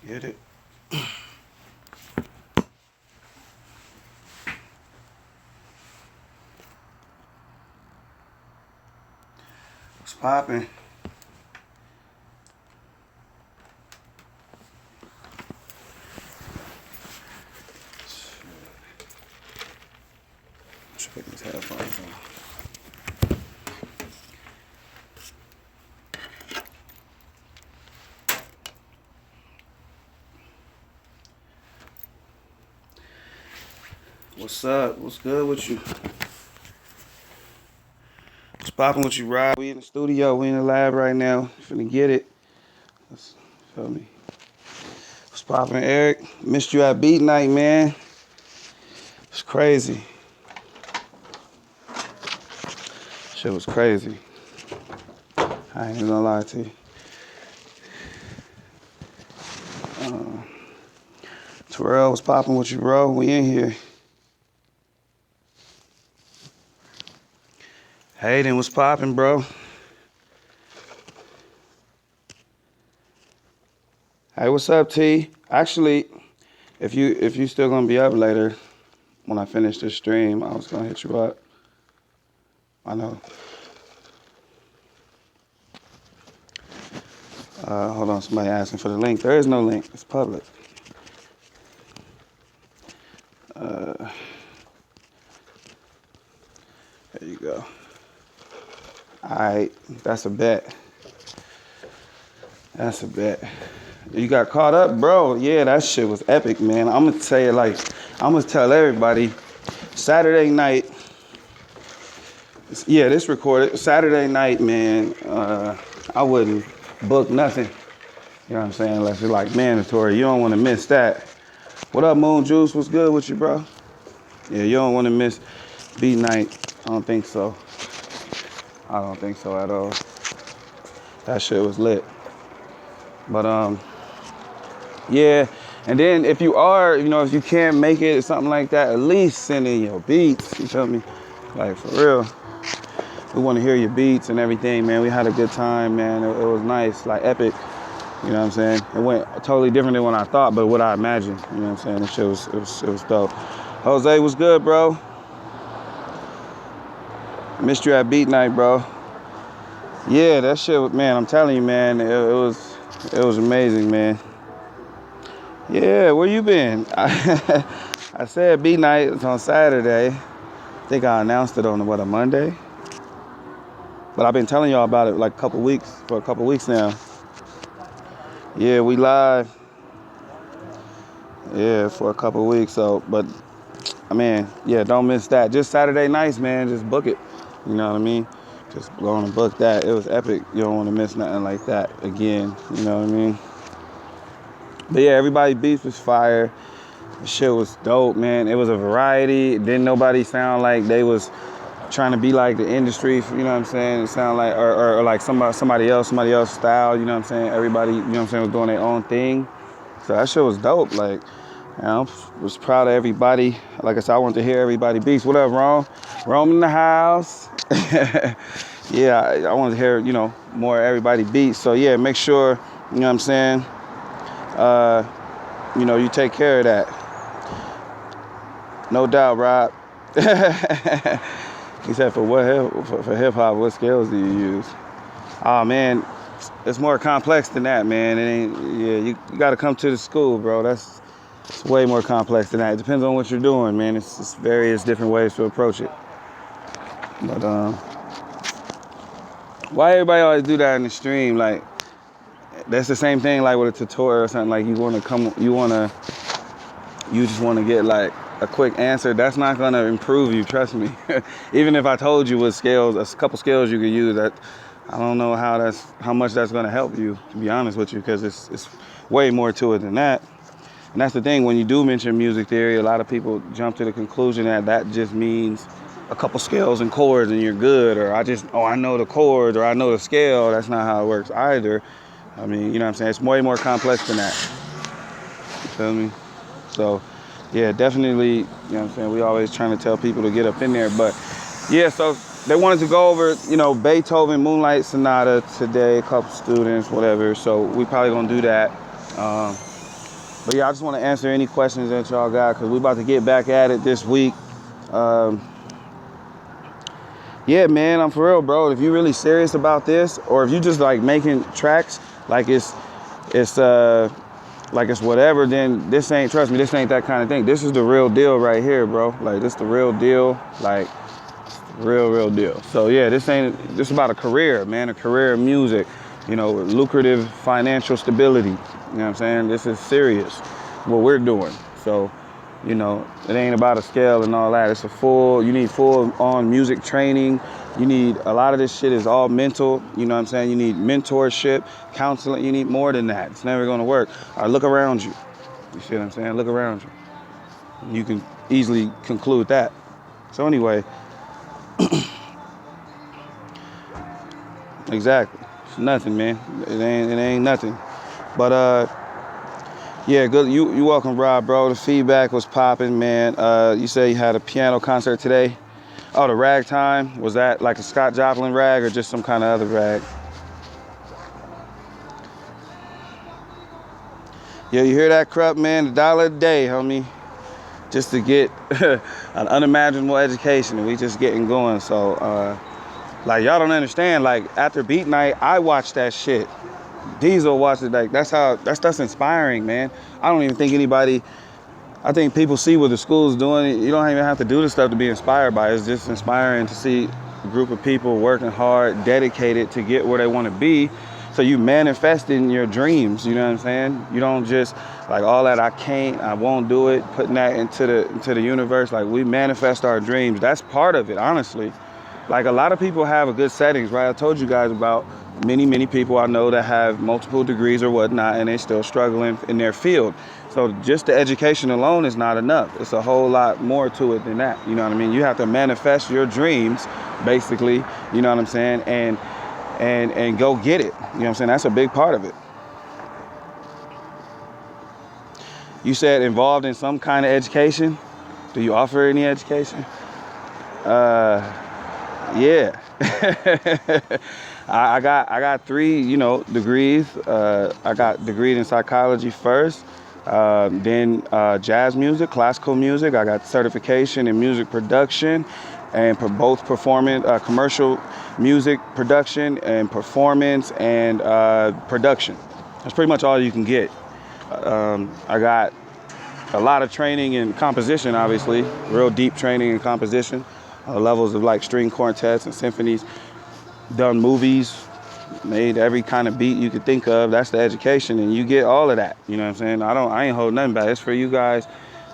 Get it. What's poppin'? Should put these headphones on. What's up? What's good with you? What's poppin' with you, Rob? We in the studio. We in the lab right now. Finna get it. Feel me? What's poppin', Eric? Missed you at beat night, man. It's crazy. Shit was crazy. I ain't gonna lie to you. Terrell, what's poppin' with you, bro? We in here. Hayden, what's poppin', bro? Hey, what's up, T? Actually, if you still gonna be up later, when I finish this stream, I was gonna hit you up. I know. Hold on, somebody asking for the link. There is no link. It's public. There you go. All right, that's a bet. That's a bet. You got caught up, bro. Yeah, that shit was epic, man. I'm gonna tell you, I'm gonna tell everybody, Saturday night. Yeah, this recorded. Saturday night, man. I wouldn't book nothing. You know what I'm saying? Unless it's like mandatory. You don't want to miss that. What up, Moon Juice? What's good with you, bro? Yeah, you don't want to miss beat night. I don't think so. I don't think so at all. That shit was lit. But yeah. And then if you are, if you can't make it or something like that, at least send in your beats. You feel me? Like for real. We want to hear your beats and everything, man. We had a good time, man. It was nice, like epic. You know what I'm saying? It went totally different than what I thought, but what I imagined. You know what I'm saying? The shit was dope. Jose, what's good, bro? Missed you at beat night, bro. Yeah, that shit, man. I'm telling you, man. It was amazing, man. Yeah, where you been? I said beat night. It's on Saturday. I think I announced it on a Monday. But I've been telling y'all about it for a couple weeks now. Yeah, we live. Yeah, for a couple weeks. So, but I mean, yeah, don't miss that. Just Saturday nights, man. Just book it. You know what I mean? Just go on and book that. It was epic. You don't want to miss nothing like that again. You know what I mean? But yeah, everybody beats was fire. The shit was dope, man. It was a variety. Didn't nobody sound like they was trying to be like the industry, you know what I'm saying? It sounded like, or like somebody else style, you know what I'm saying? Everybody, you know what I'm saying, was doing their own thing. So that shit was dope. Like, I was proud of everybody. Like I said, I wanted to hear everybody beats. What up, Rome? Rome in the house. Yeah, I wanted to hear, more everybody beats. So yeah, make sure, you know what I'm saying, you take care of that. No doubt, Rob. He said, for hip hop, what scales do you use? Oh man, it's more complex than that, man. It ain't. Yeah, you got to come to the school, bro. It's way more complex than that. It depends on what you're doing, man. It's various different ways to approach it. But why everybody always do that in the stream? Like, that's the same thing like with a tutorial or something. Like you just want to get like a quick answer. That's not gonna improve you, trust me. Even if I told you what scales, a couple scales you could use, that I don't know how much that's gonna help you, to be honest with you, because it's way more to it than that. And that's the thing, when you do mention music theory, a lot of people jump to the conclusion that just means a couple scales and chords and you're good, or I know the chords or I know the scale. That's not how it works either. I mean, you know what I'm saying? It's way more complex than that. You feel me? So, yeah, definitely, you know what I'm saying? We always trying to tell people to get up in there. But, yeah, so they wanted to go over, Beethoven Moonlight Sonata today, a couple students, whatever. So we probably going to do that. But yeah, I just want to answer any questions that y'all got because we about to get back at it this week. Um, yeah, man, I'm for real, bro. If you really serious about this, or if you just like making tracks like it's like it's whatever, then this ain't, trust me, this ain't that kind of thing. This is the real deal right here, bro. Like this the real deal, like real deal. So yeah, this about a career, man, a career in music, you know, lucrative financial stability. You know what I'm saying? This is serious, what we're doing. So, you know, it ain't about a scale and all that. It's you need full on music training. You need, a lot of this shit is all mental. You know what I'm saying? You need mentorship, counseling. You need more than that. It's never gonna work. All right, look around you. You see what I'm saying? Look around you. You can easily conclude that. So anyway, exactly. It's nothing, man. It ain't nothing. But yeah, good. You welcome, Rob, bro. The feedback was popping, man. You say you had a piano concert today. Oh, the ragtime. Was that like a Scott Joplin rag or just some kind of other rag? Yeah, you hear that, Krupp, man? $1 a day, homie. Just to get an unimaginable education, and we just getting going. So, like, y'all don't understand. Like, after beat night, I watched that shit. Diesel watched it. Like, that's inspiring, man. I don't even think anybody. I think people see what the school's doing. You don't even have to do the stuff to be inspired by it. It's just inspiring to see a group of people working hard, dedicated to get where they want to be. So you manifesting your dreams, you know what I'm saying? You don't just like all that I can't, I won't do it, putting that into the universe. Like we manifest our dreams. That's part of it, honestly. Like a lot of people have a good settings, right? I told you guys about many people I know that have multiple degrees or whatnot, and they're still struggling in their field. So just the education alone is not enough. It's a whole lot more to it than that. You know what I mean? You have to manifest your dreams, basically, you know what I'm saying? And go get it. You know what I'm saying? That's a big part of it. You said involved in some kind of education. Do you offer any education? Yeah. I got 3, you know, degrees. I got degreed in psychology first, then jazz music, classical music. I got certification in music production, and both performing commercial music production and performance and production. That's pretty much all you can get. I got a lot of training in composition, obviously, real deep training in composition, levels of like string quartets and symphonies, done movies, made every kind of beat you could think of. That's the education, and you get all of that. You know what I'm saying? I ain't holding nothing back. It's for you guys.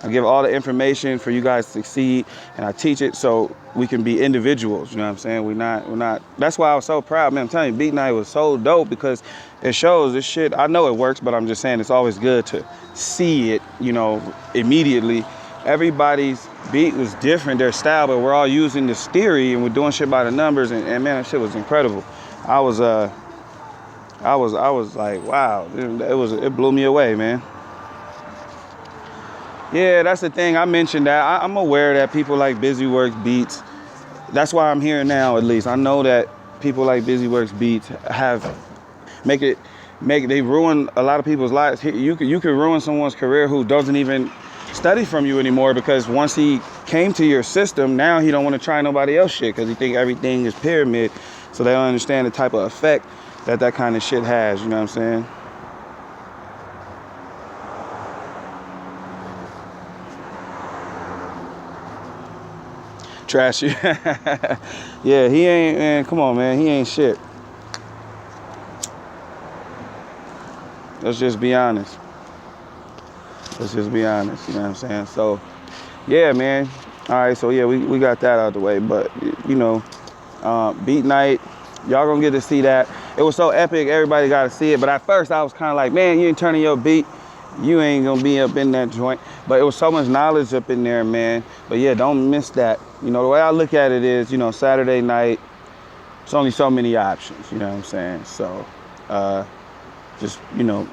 I give all the information for you guys to succeed, and I teach it so we can be individuals. You know what I'm saying? We're not. That's why I was so proud, man. I'm telling you, beat night was so dope because it shows this shit. I know it works, but I'm just saying it's always good to see it, you know, immediately. Everybody's beat was different, their style, but we're all using this theory and we're doing shit by the numbers, and man, that shit was incredible. I was like, wow, it blew me away, man. Yeah, that's the thing. I mentioned that. I'm aware that people like Busy Works beats. That's why I'm here now, at least. I know that people like Busy Works beats they ruin a lot of people's lives. You could ruin someone's career who doesn't even study from you anymore, because once he came to your system, now he don't want to try nobody else shit because he think everything is pyramid. So they don't understand the type of effect that kind of shit has. You know what I'm saying? Trashy. Yeah, he ain't, man. Come on, man. He ain't shit. Let's just be honest. Let's just be honest. You know what I'm saying? So, yeah, man. All right. So, yeah, we got that out of the way. But, you know, beat night, y'all gonna get to see that. It was so epic. Everybody got to see it. But at first, I was kind of like, man, you ain't turning your beat. You ain't gonna be up in that joint. But it was so much knowledge up in there, man. But yeah, don't miss that. You know, the way I look at it is, you know, Saturday night, it's only so many options, you know what I'm saying? So, just, you know,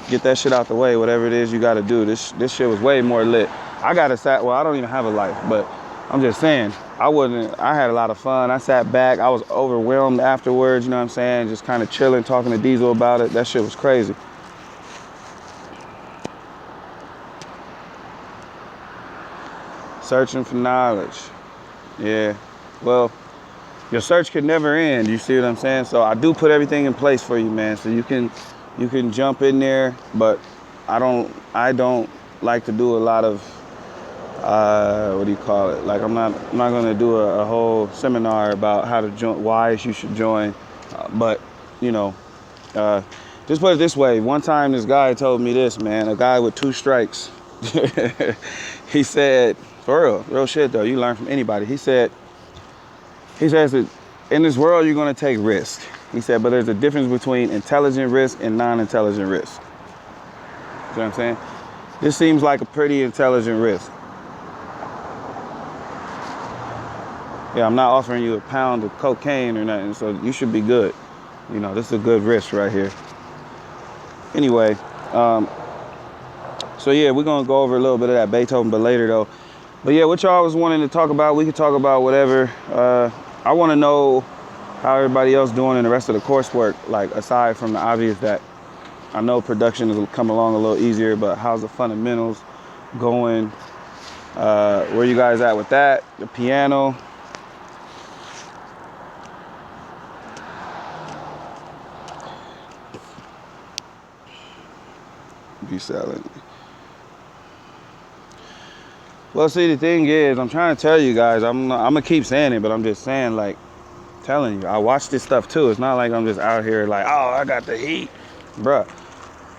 get that shit out the way, whatever it is you gotta do. This shit was way more lit. I don't even have a life, but I'm just saying, I had a lot of fun. I sat back, I was overwhelmed afterwards, you know what I'm saying? Just kind of chilling, talking to Diesel about it. That shit was crazy. Searching for knowledge. Yeah. Well, your search can never end. You see what I'm saying? So I do put everything in place for you, man. So you can jump in there, but I don't like to do a lot of what do you call it? Like I'm not gonna do a whole seminar about how to join, why you should join, but you know, just put it this way. One time this guy told me this, man, a guy with 2 strikes. He said, for real shit though, you learn from anybody. He says that in this world you're gonna take risk. He said, but there's a difference between intelligent risk and non-intelligent risk. You know what I'm saying? This seems like a pretty intelligent risk. Yeah, I'm not offering you a pound of cocaine or nothing, so you should be good. You know, this is a good risk right here. Anyway, so yeah, we're gonna go over a little bit of that Beethoven, but later though. But yeah, what y'all was wanting to talk about, we could talk about whatever. I want to know how everybody else doing in the rest of the coursework, like aside from the obvious that I know production has come along a little easier, but how's the fundamentals going? Where you guys at with that? The piano? Be selling. Well, see, the thing is, I'm trying to tell you guys, I'm gonna keep saying it, but I'm just saying, like, telling you, I watch this stuff too. It's not like I'm just out here like, oh, I got the heat. Bruh,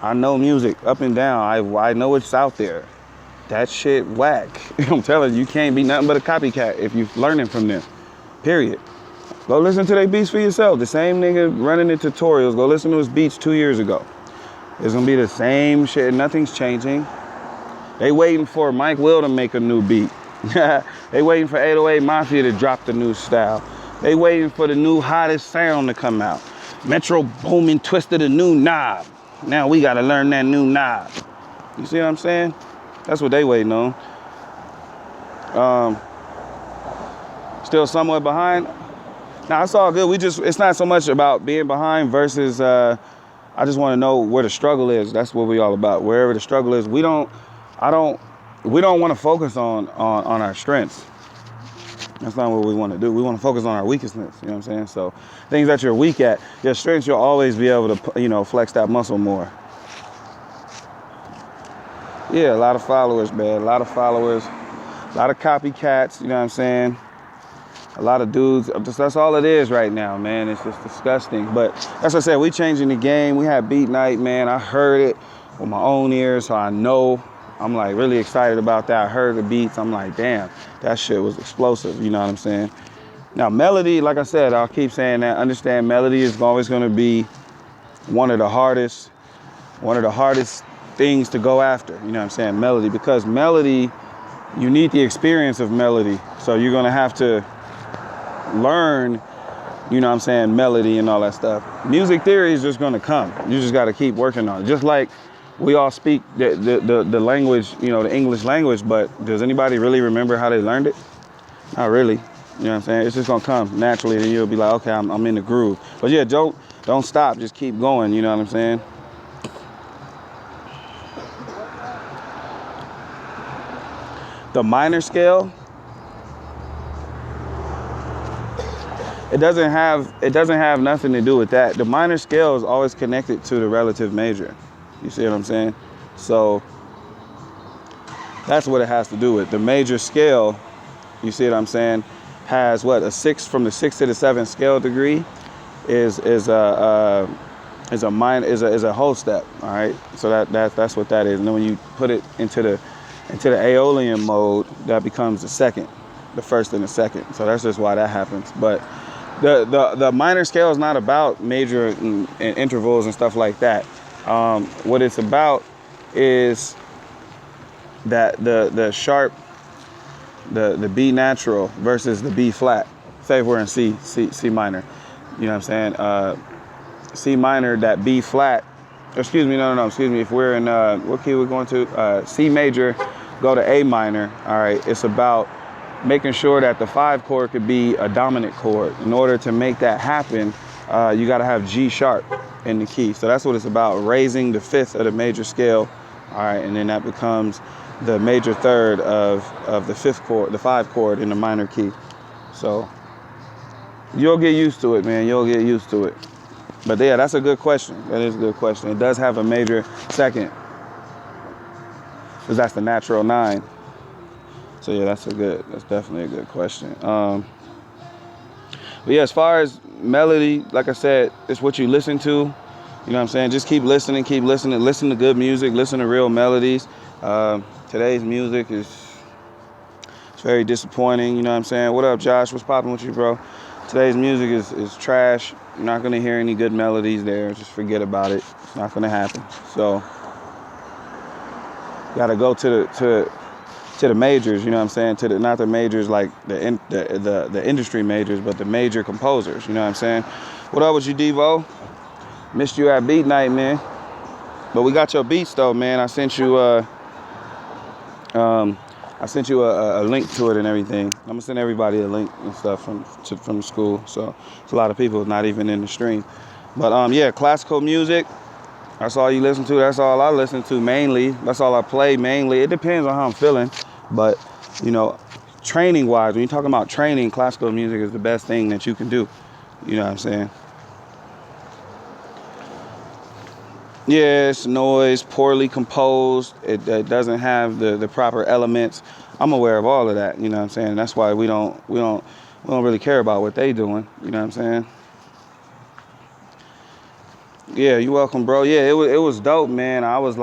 I know music up and down. I know it's out there. That shit whack. I'm telling you, you can't be nothing but a copycat if you're learning from them. Period. Go listen to their beats for yourself. The same nigga running the tutorials, go listen to his beats 2 years ago. It's gonna be the same shit. Nothing's changing. They waiting for Mike Will to make a new beat. They waiting for 808 Mafia to drop the new style. They waiting for the new hottest sound to come out. Metro Boomin twisted a new knob. Now we gotta learn that new knob. You see what I'm saying? That's what they waiting on. Still somewhat behind. Nah, it's all good. It's not so much about being behind versus, I just want to know where the struggle is. That's what we all about. Wherever the struggle is, we don't want to focus on our strengths. That's not what we want to do. We want to focus on our weaknesses. You know what I'm saying? So things that you're weak at, your strengths, you'll always be able to, you know, flex that muscle more. Yeah, a lot of followers, man. A lot of followers, a lot of copycats. You know what I'm saying? A lot of dudes. That's all it is right now, man. It's just disgusting. But as I said, we changing the game. We had beat night, man. I heard it with my own ears, so I know. I'm like really excited about that. I heard the beats. I'm like, damn, that shit was explosive. You know what I'm saying? Now, melody, like I said, I'll keep saying that. Understand, melody is always going to be one of the hardest things to go after. You know what I'm saying? Melody, because melody, you need the experience of melody. So you're going to have to learn, you know what I'm saying, melody and all that stuff. Music theory is just going to come. You just got to keep working on it. Just like we all speak the language, you know, the English language, but does anybody really remember how they learned it? Not really. You know what I'm saying? It's just gonna come naturally, and you'll be like, okay, I'm in the groove. But yeah, don't stop. Just keep going. You know what I'm saying? The minor scale, it doesn't have nothing to do with that. The minor scale is always connected to the relative major. You see what I'm saying? So that's what it has to do with. The major scale, you see what I'm saying, has what, a 6 from the 6th to the 7th scale degree is a whole step. All right, so that's what that is. And then when you put it into the Aeolian mode, that becomes the second, the first and the second. So that's just why that happens. But the minor scale is not about major and intervals and stuff like that. What it's about is that the sharp, the B natural versus the B flat. Say if we're in C minor, you know what I'm saying? C minor, that B flat. Excuse me, no. Excuse me. If we're in what key we're going to? C major, go to A minor. All right. It's about making sure that the 5 chord could be a dominant chord. In order to make that happen, you got to have G sharp in the key. So that's what it's about, raising the 5th of the major scale. All right, and then that becomes the major third of the fifth chord, the 5 chord in the minor key. So you'll get used to it, man. You'll get used to it. But yeah, that's a good question. That is a good question. It does have a major second, because that's the natural 9. So yeah, that's definitely a good question. But yeah, as far as melody, like I said, it's what you listen to. You know what I'm saying? Just keep listening, listen to good music, listen to real melodies. Today's music it's very disappointing, you know what I'm saying? What up, Josh? What's popping with you, bro? Today's music is trash. You're not gonna hear any good melodies there. Just forget about it. It's not gonna happen. So, gotta go to the majors, you know what I'm saying? Not the majors like the industry majors, but the major composers, you know what I'm saying? What up with you, Devo? Missed you at beat night, man. But we got your beats though, man. I sent you a link to it and everything. I'm gonna send everybody a link and stuff from the school. So it's a lot of people not even in the stream. But yeah, classical music. That's all you listen to. That's all I listen to mainly. That's all I play mainly. It depends on how I'm feeling. But, you know, training-wise, when you're talking about training, classical music is the best thing that you can do. You know what I'm saying? Yeah, it's noise, poorly composed. It doesn't have the proper elements. I'm aware of all of that. You know what I'm saying? That's why we don't really care about what they doing. You know what I'm saying? Yeah, you're welcome, bro. Yeah, it was dope, man. I was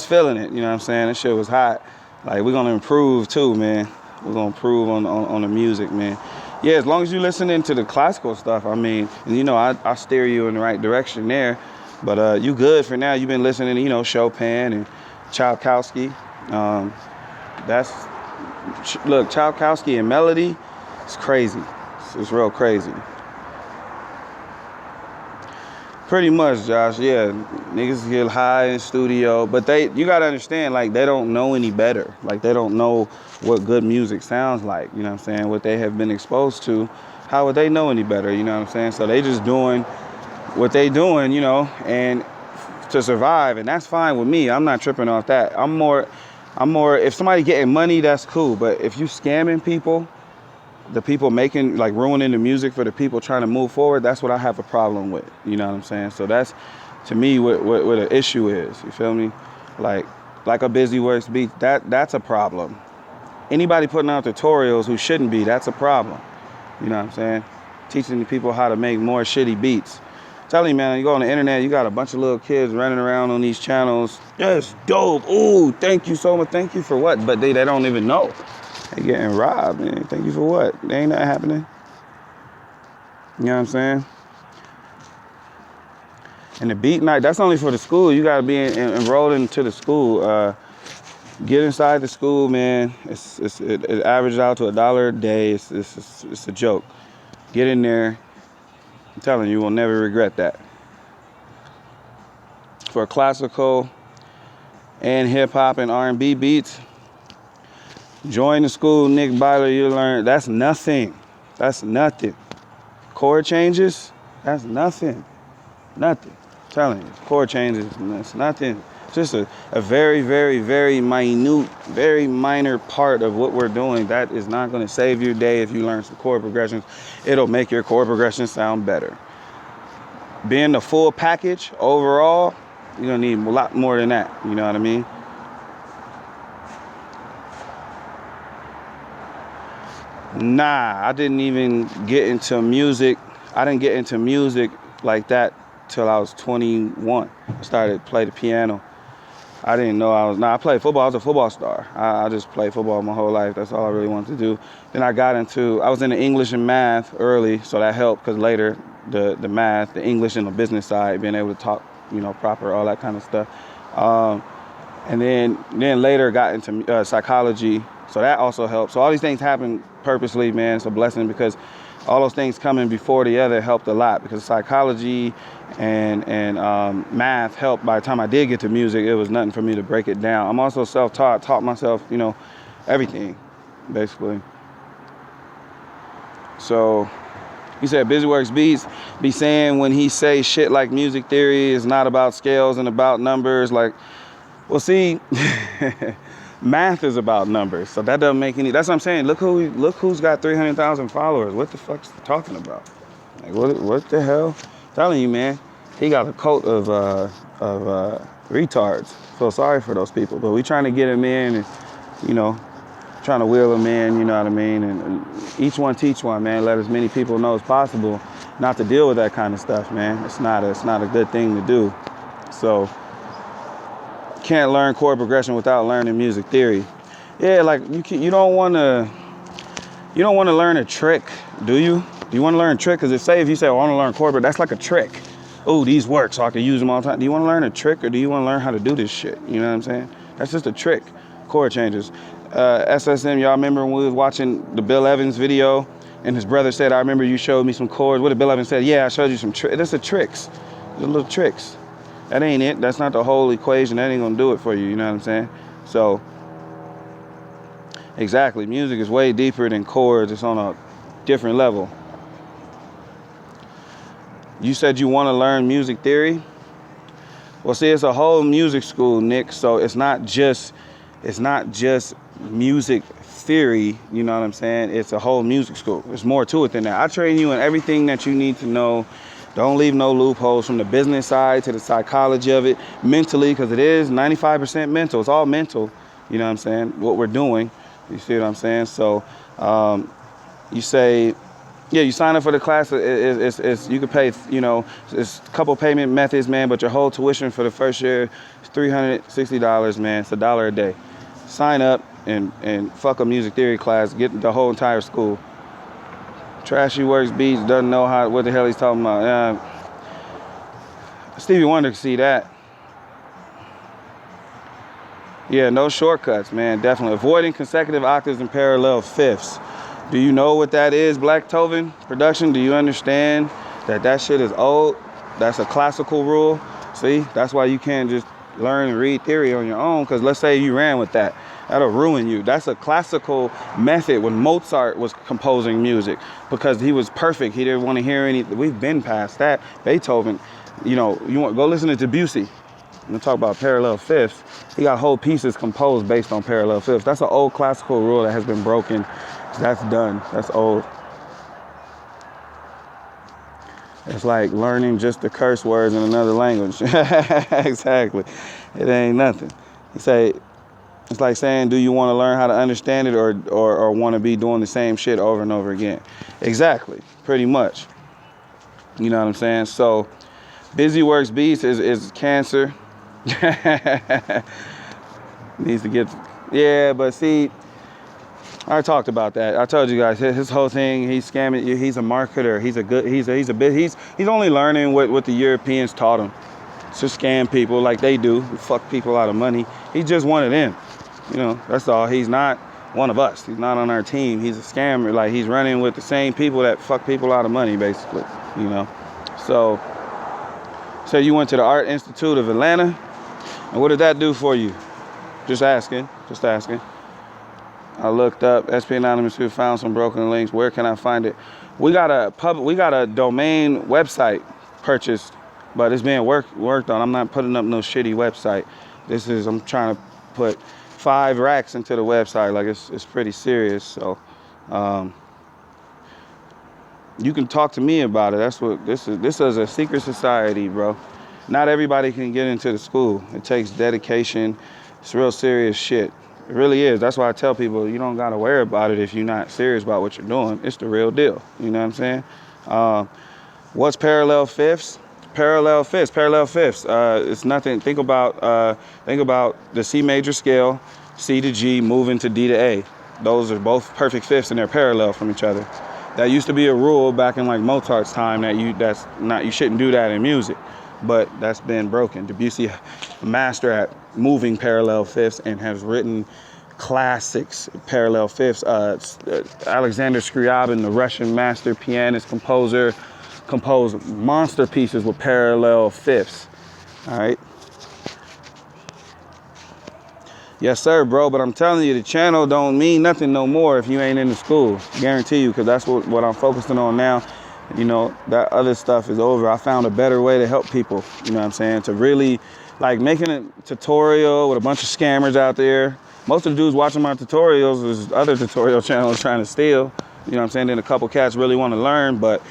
feeling it. You know what I'm saying? That shit was hot. Like, we're gonna improve too, man. We're gonna improve on the music, man. Yeah, as long as you're listening to the classical stuff, I mean, you know, I steer you in the right direction there. But you good for now. You've been listening to, you know, Chopin and Tchaikovsky. Look, Tchaikovsky and melody, it's crazy. It's real crazy. Pretty much, Josh. Yeah, niggas get high in studio, but you gotta understand, like, they don't know any better. Like, they don't know what good music sounds like. You know what I'm saying? What they have been exposed to. How would they know any better? You know what I'm saying? So they just doing what they doing, you know, and to survive, and that's fine with me. I'm not tripping off that. I'm more. If somebody getting money, that's cool. But if you scamming people, the people making, like, ruining the music for the people trying to move forward, that's what I have a problem with. You know what I'm saying? So that's, to me, what the issue is. You feel me? Like a Busy Works beat, that's a problem. Anybody putting out tutorials who shouldn't be, that's a problem. You know what I'm saying? Teaching the people how to make more shitty beats. I'm telling you, man, you go on the internet, you got a bunch of little kids running around on these channels. That's dope. Ooh, thank you so much. Thank you for what? But they don't even know. They getting robbed, man. Thank you for what? There ain't nothing happening. You know what I'm saying? And the beat night, that's only for the school. You gotta be enrolled into the school. Get inside the school, man. It averages out to $1 a day. It's a joke. Get in there. I'm telling you, you will never regret that. For classical and hip hop and R&B beats, join the school, Nick Byler. You learn. That's nothing. That's nothing. Chord changes. That's nothing. Nothing. I'm telling you, chord changes. That's nothing. It's just a very, very, very minute, very minor part of what we're doing. That is not going to save your day if you learn some chord progressions. It'll make your chord progression sound better. Being the full package overall, you're going to need a lot more than that. You know what I mean? Nah, I didn't even get into music. I didn't get into music like that till I was 21. I started to play the piano. I didn't know I played football. I was a football star. I just played football my whole life. That's all I really wanted to do. Then I was into English and math early, so that helped, because later the math, the English and the business side, being able to talk, you know, proper, all that kind of stuff. And then later got into psychology, so that also helped. So all these things happen purposely, man. It's a blessing, because all those things coming before the other helped a lot, because psychology and math helped. By the time I did get to music, it was nothing for me to break it down. I'm also self-taught, taught myself, you know, everything, basically. So he said Busy Works Beats be saying when he say shit like music theory is not about scales and about numbers, like, Well, see, math is about numbers, so that doesn't make any. That's what I'm saying. Look who's got 300,000 followers. What the fuck's he talking about? Like what the hell? I'm telling you, man, he got a cult of retards. Feel sorry for those people, but we trying to get him in, and you know, trying to wheel them in. You know what I mean? And each one teach one, man. Let as many people know as possible not to deal with that kind of stuff, man. It's not a good thing to do. So. Can't learn chord progression without learning music theory. Yeah, like you don't want to learn a trick, do you? Do you want to learn a trick? Because if you say, I want to learn chord, but that's like a trick. Oh, these work, so I can use them all the time. Do you want to learn a trick, or do you want to learn how to do this shit? You know what I'm saying? That's just a trick. Chord changes. SSM, y'all remember when we was watching the Bill Evans video, and his brother said, I remember you showed me some chords. What did Bill Evans say? Yeah, I showed you some tricks. That's the tricks. The little tricks. That ain't it. That's not the whole equation. That ain't gonna do it for you. You know what I'm saying? So, exactly. Music is way deeper than chords. It's on a different level. You said you want to learn music theory? Well, see, it's a whole music school, Nick. So it's not just music theory. You know what I'm saying? It's a whole music school. There's more to it than that. I train you in everything that you need to know. Don't leave no loopholes, from the business side to the psychology of it, mentally, because it is 95% mental. It's all mental, you know what I'm saying, what we're doing. You see what I'm saying? So you say, yeah, you sign up for the class. It's you can pay, you know, it's a couple payment methods, man, but your whole tuition for the first year is $360, man. It's $1 a day. Sign up and fuck a music theory class, get the whole entire school. Trashy works beats, doesn't know what the hell he's talking about. Stevie Wonder can see that. Yeah, no shortcuts, man, definitely. Avoiding consecutive octaves and parallel fifths. Do you know what that is, Black Tovin production? Do you understand that shit is old? That's a classical rule. See, that's why you can't just learn and read theory on your own, because let's say you ran with that. That'll ruin you. That's a classical method when Mozart was composing music, because he was perfect. He didn't want to hear anything. We've been past that. Beethoven, you know, go listen to Debussy. I'm gonna talk about parallel fifths. He got whole pieces composed based on parallel fifths. That's an old classical rule that has been broken. That's done. That's old. It's like learning just the curse words in another language. Exactly. It ain't nothing. You say, it's like saying, do you want to learn how to understand it or want to be doing the same shit over and over again? Exactly. Pretty much. You know what I'm saying? So, Busy Works Beats is cancer. Needs to get, yeah, but see, I talked about that. I told you guys his whole thing. He's scamming. He's a marketer. He's only learning what the Europeans taught him. To scam people like they do. Fuck people out of money. He's just one of them. You know, that's all. He's not one of us. He's not on our team. He's a scammer. Like, he's running with the same people that fuck people out of money, basically. You know. So you went to the Art Institute of Atlanta, and what did that do for you? Just asking. I looked up SP Anonymous, who found some broken links. Where can I find it? We got a domain website purchased, but it's being worked on. I'm not putting up no shitty website. I'm trying to put 5 racks into the website. Like, it's pretty serious. So you can talk to me about it. That's what this is. This is a secret society, bro. Not everybody can get into the school. It takes dedication. It's real serious shit. It really is. That's why I tell people, you don't got to worry about it if you're not serious about what you're doing. It's the real deal. You know what I'm saying? What's parallel fifths? Parallel fifths. It's nothing. Think about the C major scale, C to G, moving to D to A. Those are both perfect fifths and they're parallel from each other. That used to be a rule back in like Mozart's time that you shouldn't do that in music. But that's been broken. Debussy, a master at moving parallel fifths, and has written classics, parallel fifths. Alexander Scriabin, the Russian master pianist, composer, composed monster pieces with parallel fifths. All right. Yes, sir, bro. But I'm telling you, the channel don't mean nothing no more if you ain't in the school. Guarantee you, because that's what I'm focusing on now. You know, that other stuff is over. I found a better way to help people, you know what I'm saying? To really, like making a tutorial with a bunch of scammers out there. Most of the dudes watching my tutorials is other tutorial channels trying to steal, you know what I'm saying? Then a couple cats really want to learn, but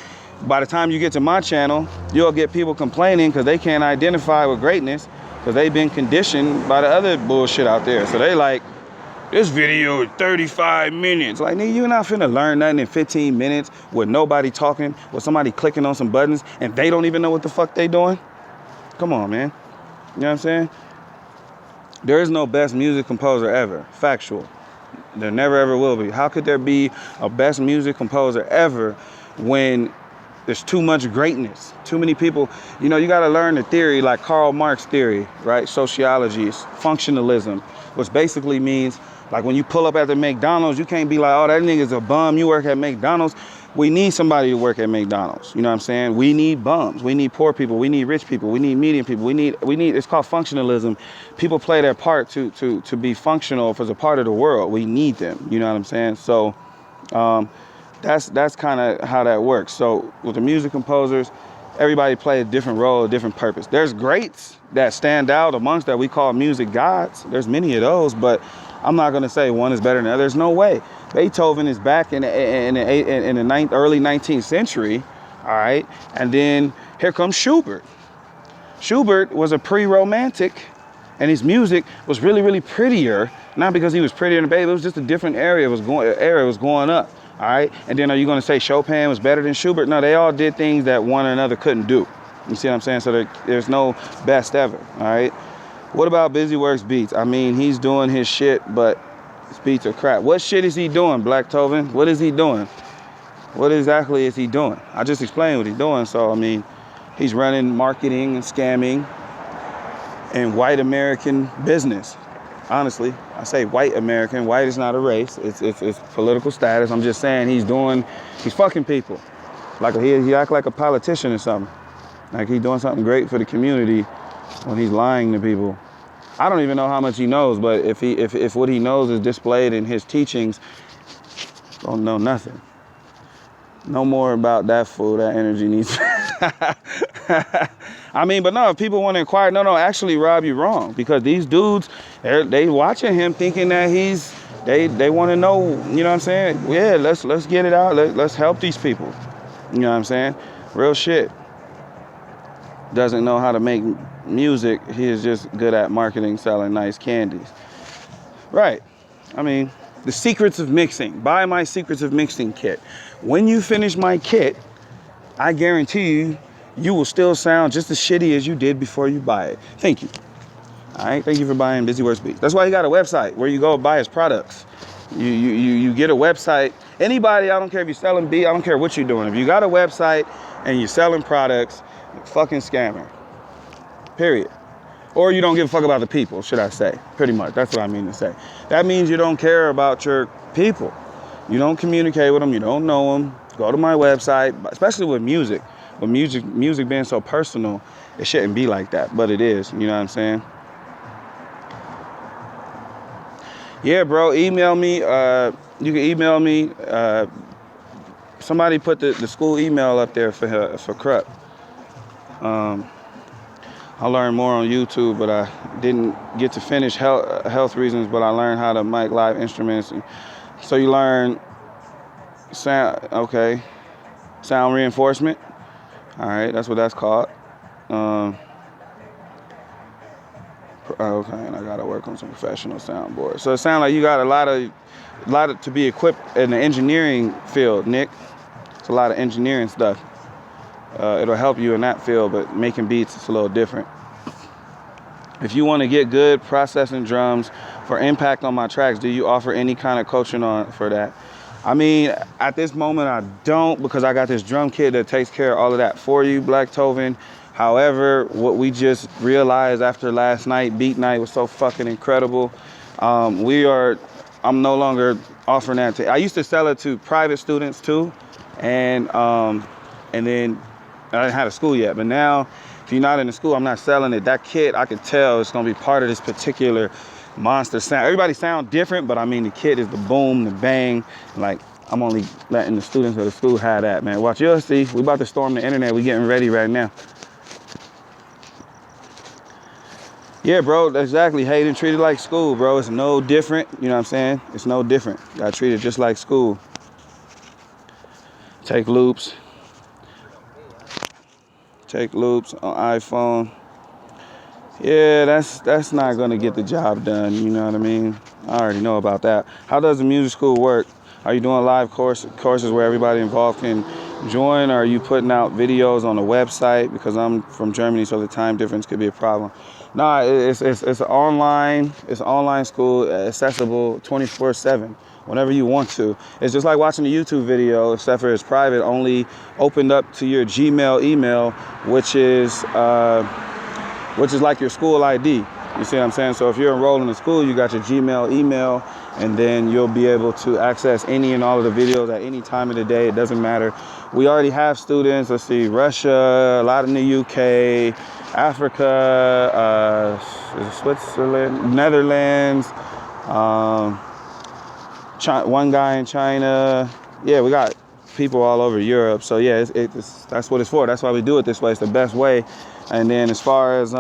by the time you get to my channel, you'll get people complaining because they can't identify with greatness because they've been conditioned by the other bullshit out there. So they like, this video is 35 minutes. Like, nigga, you're not finna learn nothing in 15 minutes with nobody talking, with somebody clicking on some buttons, and they don't even know what the fuck they doing. Come on, man. You know what I'm saying? There is no best music composer ever. Factual. There never ever will be. How could there be a best music composer ever when there's too much greatness? Too many people, you know, you gotta learn the theory, like Karl Marx theory, right? Sociology, functionalism, which basically means, like when you pull up at the McDonald's, you can't be like, oh, that nigga's a bum, you work at McDonald's. We need somebody to work at McDonald's. You know what I'm saying? We need bums. We need poor people. We need rich people. We need medium people. We need, it's called functionalism. People play their part to be functional as a part of the world. We need them. You know what I'm saying? So that's kind of how that works. So with the music composers, everybody play a different role, a different purpose. There's greats that stand out amongst that we call music gods. There's many of those, but I'm not going to say one is better than the other. There's no way. Beethoven is back in the early 19th century, all right? And then here comes Schubert. Schubert was a pre-romantic, and his music was really, really prettier, not because he was prettier than Beethoven, it was just a different era was going up, all right? And then are you going to say Chopin was better than Schubert? No, they all did things that one another couldn't do. You see what I'm saying? So there's no best ever, all right? What about Busy Works Beats? I mean, he's doing his shit, but his beats are crap. What shit is he doing, Black Tovin? What is he doing? What exactly is he doing? I just explained what he's doing. So, I mean, he's running marketing and scamming and white American business. Honestly, I say white American. White is not a race. It's political status. I'm just saying he's fucking people. Like he act like a politician or something. Like he's doing something great for the community when he's lying to people. I don't even know how much he knows, but if what he knows is displayed in his teachings, don't know nothing. No more about that fool. That energy needs. I mean, but no, if people want to inquire, no, actually, Rob, you're wrong, because these dudes, they watching him thinking that they want to know, you know what I'm saying? Yeah, let's get it out. Let's help these people. You know what I'm saying? Real shit. Doesn't know how to make music. He is just good at marketing, selling nice candies. Right. I mean, the secrets of mixing. Buy my secrets of mixing kit. When you finish my kit, I guarantee you will still sound just as shitty as you did before you buy it. Thank you. All right. Thank you for buying Busy Works Beats. That's why he got a website where you go buy his products. You get a website. Anybody, I don't care if you're selling beats, I don't care what you're doing. If you got a website and you're selling products, fucking scammer. Period. Or you don't give a fuck about the people, should I say. Pretty much. That's what I mean to say. That means you don't care about your people. You don't communicate with them. You don't know them. Go to my website, especially with music. With music being so personal, it shouldn't be like that, but it is. You know what I'm saying? Yeah, bro. Email me. You can email me. Somebody put the school email up there for Krupp. I learned more on YouTube, but I didn't get to finish health reasons, but I learned how to mic live instruments. So you learn sound, okay, sound reinforcement. All right, that's what that's called. Okay, and I gotta work on some professional soundboards. So it sounds like you got a lot of to be equipped in the engineering field, Nick. It's a lot of engineering stuff. It'll help you in that field, but making beats, it's a little different. If you want to get good processing drums for impact on my tracks, do you offer any kind of coaching for that? I mean, at this moment, I don't, because I got this drum kit that takes care of all of that for you, Black Tovin. However, what we just realized after last night, beat night, was so fucking incredible. I'm no longer offering that I used to sell it to private students too, and then I didn't have a school yet, but now, if you're not in the school, I'm not selling it. That kit, I could tell it's gonna be part of this particular monster sound. Everybody sound different, but I mean, the kit is the boom, the bang, like I'm only letting the students of the school have that, man. Watch, you'll see. We about to storm the internet. We getting ready right now. Yeah, bro, exactly. Hayden, treat it like school, bro. It's no different. You know what I'm saying? It's no different. You gotta treat it just like school. Take loops. Take loops on iPhone. Yeah, that's not gonna get the job done. You know what I mean? I already know about that. How does the music school work? Are you doing live courses where everybody involved can join, or are you putting out videos on the website? Because I'm from Germany, so the time difference could be a problem. Nah, it's online. It's an online school, accessible 24/7, whenever you want to. It's just like watching a YouTube video, except for it's private, only opened up to your Gmail email, which is like your school ID. You see what I'm saying? So if you're enrolled in the school, you got your Gmail email, and then you'll be able to access any and all of the videos at any time of the day. It doesn't matter. We already have students, let's see, Russia, a lot in the UK, Africa, Switzerland, Netherlands, one guy in China. Yeah, we got people all over Europe. So yeah, that's what it's for. That's why we do it this way. It's the best way. And then as far as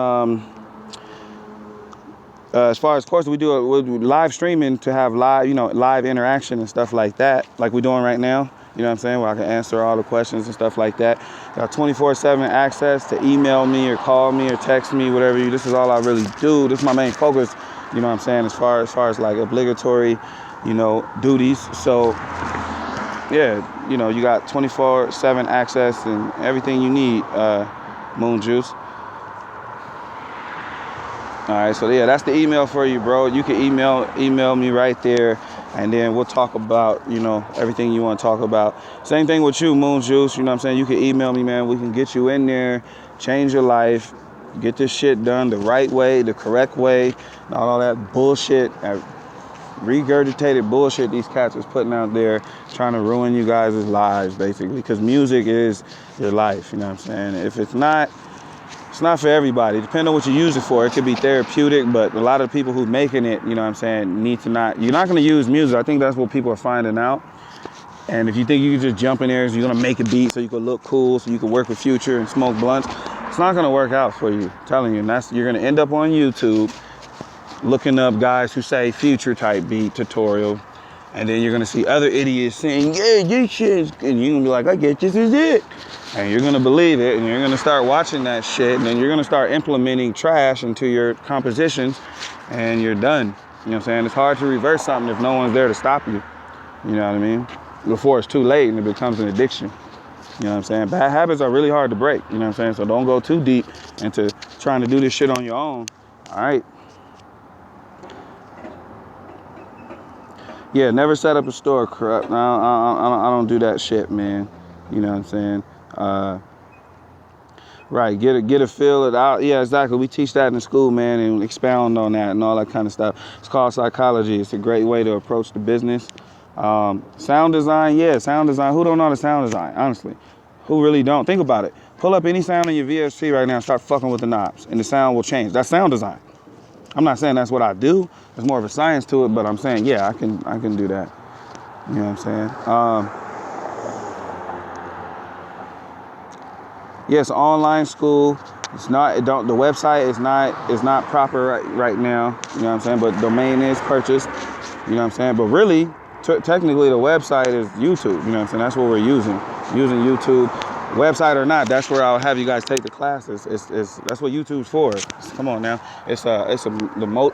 course, we'll do live streaming to have live interaction and stuff like that, like we're doing right now. You know what I'm saying? Where I can answer all the questions and stuff like that. Got 24/7 access to email me or call me or text me, whatever. This is all I really do. This is my main focus. You know what I'm saying? As far as like obligatory, duties. So yeah, you got 24/7 access and everything you need. Moon Juice. All right, so yeah, that's the email for you, bro. You can email me right there, and then we'll talk about, everything you want to talk about. Same thing with you, Moon Juice. You know what I'm saying? You can email me, man. We can get you in there, change your life, get this shit done the right way, the correct way, not all that bullshit, that regurgitated bullshit these cats is putting out there, trying to ruin you guys' lives, basically, because music is your life. You know what I'm saying? If it's not for everybody. Depending on what you use it for. It could be therapeutic, but a lot of people who making it, you're not going to use music. I think that's what people are finding out. And if you think you can just jump in there, so you're going to make a beat so you can look cool, so you can work with Future and smoke blunts, it's not going to work out for you. I'm telling you. And you're going to end up on YouTube looking up guys who say Future type beat tutorial. And then you're going to see other idiots saying, yeah, this shit. And you're going to be like, I guess this is it. And you're going to believe it. And you're going to start watching that shit. And then you're going to start implementing trash into your compositions. And you're done. You know what I'm saying? It's hard to reverse something if no one's there to stop you. You know what I mean? Before it's too late and it becomes an addiction. You know what I'm saying? Bad habits are really hard to break. You know what I'm saying? So don't go too deep into trying to do this shit on your own. All right? Yeah, never set up a store, corrupt. I don't do that shit, man. You know what I'm saying? Right, get a feel it out. Yeah, exactly. We teach that in school, man, and expound on that and all that kind of stuff. It's called psychology. It's a great way to approach the business. Sound design, yeah, sound design. Who don't know the sound design, honestly? Who really don't? Think about it. Pull up any sound in your VST right now and start fucking with the knobs, and the sound will change. That's sound design. I'm not saying that's what I do. There's more of a science to it, but I'm saying, yeah, I can do that. You know what I'm saying? Yes, online school. It's not. The website is not proper right now. You know what I'm saying? But domain is purchased. You know what I'm saying? But really, technically, the website is YouTube. You know what I'm saying? That's what we're using. Using YouTube. Website or not, that's where I'll have you guys take the classes. That's what YouTube's for. Come on now, it's a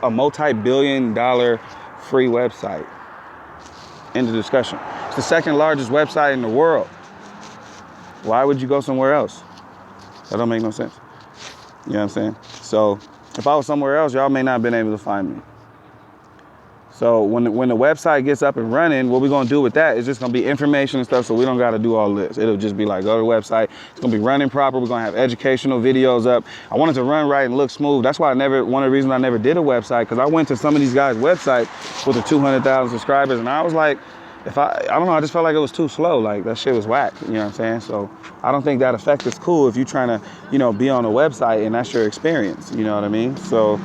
multi-billion-dollar free website. End of discussion. It's the second largest website in the world. Why would you go somewhere else? That don't make no sense. You know what I'm saying? So if I was somewhere else, y'all may not have been able to find me. So when the website gets up and running, what we're gonna do with that is just gonna be information and stuff, so we don't gotta do all this. It'll just be like, go to the website, it's gonna be running proper, we're gonna have educational videos up. I want it to run right and look smooth. That's why one of the reasons I never did a website, because I went to some of these guys' websites with the 200,000 subscribers, and I was like, I don't know, I just felt like it was too slow. Like, that shit was whack, you know what I'm saying? So I don't think that effect is cool if you're trying to, be on a website and that's your experience, you know what I mean? So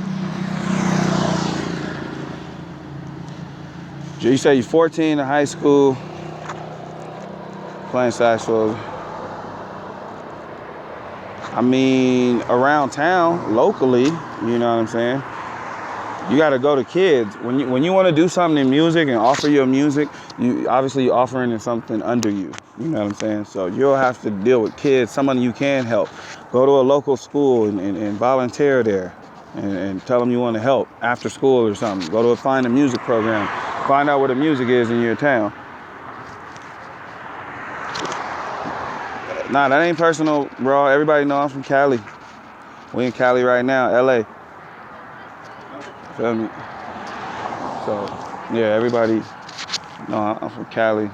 you say you're 14 in high school. Playing saxophones. I mean, around town, locally, you know what I'm saying? You got to go to kids. When you want to do something in music and offer your music, you obviously offering something under you. You know what I'm saying? So you'll have to deal with kids, someone you can help. Go to a local school and volunteer there and tell them you want to help after school or something. Go to find a music program. Find out where the music is in your town. Nah, that ain't personal, bro. Everybody know I'm from Cali. We in Cali right now, LA. Feel me? So, yeah, everybody know I'm from Cali.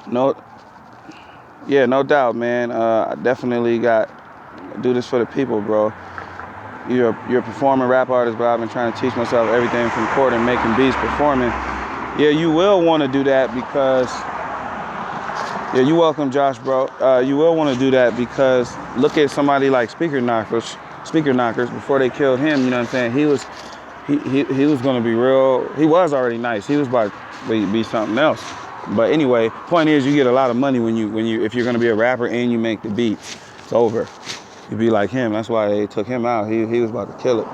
No, yeah, no doubt, man. I definitely do this for the people, bro. You're a performing rap artist, but I've been trying to teach myself everything from recording, making beats, performing. Yeah, you will want to do that because, yeah, you're welcome, Josh, bro. You will want to do that because look at somebody like Speaker Knockers before they killed him. You know what I'm saying? He was going to be real. He was already nice. He was about to be something else. But anyway, point is, you get a lot of money if you're going to be a rapper and you make the beats. It's over. You be like him. That's why they took him out. He was about to kill it.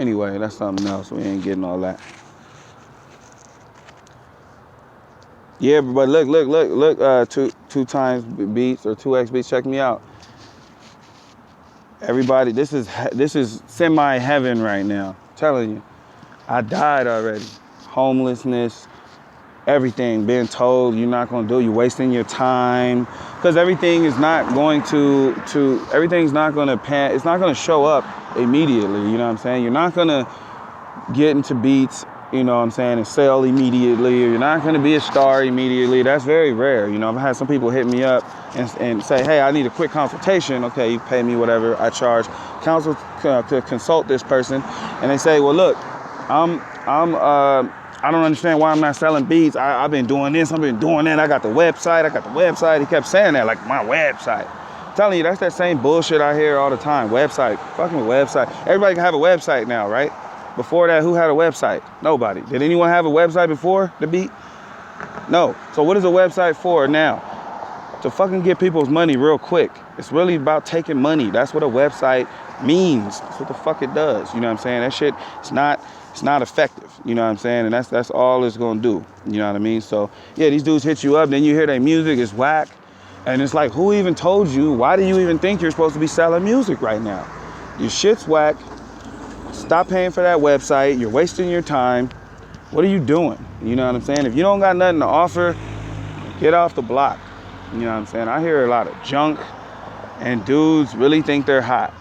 Anyway, that's something else. We ain't getting all that. Yeah, but look, two times beats or 2x beats. Check me out. Everybody, this is semi-heaven right now. I'm telling you, I died already. Homelessness, everything, being told you're not gonna do, you're wasting your time. Because everything is not going everything's not gonna it's not gonna show up immediately, you know what I'm saying? You're not gonna get into beats, you know what I'm saying, and sell immediately, or you're not gonna be a star immediately. That's very rare. You know, I've had some people hit me up and say, hey, I need a quick consultation. Okay, you pay me whatever I charge. To consult this person, and they say, well, look, I don't understand why I'm not selling beats. I've been doing this, I've been doing that. I got the website. He kept saying that, like, my website. I'm telling you, that's that same bullshit I hear all the time. Website, fucking website. Everybody can have a website now, right? Before that, who had a website? Nobody. Did anyone have a website before the beat? No. So what is a website for now? To fucking get people's money real quick. It's really about taking money. That's what a website means. That's what the fuck it does. You know what I'm saying? That shit, it's not effective. You know what I'm saying? And that's all it's gonna do. You know what I mean? So yeah, these dudes hit you up, then you hear their music is whack. And it's like, who even told you? Why do you even think you're supposed to be selling music right now? Your shit's whack. Stop paying for that website. You're wasting your time. What are you doing? You know what I'm saying? If you don't got nothing to offer, get off the block. You know what I'm saying? I hear a lot of junk, and dudes really think they're hot.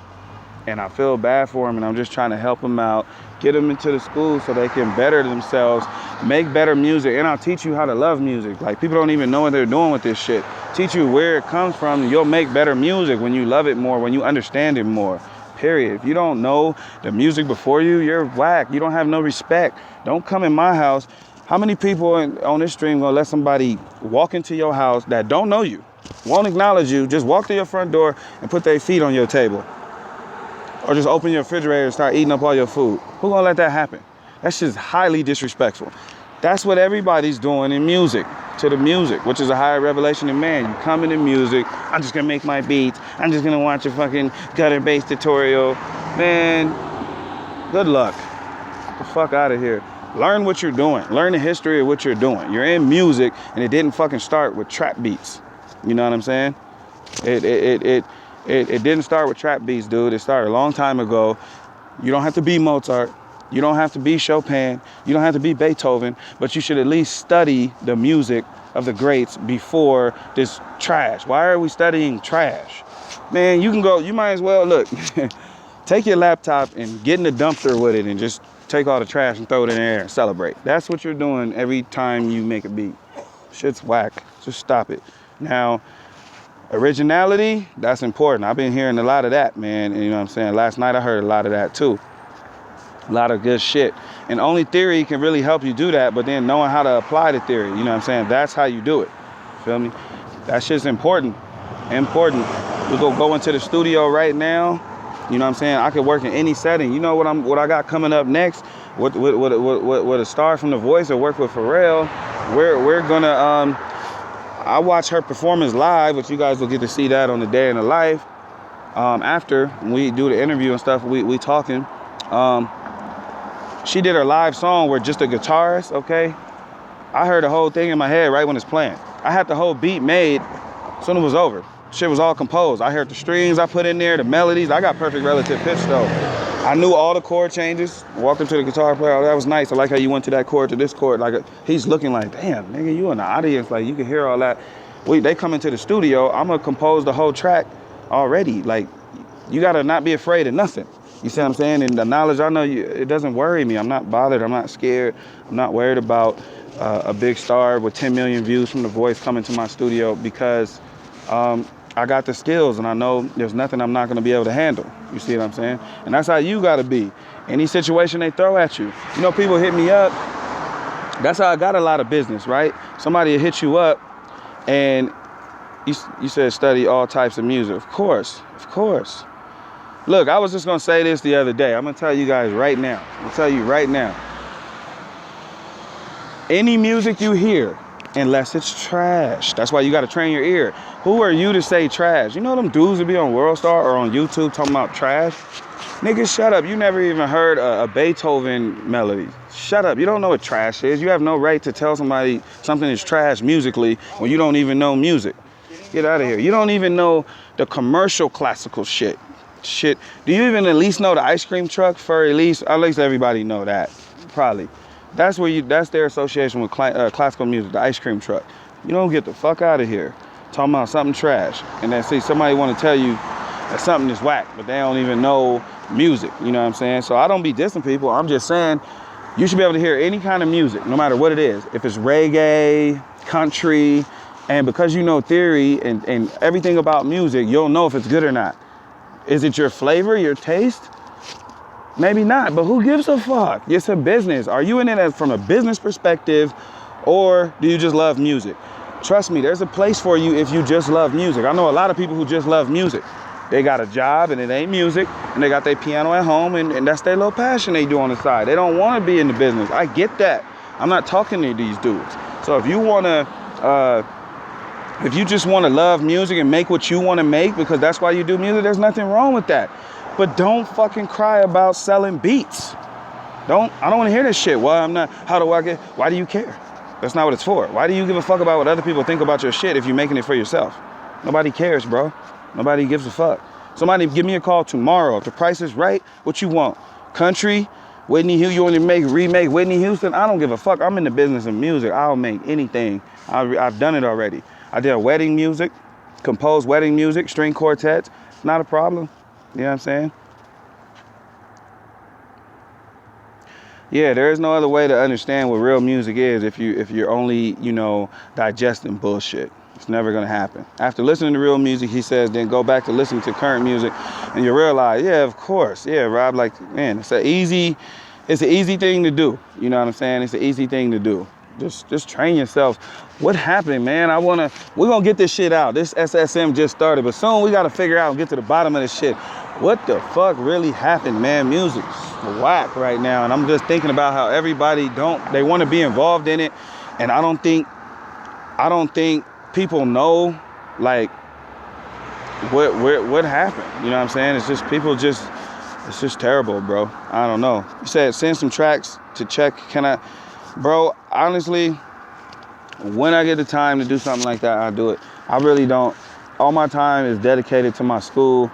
And I feel bad for them, and I'm just trying to help them out, get them into the school so they can better themselves, make better music, and I'll teach you how to love music. Like, people don't even know what they're doing with this shit. Teach you where it comes from, and you'll make better music when you love it more, when you understand it more. Period. If you don't know the music before you, you're whack. You don't have no respect. Don't come in my house. How many people on this stream gonna let somebody walk into your house that don't know you, won't acknowledge you, just walk to your front door and put their feet on your table? Or just open your refrigerator and start eating up all your food? Who gonna let that happen? That's just highly disrespectful. That's what everybody's doing in music, to the music, which is a higher revelation in man. You come into music, I'm just gonna make my beats, I'm just gonna watch a fucking gutter bass tutorial. Man, good luck. Get the fuck out of here. Learn what you're doing. Learn the history of what you're doing. You're in music, and it didn't fucking start with trap beats. You know what I'm saying? It didn't start with trap beats, dude. It started a long time ago. You don't have to be Mozart. You don't have to be Chopin. You don't have to be Beethoven, but you should at least study the music of the greats before this trash. Why are we studying trash? Man, you might as well, look, take your laptop and get in the dumpster with it and just take all the trash and throw it in the air and celebrate. That's what you're doing every time you make a beat. Shit's whack. Just stop it. Now, originality, that's important. I've been hearing a lot of that, man. And you know what I'm saying? Last night I heard a lot of that too. A lot of good shit. And only theory can really help you do that, but then knowing how to apply the theory, you know what I'm saying? That's how you do it. Feel me? That shit's important. Important. We're gonna go into the studio right now You know what I'm saying? I could work in any setting. You know what I got coming up next? With a star from The Voice or work with Pharrell. We're gonna I watch her performance live, which you guys will get to see that on the day in the life. After we do the interview and stuff, we talking. She did her live song where just a guitarist, okay? I heard the whole thing in my head right when it's playing. I had the whole beat made as soon as it was over. Shit was all composed. I heard the strings I put in there, the melodies. I got perfect relative pitch though. I knew all the chord changes. Walked up to the guitar player. Oh, that was nice. I like how you went to that chord to this chord. Like he's looking like, damn, nigga, you in the audience. Like you can hear all that. They come into the studio. I'm gonna compose the whole track already. Like you gotta not be afraid of nothing. You see what I'm saying? And the knowledge I know, it doesn't worry me. I'm not bothered. I'm not scared. I'm not worried about a big star with 10 million views from The Voice coming to my studio because I got the skills and I know there's nothing I'm not gonna be able to handle. You see what I'm saying? And that's how you gotta be. Any situation they throw at you. You know, people hit me up. That's how I got a lot of business, right? Somebody will hit you up and you said study all types of music. Of course. Look, I was just gonna say this the other day. I'm gonna tell you guys right now. Any music you hear, unless it's trash. That's why you gotta train your ear. Who are you to say trash? You know them dudes that be on World Star or on YouTube talking about trash? Niggas, shut up. You never even heard a Beethoven melody. Shut up. You don't know what trash is. You have no right to tell somebody something is trash musically when you don't even know music. Get out of here. You don't even know the commercial classical shit. Do you even at least know the ice cream truck for at least everybody know that? Probably. That's their association with classical music, the ice cream truck. You don't get the fuck out of here talking about something trash. And then see somebody want to tell you that something is whack, but they don't even know music. You know what I'm saying? So I don't be dissing people. I'm just saying you should be able to hear any kind of music, no matter what it is. If it's reggae, country, and because you know theory and everything about music, you'll know if it's good or not. Is it your flavor, your taste? Maybe not, but who gives a fuck? It's a business. Are you in it from a business perspective or do you just love music? Trust me, there's a place for you if you just love music. I know a lot of people who just love music. They got a job and it ain't music and they got their piano at home and that's their little passion they do on the side. They don't want to be in the business. I get that. I'm not talking to these dudes. So if you want to, if you just want to love music and make what you want to make because that's why you do music, there's nothing wrong with that. But don't fucking cry about selling beats. I don't want to hear this shit. Well, I'm not, why do you care? That's not what it's for. Why do you give a fuck about what other people think about your shit if you're making it for yourself? Nobody cares, bro. Nobody gives a fuck. Somebody give me a call tomorrow. If the price is right, what you want? Country? Whitney Houston? You want to remake Whitney Houston? I don't give a fuck. I'm in the business of music. I'll make anything. I've done it already. I did wedding music, composed wedding music, string quartets. Not a problem. You know what I'm saying? Yeah, there is no other way to understand what real music is if you're only, digesting bullshit. It's never gonna happen. After listening to real music, he says, then go back to listening to current music and you realize, yeah, of course. Yeah, Rob, man, it's an easy thing to do. You know what I'm saying? It's an easy thing to do. Just train yourself. What happened, man? We're gonna get this shit out. This SSM just started, but soon we gotta figure out and get to the bottom of this shit. What the fuck really happened, man? Music's whack right now. And I'm just thinking about how everybody they want to be involved in it. And I don't think people know like what happened. You know what I'm saying? It's just it's just terrible, bro. I don't know. You said send some tracks to check. Can I? Bro, honestly, when I get the time to do something like that, I'll do it. I really don't. All my time is dedicated to my school.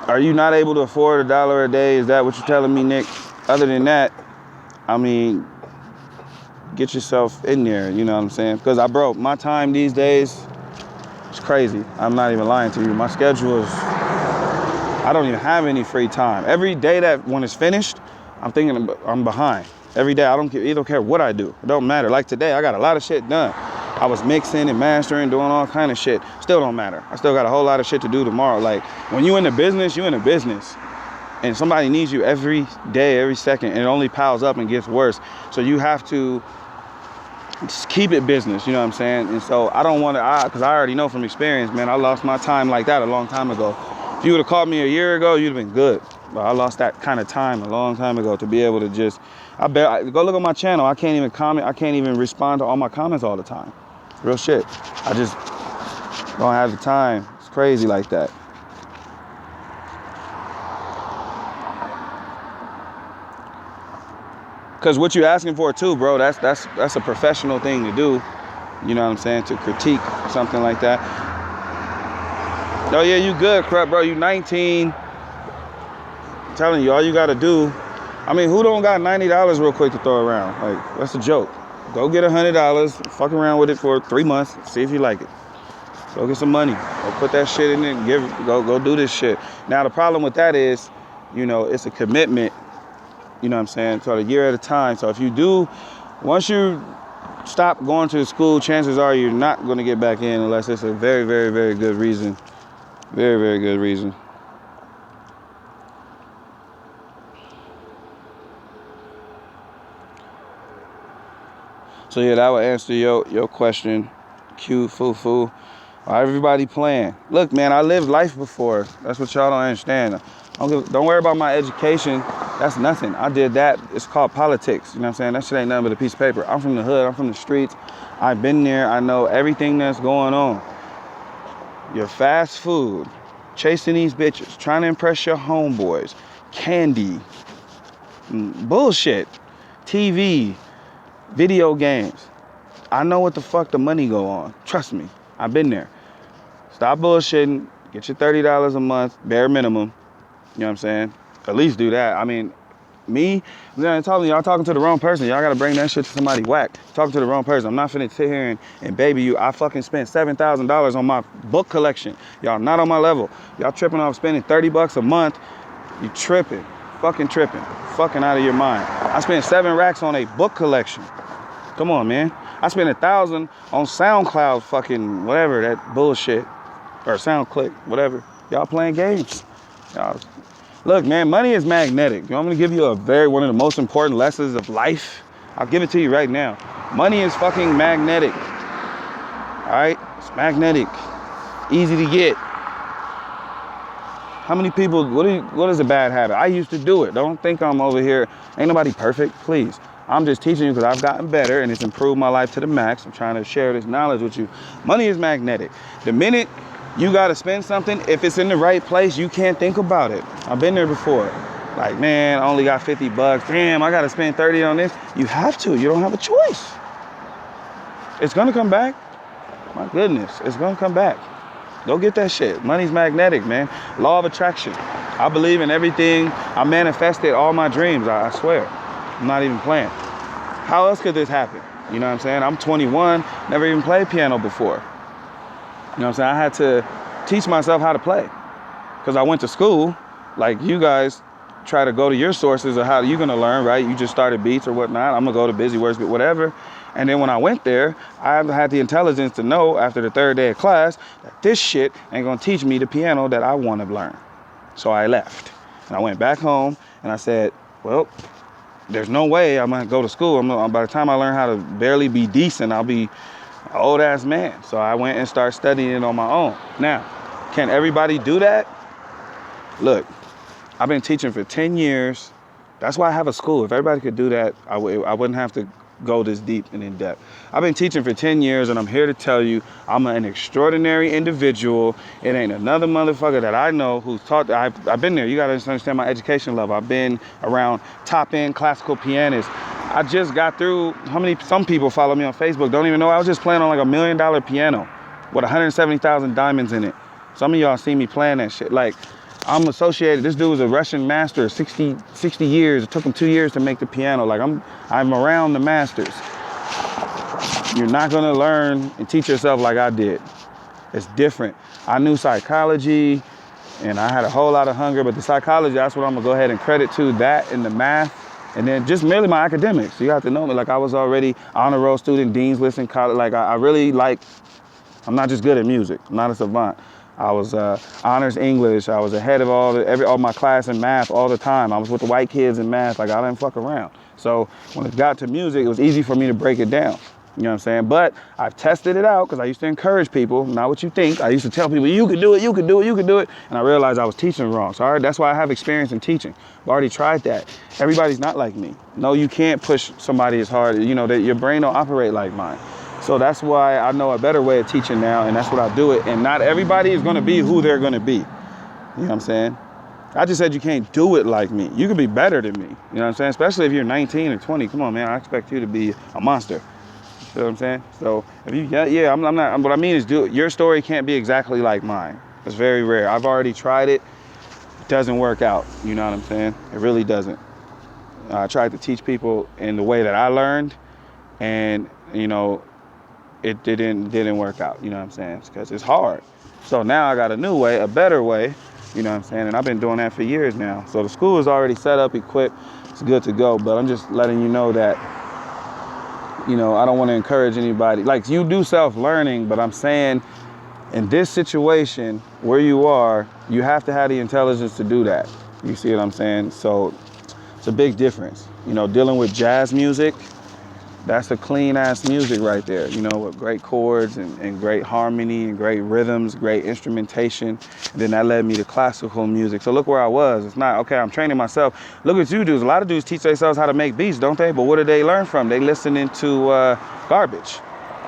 Are you not able to afford $1 a day? Is that what you're telling me, Nick? Other than that, I mean, get yourself in there, you know what I'm saying? Because my time these days, it's crazy. I'm not even lying to you. My schedule is, I don't even have any free time. Every day that when it's finished, I'm thinking I'm behind. Every day, I don't care what I do. It don't matter. Like today, I got a lot of shit done. I was mixing and mastering, doing all kind of shit. Still don't matter. I still got a whole lot of shit to do tomorrow. Like, when you in the business, you in the business. And somebody needs you every day, every second, and it only piles up and gets worse. So you have to just keep it business, you know what I'm saying? And so I don't want to, because I already know from experience, man, I lost my time like that a long time ago. If you would have called me a year ago, you'd have been good. But I lost that kind of time a long time ago to be able to just, go look on my channel. I can't even comment. I can't even respond to all my comments all the time. Real shit. I just don't have the time. It's crazy like that. Cause what you're asking for too, bro, that's a professional thing to do. You know what I'm saying? To critique something like that. Oh yeah, you good, crap, bro. You 19. I'm telling you, all you gotta do. I mean, who don't got $90 real quick to throw around? Like, that's a joke. Go get $100, fuck around with it for 3 months, see if you like it. Go get some money. Go put that shit in it and go do this shit. Now the problem with that is, you know, it's a commitment. You know what I'm saying? So a year at a time. So if you do, once you stop going to school, chances are you're not going to get back in unless it's a very, very, very good reason. Very, very good reason. So yeah, that would answer your question. Q, foo. Everybody playing. Look, man, I lived life before. That's what y'all don't understand. Don't worry about my education. That's nothing. I did that. It's called politics. You know what I'm saying? That shit ain't nothing but a piece of paper. I'm from the hood. I'm from the streets. I've been there. I know everything that's going on. Your fast food, chasing these bitches, trying to impress your homeboys, candy, bullshit, TV, video games. I know what the fuck the money go on. Trust me. I've been there. Stop bullshitting. Get your $30 a month, bare minimum. You know what I'm saying? At least do that. I mean, me, y'all talking to the wrong person. Y'all gotta bring that shit to somebody whack. Talking to the wrong person. I'm not finna sit here and baby you. I fucking spent $7,000 on my book collection. Y'all not on my level. Y'all tripping off spending $30 a month. You tripping. Fucking tripping. Fucking out of your mind. I spent 7 racks on a book collection. Come on, man. I spent $1,000 on SoundCloud fucking whatever, that bullshit. Or SoundClick, whatever. Y'all playing games. Y'all. Look, man, money is magnetic. You want me to give you one of the most important lessons of life? I'll give it to you right now. Money is fucking magnetic. All right? It's magnetic. Easy to get. How many people, what is a bad habit? I used to do it. Don't think I'm over here. Ain't nobody perfect, please. I'm just teaching you because I've gotten better and it's improved my life to the max. I'm trying to share this knowledge with you. Money is magnetic. The minute you got to spend something, if it's in the right place, you can't think about it. I've been there before. Like, man, I only got $50. Damn, I got to spend 30 on this. You have to. You don't have a choice. It's going to come back. My goodness, it's going to come back. Go get that shit. Money's magnetic, man. Law of attraction. I believe in everything. I manifested all my dreams, I swear. I'm not even playing. How else could this happen? You know what I'm saying? I'm 21, never even played piano before. You know what I'm saying? I had to teach myself how to play because I went to school. Like you guys try to go to your sources of how you're going to learn, right? You just started beats or whatnot. I'm going to go to Busy Works, whatever. And then when I went there, I had the intelligence to know after the 3rd day of class that this shit ain't going to teach me the piano that I want to learn. So I left and I went back home and I said, well, there's no way I'm going to go to school. By the time I learn how to barely be decent, I'll be an old ass man. So I went and started studying it on my own. Now, can everybody do that? Look, I've been teaching for 10 years. That's why I have a school. If everybody could do that, I wouldn't have to go this deep and in depth. I've been teaching for 10 years and I'm here to tell you I'm an extraordinary individual. It ain't another motherfucker that I know who's taught. I've been there. You gotta understand my education level. I've been around top end classical pianists. I just got through, some people follow me on Facebook, don't even know I was just playing on like $1 million piano with 170,000 diamonds in it. Some of y'all see me playing that shit. Like, I'm associated, this dude was a Russian master, 60 years. It took him 2 years to make the piano. Like I'm around the masters. You're not gonna learn and teach yourself like I did. It's different. I knew psychology and I had a whole lot of hunger, but the psychology, that's what I'm gonna go ahead and credit to, that and the math. And then just merely my academics. You have to know me. Like I was already honor roll student, dean's list in college. Like I really like, I'm not just good at music. I'm not a savant. I was honors English. I was ahead of all my class in math all the time. I was with the white kids in math. Like I didn't fuck around. So when it got to music, it was easy for me to break it down. You know what I'm saying? But I've tested it out because I used to encourage people, not what you think. I used to tell people, you can do it, you can do it, you can do it. And I realized I was teaching wrong. So that's why I have experience in teaching. I've already tried that. Everybody's not like me. No, you can't push somebody as hard. You know, that your brain don't operate like mine. So that's why I know a better way of teaching now, and that's what I do it. And not everybody is going to be who they're going to be. You know what I'm saying? I just said you can't do it like me. You can be better than me. You know what I'm saying? Especially if you're 19 or 20. Come on, man. I expect you to be a monster. You know what I'm saying? So if you, I'm not. What I mean is, your story can't be exactly like mine. It's very rare. I've already tried it. It doesn't work out. You know what I'm saying? It really doesn't. I tried to teach people in the way that I learned, and you know, it didn't work out. You know what I'm saying? Because it's hard. So now I got a new way, a better way. You know what I'm saying? And I've been doing that for years now. So the school is already set up, equipped. It's good to go. But I'm just letting you know that, you know, I don't want to encourage anybody. Like, you do self-learning, but I'm saying in this situation where you are, you have to have the intelligence to do that. You see what I'm saying? So it's a big difference. You know, dealing with jazz music, that's a clean ass music right there, you know, with great chords and great harmony and great rhythms, great instrumentation. And then that led me to classical music. So look where I was. It's not, okay, I'm training myself. Look what you do. A lot of dudes teach themselves how to make beats, don't they? But what do they learn from? They listening to garbage,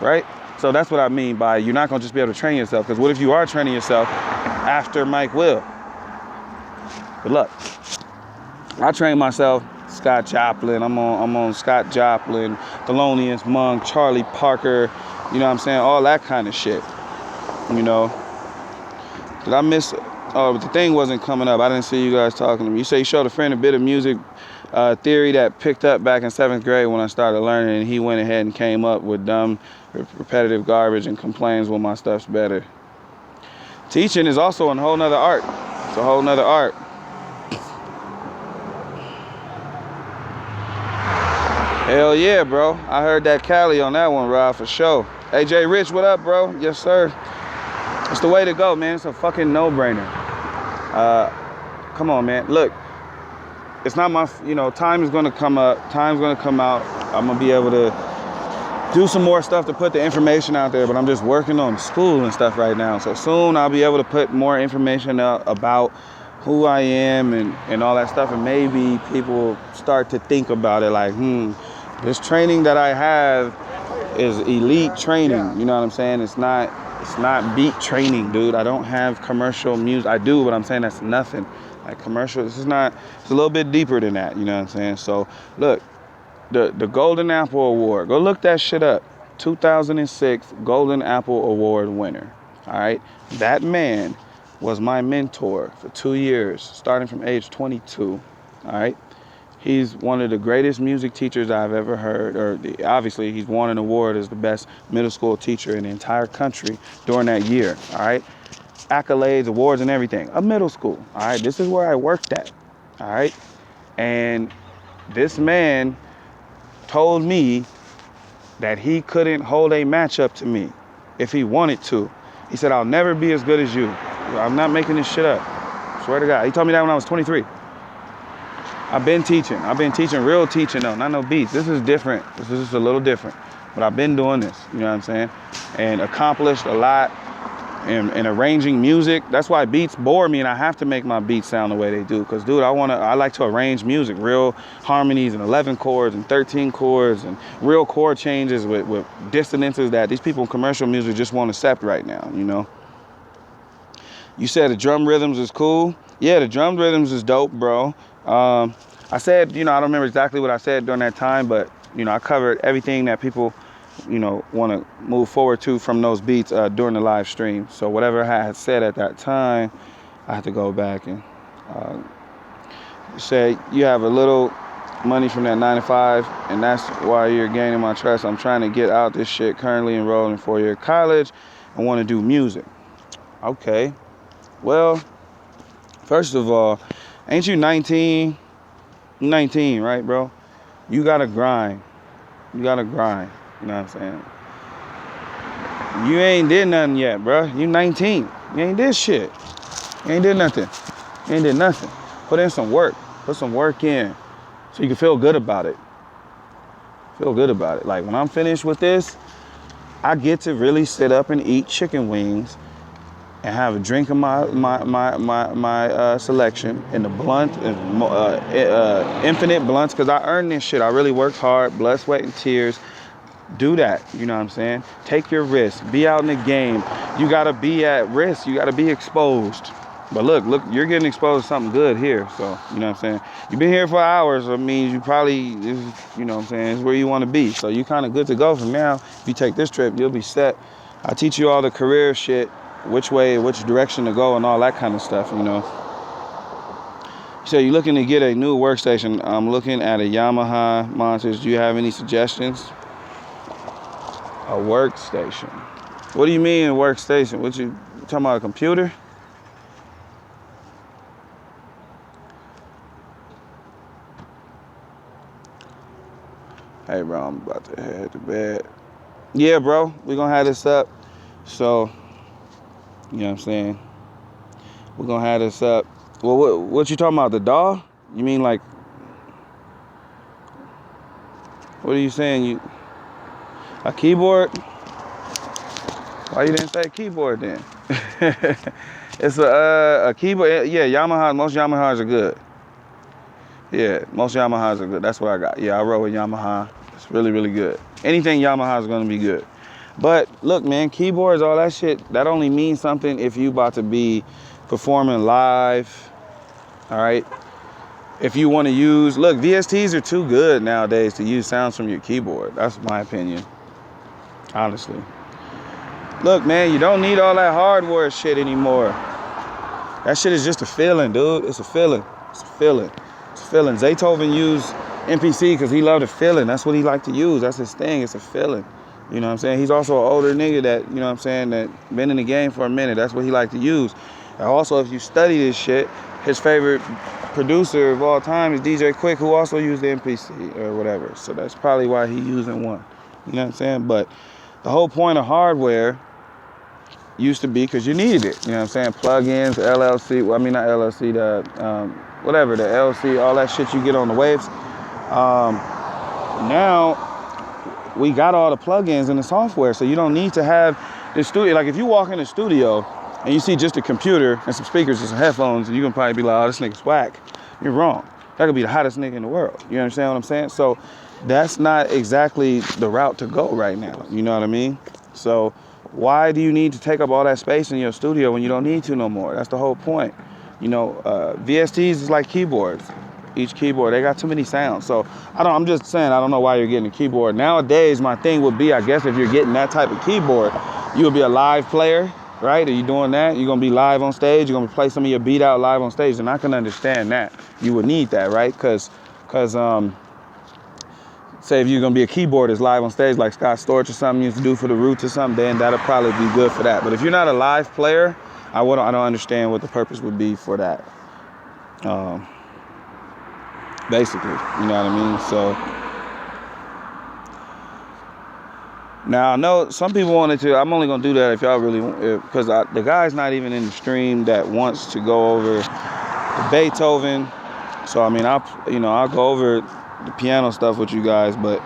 right? So that's what I mean by you're not gonna just be able to train yourself, because what if you are training yourself after Mike Will? Good luck. I trained myself. Scott Joplin, I'm on Scott Joplin, Thelonious Monk, Charlie Parker, you know what I'm saying, all that kind of shit, you know. Did I miss, oh, but the thing wasn't coming up. I didn't see you guys talking to me. You say you showed a friend a bit of music theory that picked up back in 7th grade when I started learning, and he went ahead and came up with dumb, repetitive garbage and complains when my stuff's better. Teaching is also a whole nother art. It's a whole nother art. Hell yeah, bro. I heard that Cali on that one, Rob, for sure. AJ Rich, what up, bro? Yes, sir. It's the way to go, man. It's a fucking no-brainer. Come on, man. Look, it's not my, you know, time is going to come up. Time's going to come out. I'm going to be able to do some more stuff to put the information out there, but I'm just working on school and stuff right now. So soon I'll be able to put more information out about who I am and all that stuff, and maybe people start to think about it like, this training that I have is elite training. You know what I'm saying? It's not beat training, dude. I don't have commercial music. I do, but I'm saying that's nothing. Like commercial, it's a little bit deeper than that. You know what I'm saying? So look, the Golden Apple Award, go look that shit up. 2006 Golden Apple Award winner. All right, that man was my mentor for 2 years, starting from age 22. All right. He's one of the greatest music teachers I've ever heard, obviously he's won an award as the best middle school teacher in the entire country during that year, all right? Accolades, awards, and everything. A middle school, all right? This is where I worked at, all right? And this man told me that he couldn't hold a matchup to me if he wanted to. He said, I'll never be as good as you. I'm not making this shit up. Swear to God. He told me that when I was 23. I've been teaching real teaching though, not no beats. This is different. This is just a little different. But I've been doing this, you know what I'm saying? And accomplished a lot in arranging music. That's why beats bore me, and I have to make my beats sound the way they do. Because dude, I like to arrange music, real harmonies and 11 chords and 13 chords and real chord changes with dissonances that these people in commercial music just won't accept right now, you know? You said the drum rhythms is cool. Yeah, the drum rhythms is dope, bro. I said, you know, I don't remember exactly what I said during that time, but, you know, I covered everything that people, you know, want to move forward to from those beats during the live stream. So whatever I had said at that time, I had to go back and say, you have a little money from that 9 to 5, and that's why you're gaining my trust. I'm trying to get out this shit, currently enrolled in 4-year college and want to do music. Okay. Well, first of all, ain't you 19? You're 19, right, bro? You gotta grind. You gotta grind. You know what I'm saying? You ain't did nothing yet, bro. You 19. You ain't did shit. You ain't did nothing. You ain't did nothing. Put in some work. Put some work in so you can feel good about it. Feel good about it. Like when I'm finished with this, I get to really sit up and eat chicken wings and have a drink of my selection and the blunt, infinite blunts, because I earned this shit. I really worked hard, blood, sweat, and tears. Do that, you know what I'm saying? Take your risk, be out in the game. You gotta be at risk, you gotta be exposed. But look, you're getting exposed to something good here, so, you know what I'm saying? You've been here for hours, so it means you probably, you know what I'm saying, it's where you wanna be. So you kinda good to go from now. If you take this trip, you'll be set. I teach you all the career shit, which way, which direction to go and all that kind of stuff, you know? So you're looking to get a new workstation. I'm looking at a Yamaha monitors. Do you have any suggestions? A workstation. What do you mean workstation? What you talking about, a computer? Hey bro, I'm about to head to bed. Yeah bro, we're gonna have this up. So, you know what I'm saying? We're gonna have this up. Well, what you talking about, the DAW? You mean like, what are you saying? A keyboard? Why you didn't say keyboard then? It's a keyboard. Yeah, Yamaha. Most Yamahas are good. Yeah, most Yamahas are good. That's what I got. Yeah, I roll with Yamaha. It's really, really good. Anything Yamaha is gonna be good. But look, man, keyboards, all that shit, that only means something if you about to be performing live. All right. If you want to use, look, VSTs are too good nowadays to use sounds from your keyboard. That's my opinion, honestly. Look, man, you don't need all that hardware shit anymore. That shit is just a feeling, dude. It's a feeling. It's a feeling. It's a feeling. Zaytoven used MPC because he loved a feeling. That's what he liked to use. That's his thing. It's a feeling. You know what I'm saying? He's also an older nigga that, you know what I'm saying, that been in the game for a minute. That's what he liked to use. And also, if you study this shit, his favorite producer of all time is DJ Quick, who also used the MPC or whatever. So that's probably why he using one. You know what I'm saying? But the whole point of hardware used to be because you needed it. You know what I'm saying? Plugins, LLC, well, I mean, not LLC, whatever, the LC, all that shit you get on the waves. Now, we got all the plugins in the software, so you don't need to have the studio. Like, if you walk in the studio and you see just a computer and some speakers and some headphones, you can probably be like, oh, this nigga's whack. You're wrong. That could be the hottest nigga in the world. You understand what I'm saying? So that's not exactly the route to go right now. You know what I mean? So why do you need to take up all that space in your studio when you don't need to no more? That's the whole point. You know, VSTs is like keyboards. Each keyboard, they got too many sounds. So I'm just saying, I don't know why you're getting a keyboard. Nowadays, my thing would be, I guess if you're getting that type of keyboard, you would be a live player, right? Are you doing that? You're gonna be live on stage, you're gonna play some of your beat out live on stage, and I can understand that. You would need that, right? Cause say if you're gonna be a keyboardist live on stage like Scott Storch or something you used to do for the Roots or something, then that'll probably be good for that. But if you're not a live player, I don't understand what the purpose would be for that. Basically, you know what I mean? So now I know some people wanted to, I'm only gonna do that if y'all really want, because the guy's not even in the stream that wants to go over the Beethoven. So I mean, I'll go over the piano stuff with you guys, but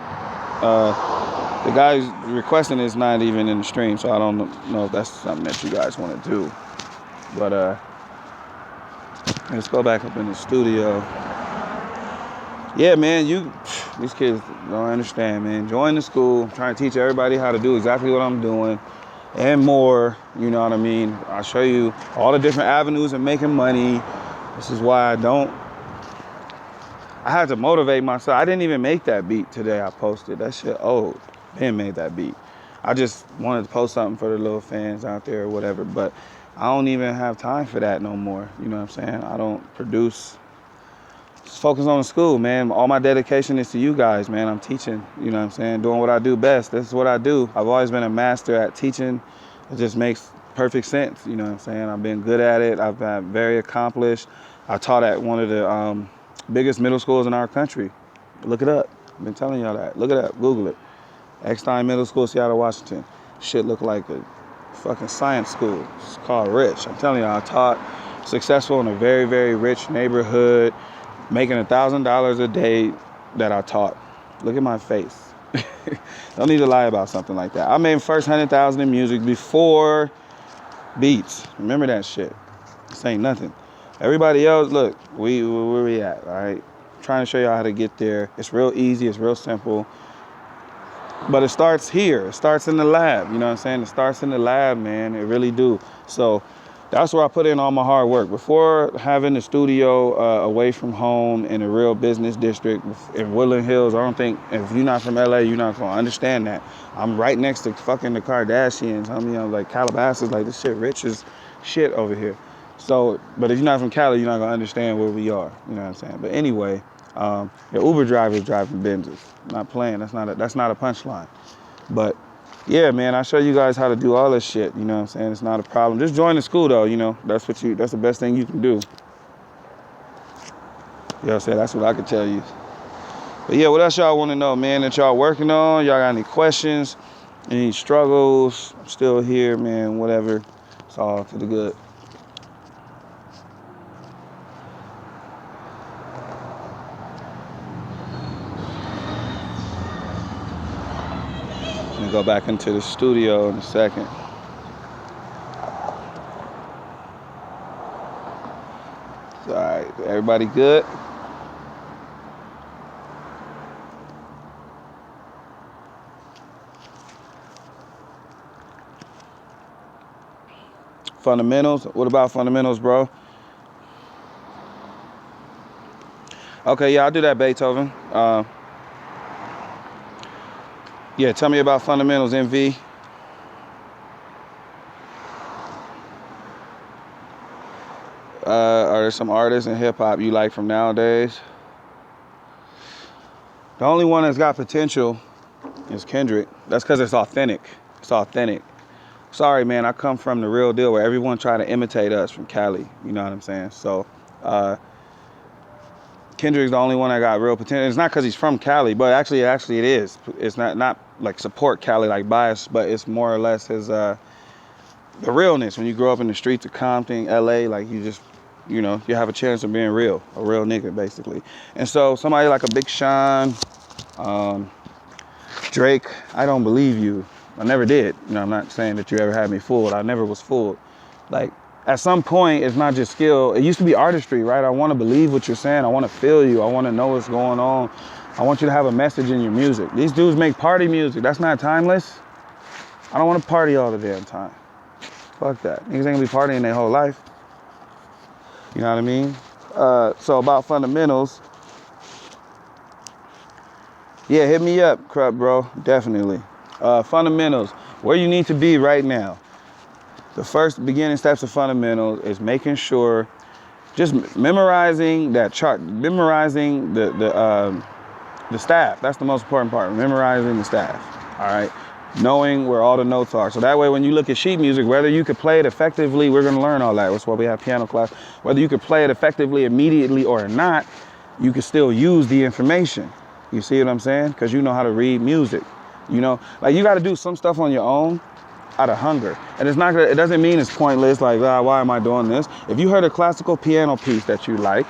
the guy who's requesting is not even in the stream, so I don't know if that's something that you guys want to do. But let's go back up in the studio. Yeah, man, these kids don't understand, man. Join the school. I'm trying to teach everybody how to do exactly what I'm doing and more, you know what I mean? I'll show you all the different avenues of making money. This is why I had to motivate myself. I didn't even make that beat today I posted. That shit old. Ben made that beat. I just wanted to post something for the little fans out there or whatever, but I don't even have time for that no more. You know what I'm saying? I don't produce. Just focus on the school, man. All my dedication is to you guys, man. I'm teaching, you know what I'm saying? Doing what I do best. This is what I do. I've always been a master at teaching. It just makes perfect sense, you know what I'm saying? I've been good at it. I've been very accomplished. I taught at one of the biggest middle schools in our country. Look it up. I've been telling y'all that. Look it up. Google it. Eckstein Middle School, Seattle, Washington. Shit looked like a fucking science school. It's called Rich. I'm telling y'all, I taught successful in a very, very rich neighborhood, making $1,000 a day that I taught. Look at my face. Don't need to lie about something like that. I made first 100,000 in music before beats. Remember that shit. This ain't nothing. Everybody else, look, where we at, all right? I'm trying to show y'all how to get there. It's real easy. It's real simple. But it starts here. It starts in the lab. You know what I'm saying? It starts in the lab, man. It really do. So that's where I put in all my hard work. Before having the studio away from home in a real business district in Woodland Hills, I don't think, if you're not from LA, you're not going to understand that. I'm right next to fucking the Kardashians. I mean, like Calabasas, like this shit rich as shit over here. So, but if you're not from Cali, you're not going to understand where we are. You know what I'm saying? But anyway, the Uber drivers driving Benzes. Not playing. That's not a punchline. But yeah, man, I show you guys how to do all this shit. You know what I'm saying? It's not a problem. Just join the school though. You know, that's the best thing you can do. You know what I'm saying? That's what I could tell you. But yeah, what else y'all want to know, man, that y'all working on? Y'all got any questions, any struggles? I'm still here, man, whatever. It's all for the good. I'm gonna go back into the studio in a second. All right, everybody good? Fundamentals? What about fundamentals, bro? Okay, yeah, I'll do that, Beethoven. Yeah, tell me about fundamentals, MV. Are there some artists in hip hop you like from nowadays? The only one that's got potential is Kendrick. That's because it's authentic. It's authentic. Sorry, man, I come from the real deal where everyone try to imitate us from Cali. You know what I'm saying? So, Kendrick's the only one that got real potential. It's not because he's from Cali, but actually it is. It's not like support Cali like bias, but it's more or less his the realness. When you grow up in the streets of Compton, LA, like you just, you know, you have a chance of being real, a real nigga basically. And so somebody like a Big Sean, Drake, I don't believe you. I never did. You know, I'm not saying that you ever had me fooled. I never was fooled. Like, at some point, it's not just skill. It used to be artistry, right? I want to believe what you're saying. I want to feel you. I want to know what's going on. I want you to have a message in your music. These dudes make party music. That's not timeless. I don't want to party all the damn time. Fuck that. Niggas ain't gonna be partying their whole life. You know what I mean? So about fundamentals. Yeah, hit me up, Krupp, bro. Definitely. Fundamentals. Where you need to be right now. The first beginning steps of fundamentals is making sure, just memorizing that chart, memorizing the staff. That's the most important part. Memorizing the staff. All right. Knowing where all the notes are. So that way when you look at sheet music, whether you could play it effectively, we're gonna learn all that. That's why we have piano class. Whether you could play it effectively immediately or not, you can still use the information. You see what I'm saying? Because you know how to read music. You know, like you gotta do some stuff on your own out of hunger. And it's not, it doesn't mean it's pointless, like, why am I doing this? If you heard a classical piano piece that you like,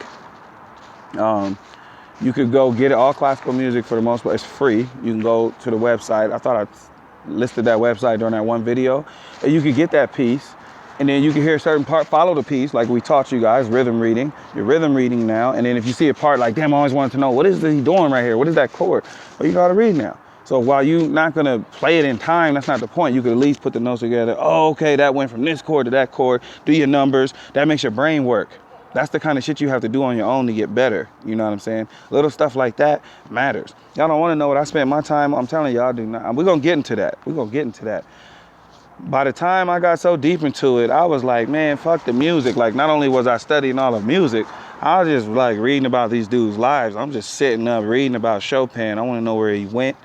you could go get it. All classical music for the most part, it's free. You can go to the website. I thought I listed that website during that one video. And you could get that piece, and then you can hear a certain part, follow the piece, like we taught you guys, rhythm reading. You're rhythm reading now, and then if you see a part like, damn, I always wanted to know, what is he doing right here? What is that chord? Well, you know how to read now. So while you're not gonna play it in time, that's not the point. You could at least put the notes together. Oh, okay, that went from this chord to that chord. Do your numbers. That makes your brain work. That's the kind of shit you have to do on your own to get better. You know what I'm saying? Little stuff like that matters. Y'all don't want to know what I spent my time. I'm telling y'all, do not. We're gonna get into that. We're gonna get into that. By the time I got so deep into it, I was like, man, fuck the music. Like, not only was I studying all of music, I was just like reading about these dudes' lives. I'm just sitting up reading about Chopin. I want to know where he went.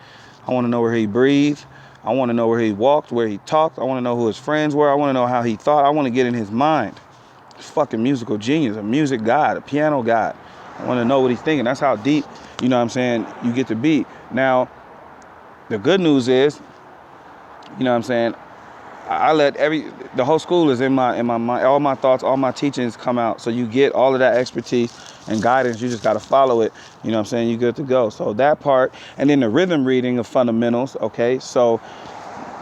I want to know where he breathed. I want to know where he walked, where he talked. I want to know who his friends were. I want to know how he thought. I want to get in his mind. He's fucking musical genius, a music god, a piano god. I want to know what he's thinking. That's how deep, you know what I'm saying, you get to be. Now, the good news is, you know what I'm saying, I let the whole school is in my mind. All my thoughts, all my teachings come out. So you get all of that expertise. and guidance. You just got to follow it. You know what I'm saying? You're good to go. So that part. And then the rhythm reading of fundamentals. Okay. So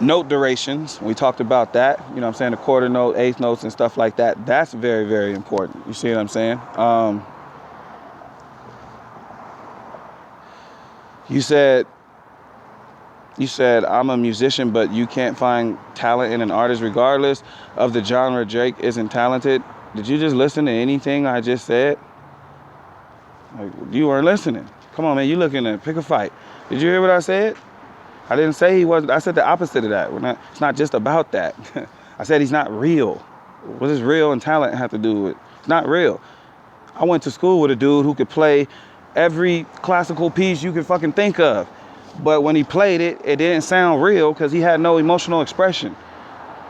note durations. We talked about that. You know what I'm saying? The quarter note, eighth notes and stuff like that. That's very, very important. You see what I'm saying? You said I'm a musician, but you can't find talent in an artist regardless of the genre. Drake isn't talented. Did you just listen to anything I just said? Like, you weren't listening. Come on, man. You looking to pick a fight. Did you hear what I said? I didn't say he wasn't. I said the opposite of that. It's not just about that. I said he's not real. What does real and talent have to do with it? It's not real. I went to school with a dude who could play every classical piece you could fucking think of. But when he played it, it didn't sound real because he had no emotional expression.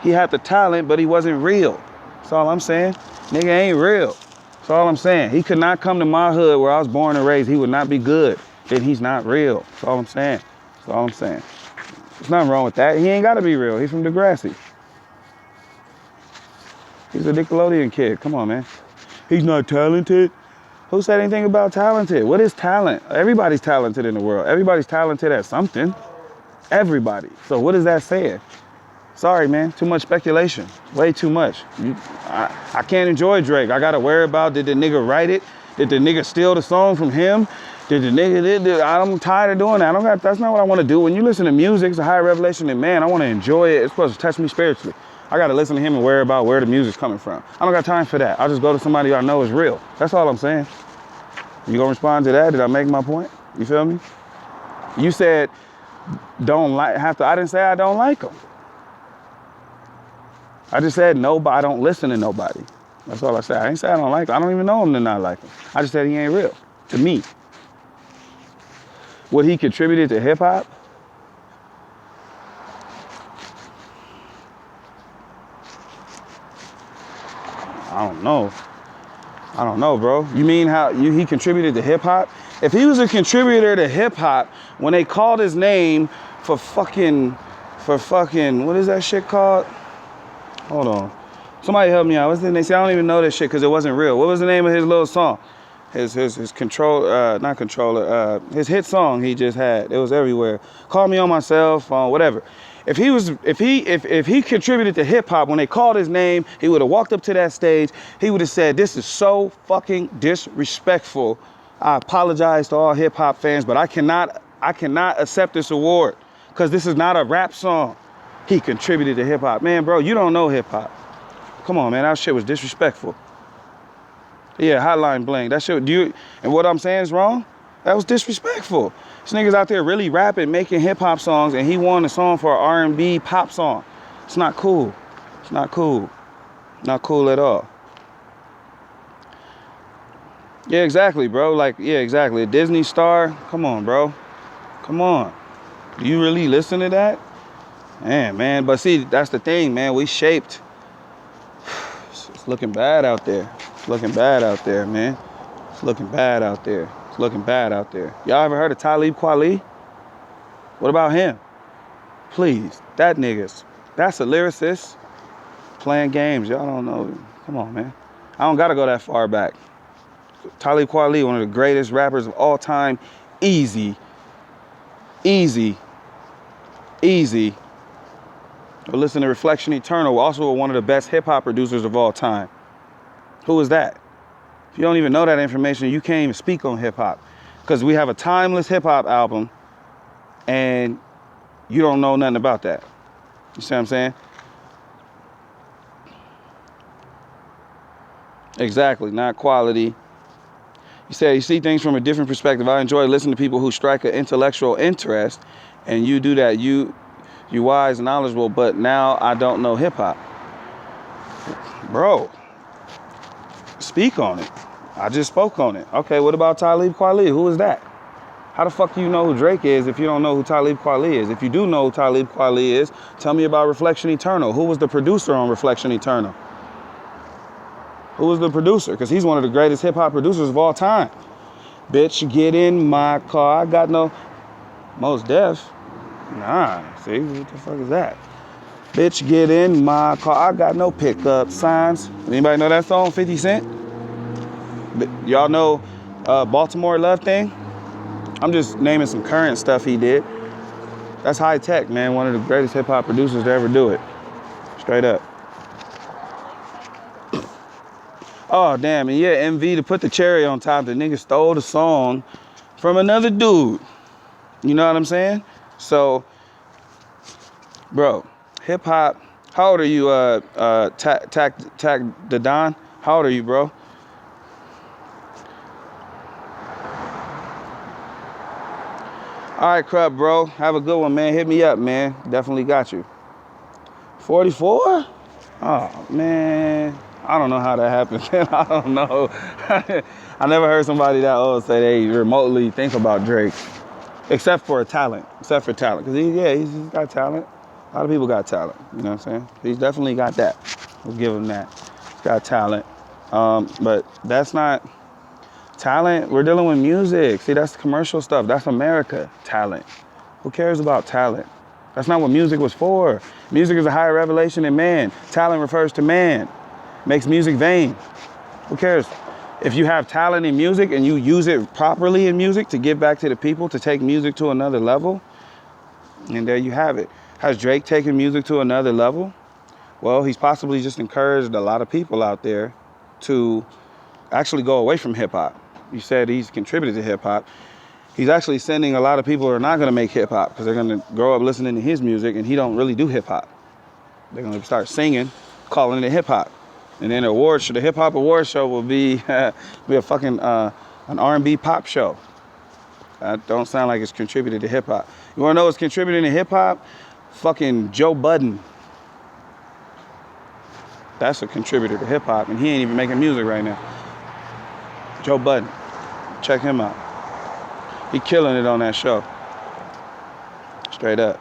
He had the talent, but he wasn't real. That's all I'm saying. Nigga ain't real. That's all I'm saying. He could not come to my hood where I was born and raised. He would not be good. Then he's not real. That's all I'm saying. That's all I'm saying. There's nothing wrong with that. He ain't got to be real. He's from Degrassi. He's a Nickelodeon kid. Come on, man. He's not talented. Who said anything about talented? What is talent? Everybody's talented in the world. Everybody's talented at something. Everybody. So what is that saying? Sorry, man. Too much speculation. Way too much. I can't enjoy Drake. I got to worry about, did the nigga write it? Did the nigga steal the song from him? Did the nigga, I'm tired of doing that. That's not what I want to do. When you listen to music, it's a higher revelation than man. I want to enjoy it. It's supposed to touch me spiritually. I got to listen to him and worry about where the music's coming from. I don't got time for that. I'll just go to somebody I know is real. That's all I'm saying. You gonna respond to that? Did I make my point? You feel me? You said I didn't say I don't like them. I just said nobody. I don't listen to nobody. That's all I said. I ain't say I don't like them. I don't even know him to not like him. I just said he ain't real to me. What he contributed to hip hop? I don't know, bro. You mean he contributed to hip hop? If he was a contributor to hip hop, when they called his name for fucking, what is that shit called? Hold on. Somebody help me out. What's the name? They say I don't even know this shit because it wasn't real. What was the name of his little song? His not controller, his hit song he just had. It was everywhere. Call Me on My Cell Phone, whatever. If he contributed to hip hop, when they called his name, he would have walked up to that stage. He would have said, "This is so fucking disrespectful. I apologize to all hip hop fans, but I cannot accept this award because this is not a rap song." He contributed to hip hop. Man, bro, you don't know hip hop. Come on, man, that shit was disrespectful. Yeah, Hotline Bling. That shit. And what I'm saying is wrong? That was disrespectful. This nigga's out there really rapping, making hip hop songs, and he won a song for an R&B pop song. It's not cool. It's not cool. Not cool at all. Yeah, exactly, bro. Like, yeah, exactly. A Disney star. Come on, bro. Come on. Do you really listen to that? Man. But see, that's the thing, man. We shaped. It's looking bad out there. It's looking bad out there, man. It's looking bad out there. It's looking bad out there. Y'all ever heard of Talib Kweli? What about him? Please, that's a lyricist playing games. Y'all don't know. Come on, man. I don't gotta go that far back. Talib Kweli, one of the greatest rappers of all time. Easy. Or listen to Reflection Eternal, also one of the best hip hop producers of all time. Who is that? If you don't even know that information, you can't even speak on hip hop. Because we have a timeless hip hop album and you don't know nothing about that. You see what I'm saying? Exactly, not quality. You said you see things from a different perspective. I enjoy listening to people who strike an intellectual interest, and you do that. You wise and knowledgeable, but now I don't know hip hop. Bro, speak on it. I just spoke on it. Okay, what about Talib Kweli? Who is that? How the fuck do you know who Drake is if you don't know who Talib Kweli is? If you do know who Talib Kweli is, tell me about Reflection Eternal. Who was the producer on Reflection Eternal? Who was the producer? Because he's one of the greatest hip hop producers of all time. Bitch, get in my car. I got no... Most Def. Nah, see, what the fuck is that? Bitch, get in my car. I got no pickup signs. Anybody know that song, 50 Cent? Y'all know Baltimore Love Thing? I'm just naming some current stuff he did. That's high tech, man. One of the greatest hip hop producers to ever do it. Straight up. Oh, damn. And yeah, MV to put the cherry on top, the nigga stole the song from another dude. You know what I'm saying? So, bro, hip hop. How old are you, Tac the Don? How old are you, bro? All right, Crub, bro. Have a good one, man. Hit me up, man. Definitely got you. 44? Oh, man. I don't know how that happened. I don't know. I never heard somebody that old say they remotely think about Drake. Except for talent. Except for talent. Because, he's got talent. A lot of people got talent. You know what I'm saying? He's definitely got that. We'll give him that. He's got talent. But that's not talent. We're dealing with music. See, that's commercial stuff. That's America. Talent. Who cares about talent? That's not what music was for. Music is a higher revelation in man. Talent refers to man. Makes music vain. Who cares? If you have talent in music and you use it properly in music to give back to the people, to take music to another level, and there you have it. Has Drake taken music to another level? Well, he's possibly just encouraged a lot of people out there to actually go away from hip hop. You said he's contributed to hip hop. He's actually sending a lot of people who are not going to make hip hop because they're going to grow up listening to his music and he don't really do hip hop. They're going to start singing, calling it hip hop. And then the hip hop award show will be a fucking an R&B pop show. That don't sound like it's contributed to hip hop. You want to know what's contributing to hip hop? Fucking Joe Budden. That's a contributor to hip hop, and he ain't even making music right now. Joe Budden. Check him out. He killing it on that show. Straight up.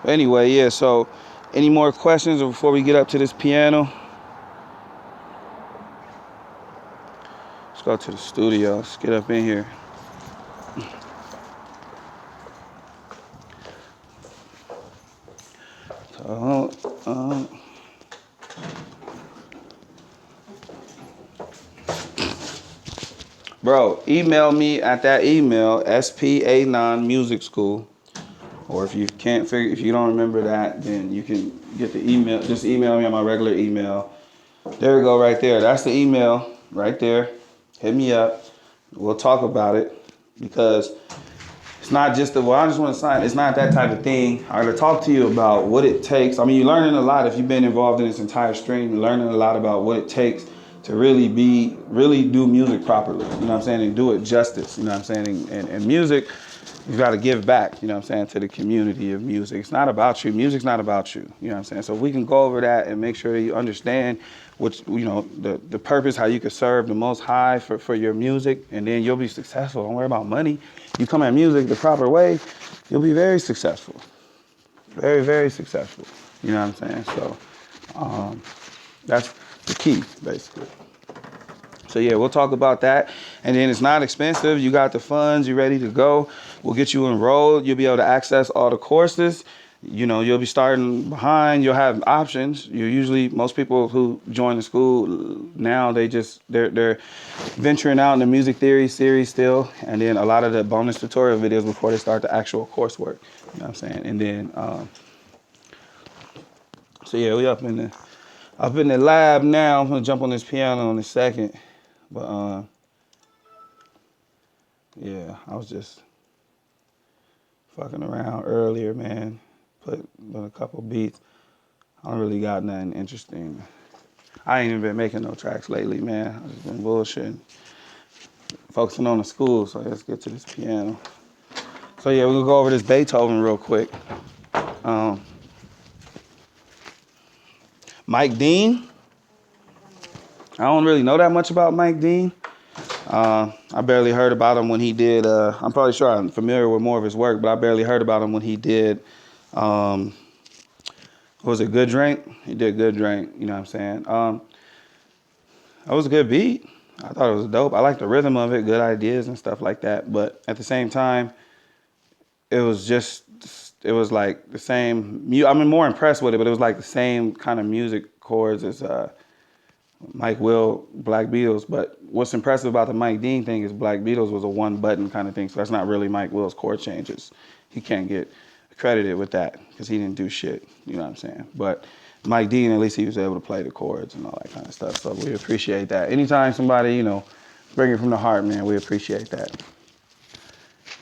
But anyway, yeah, so any more questions before we get up to this piano? Let's go to the studio. Let's get up in here. So, bro, email me at that email, SPA9musicschool. Or if you if you don't remember that, then you can get the email. Just email me on my regular email. There we go, right there. That's the email right there. Hit me up. We'll talk about it because it's not just I just want to sign. It's not that type of thing. I got to talk to you about what it takes. I mean, you're learning a lot if you've been involved in this entire stream. You're learning a lot about what it takes to really do music properly. You know what I'm saying? And do it justice. You know what I'm saying? And music, you got to give back, you know what I'm saying, to the community of music. It's not about you. Music's not about you. You know what I'm saying? So if we can go over that and make sure that you understand the purpose, how you can serve the Most High for your music, and then you'll be successful. Don't worry about money. You come at music the proper way, you'll be very successful. Very, very successful. You know what I'm saying? So that's the key, basically. So yeah, we'll talk about that. And then it's not expensive. You got the funds, you're ready to go. We'll get you enrolled. You'll be able to access all the courses. You know, you'll be starting behind. You'll have options. Most people who join the school now, they're venturing out in the music theory series still. And then a lot of the bonus tutorial videos before they start the actual coursework. You know what I'm saying? And then, so yeah, we up in the lab now. I'm gonna jump on this piano in a second. But yeah, I was just fucking around earlier, man. Put a couple beats. I don't really got nothing interesting. I ain't even been making no tracks lately, man. I just been bullshitting. Focusing on the school, so let's get to this piano. So yeah, we're gonna go over this Beethoven real quick. Mike Dean. I don't really know that much about Mike Dean. I barely heard about him when he did, I'm probably sure I'm familiar with more of his work, but I barely heard about him when he did, was it Good Drink? He did Good Drink, you know what I'm saying? That was a good beat. I thought it was dope. I like the rhythm of it, good ideas and stuff like that. But at the same time, it was like the same, I mean, more impressed with it, but it was like the same kind of music chords as Mike Will, Black Beatles. But what's impressive about the Mike Dean thing is Black Beatles was a one button kind of thing. So that's not really Mike Will's chord changes. He can't get credited with that because he didn't do shit. You know what I'm saying? But Mike Dean, at least he was able to play the chords and all that kind of stuff. So we appreciate that. Anytime somebody, bring it from the heart, man, we appreciate that.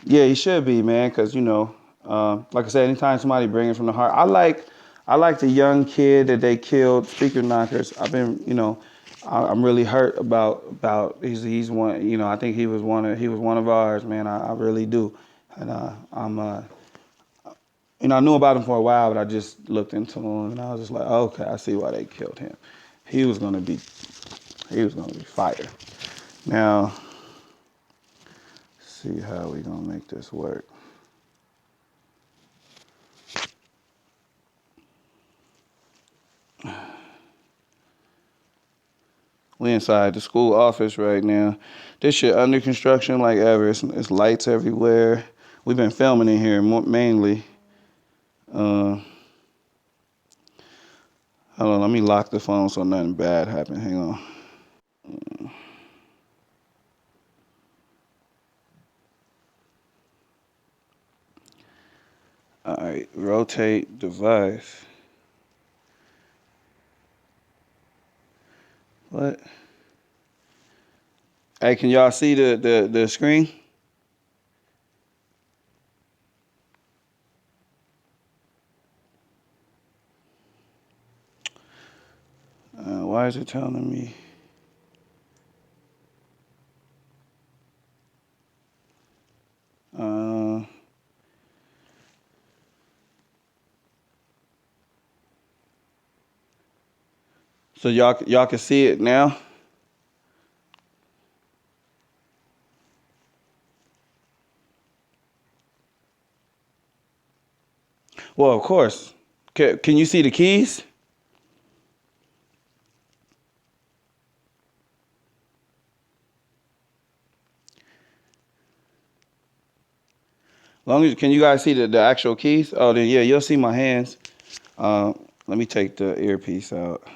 Yeah, he should be, man, because like I said, anytime somebody bring it from the heart, I like the young kid that they killed, Speaker Knockers. I've been, I'm really hurt about he's one, I think he was one of ours, man. I really do, and I knew about him for a while, but I just looked into him and I was just like, okay, I see why they killed him. He was gonna be fire. Now, see how we gonna make this work. We inside the school office right now. This shit under construction like ever. It's lights everywhere. We've been filming in here mainly. Hold on, let me lock the phone so nothing bad happen. Hang on. All right, rotate device. What? Hey, can y'all see the screen? Why is it telling me? So y'all can see it now? Well, of course. Can you see the keys? Can you guys see the actual keys? Oh, then yeah, you'll see my hands. Let me take the earpiece out.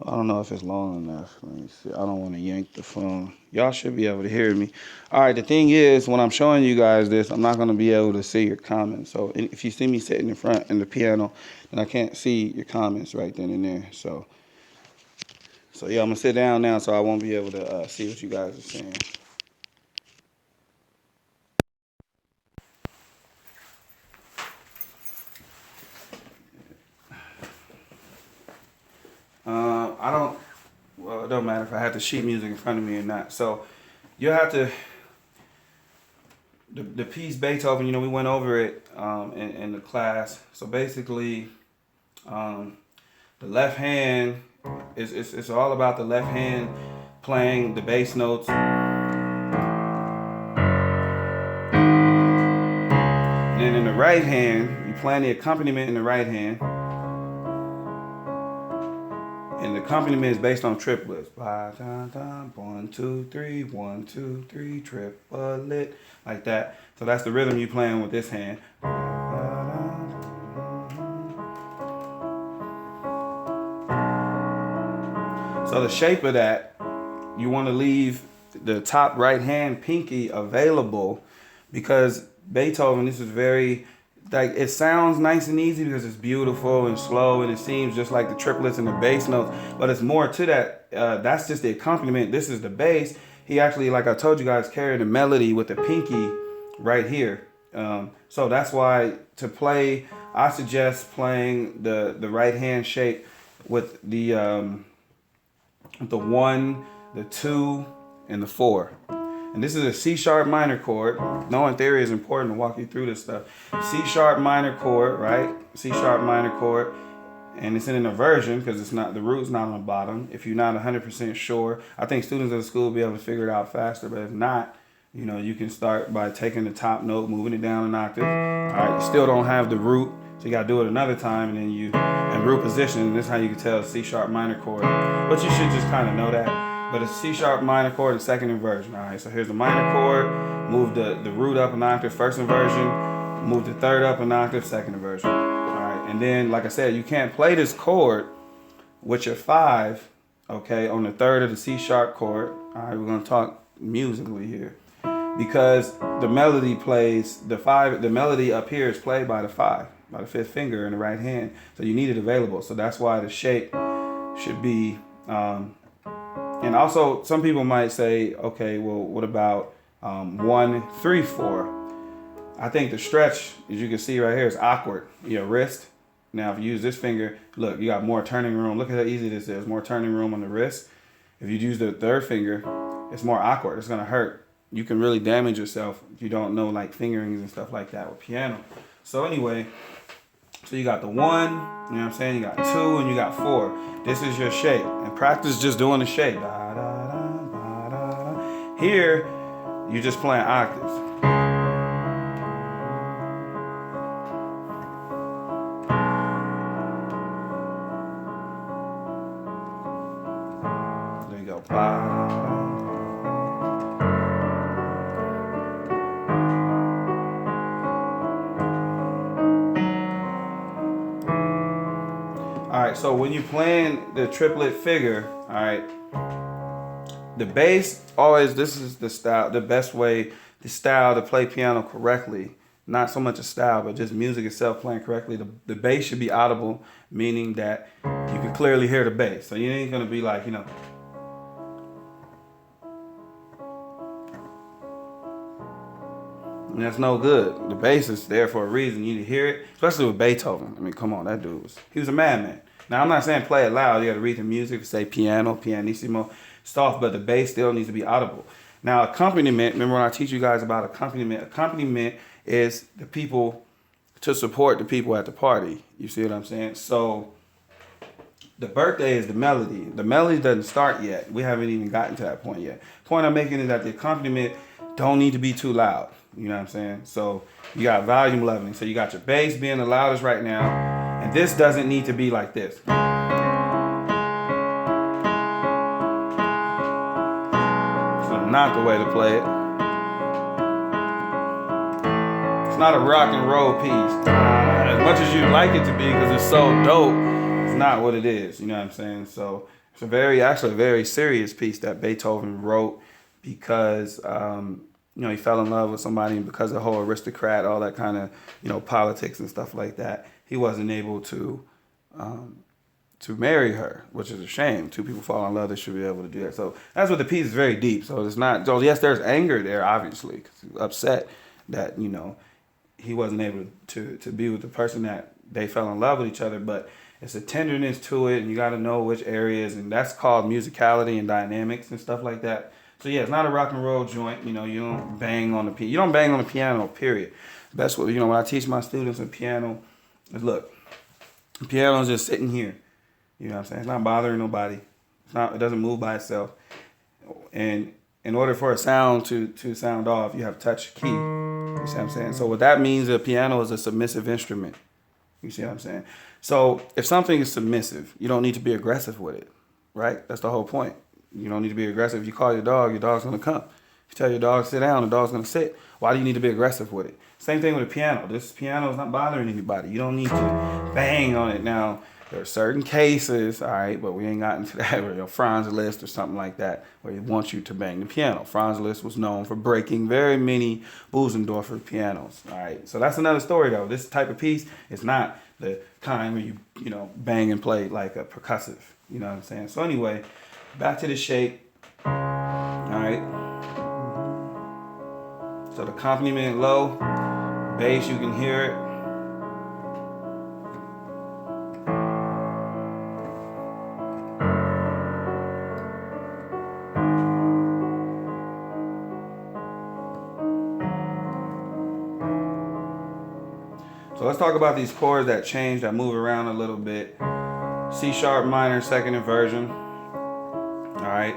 I don't know if it's long enough. Let me see. I don't want to yank the phone. Y'all should be able to hear me. All right, the thing is, when I'm showing you guys this, I'm not going to be able to see your comments. So if you see me sitting in front in the piano, then I can't see your comments right then and there. So yeah, I'm going to sit down now so I won't be able to see what you guys are saying. Well, it don't matter if I have the sheet music in front of me or not. So you'll have to, the piece Beethoven, we went over it in the class. So basically, the left hand it's all about the left hand playing the bass notes. And then in the right hand, you're playing the accompaniment in the right hand. And the accompaniment is based on triplets. 1, 2, 3, 1, 2, 3, triplet. Like that. So that's the rhythm you're playing with this hand. So the shape of that, you want to leave the top right hand pinky available because Beethoven, this is very, like, it sounds nice and easy because it's beautiful and slow and it seems just like the triplets and the bass notes, but it's more to that. That's just the accompaniment. This is the bass. He actually, like I told you guys, carried a melody with the pinky right here. So that's why to play, I suggest playing the right hand shape with the 1, the 2, and the 4. And this is a C sharp minor chord. Knowing theory is important to walk you through this stuff. C sharp minor chord, right? C sharp minor chord. And it's in an inversion because it's not, the root's not on the bottom. If you're not 100% sure, I think students at the school will be able to figure it out faster. But if not, you can start by taking the top note, moving it down an octave. All right, you still don't have the root, so you got to do it another time, and then in root position. This is how you can tell C sharp minor chord. But you should just kind of know that. But it's C sharp minor chord and second inversion. All right, so here's the minor chord. Move the root up an octave, first inversion. Move the third up an octave, second inversion. And then, like I said, you can't play this chord with your 5 okay, on the third of the C sharp chord. All right, we're gonna talk musically here because the melody plays the five. The melody up here is played by the five, by the fifth finger in the right hand. So you need it available. So that's why the shape should be. And also, some people might say, okay, well, what about 1, 3, 4? I think the stretch, as you can see right here, is awkward. Your wrist. Now, if you use this finger, look, you got more turning room. Look at how easy this is. More turning room on the wrist. If you use the third finger, it's more awkward. It's gonna hurt. You can really damage yourself if you don't know like fingerings and stuff like that with piano. So anyway, so you got the 1, you know what I'm saying? You got 2 and you got 4. This is your shape. And practice just doing the shape. Da, da, da, da, da, da. Here, you're just playing octaves. There you go. All right, so when you're playing the triplet figure, all right, the bass always, this is the style, the best way, the style to play piano correctly. Not so much a style, but just music itself playing correctly. The bass should be audible, meaning that you can clearly hear the bass. So you ain't gonna be like, you know. And that's no good. The bass is there for a reason. You need to hear it, especially with Beethoven. I mean, come on, that dude he was a madman. Now, I'm not saying play it loud. You got to read the music, say piano, pianissimo, soft, but the bass still needs to be audible. Now, accompaniment, remember when I teach you guys about accompaniment? Accompaniment is the people to support the people at the party. You see what I'm saying? So the birthday is the melody. The melody doesn't start yet. We haven't even gotten to that point yet. Point I'm making is that the accompaniment don't need to be too loud. You know what I'm saying? So you got volume leveling. So you got your bass being the loudest right now. And this doesn't need to be like this. It's not the way to play it. It's not a rock and roll piece. As much as you'd like it to be because it's so dope, it's not what it is. You know what I'm saying? So it's actually a very serious piece that Beethoven wrote because he fell in love with somebody, and because of the whole aristocrat, all that kind of, politics and stuff like that, he wasn't able to marry her, which is a shame. Two people fall in love, they should be able to do that. So that's what the piece is very deep. So it's not, so yes, there's anger there, obviously, because he's upset that, he wasn't able to be with the person that they fell in love with each other, but it's a tenderness to it, and you got to know which areas, and that's called musicality and dynamics and stuff like that. So yeah, it's not a rock and roll joint. You don't bang on the piano. You don't bang on the piano, period. That's what, when I teach my students in piano, is look, the piano's just sitting here. You know what I'm saying? It's not bothering nobody. It doesn't move by itself. And in order for a sound to sound off, you have to touch a key. You see what I'm saying? So what that means, a piano is a submissive instrument. You see what I'm saying? So if something is submissive, you don't need to be aggressive with it, right? That's the whole point. You don't need to be aggressive. If you call your dog's going to come. If you tell your dog to sit down, the dog's going to sit. Why do you need to be aggressive with it? Same thing with a piano. This piano is not bothering anybody. You don't need to bang on it. Now, there are certain cases, all right, but we ain't gotten to that, where Franz Liszt or something like that, where he wants you to bang the piano. Franz Liszt was known for breaking very many Bösendorfer pianos, all right? So that's another story, though. This type of piece is not the kind where you bang and play like a percussive, you know what I'm saying? So anyway, back to the shape, all right? So the accompaniment low, bass, you can hear it. So let's talk about these chords that change, that move around a little bit. C sharp minor, second inversion. All right.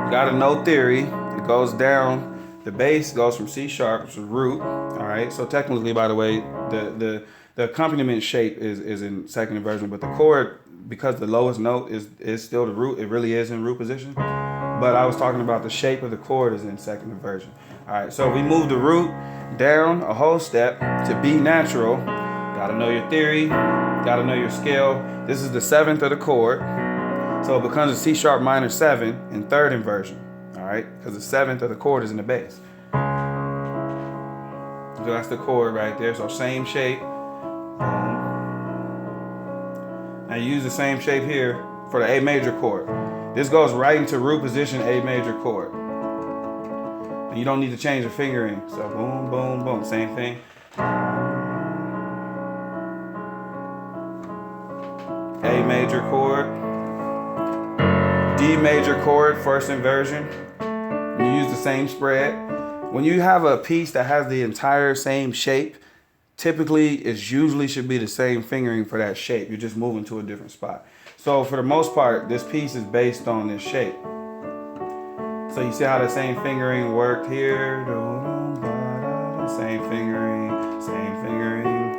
You got to know theory. It goes down. The bass goes from C sharp to root. All right. So technically, by the way, the accompaniment shape is in second inversion, but the chord, because the lowest note is still the root, it really is in root position. But I was talking about the shape of the chord is in second inversion. All right. So we move the root down a whole step to B natural. Gotta know your theory, gotta know your scale. This is the seventh of the chord. So it becomes a C sharp minor 7 in third inversion. All right, because the seventh of the chord is in the bass. So that's the chord right there. So same shape. Now you use the same shape here for the A major chord. This goes right into root position A major chord. And you don't need to change the fingering. So boom, boom, boom, same thing. A major chord, D major chord, first inversion. You use the same spread. When you have a piece that has the entire same shape, typically it usually should be the same fingering for that shape. You're just moving to a different spot. So for the most part, this piece is based on this shape. So you see how the same fingering worked here? Same fingering, same fingering.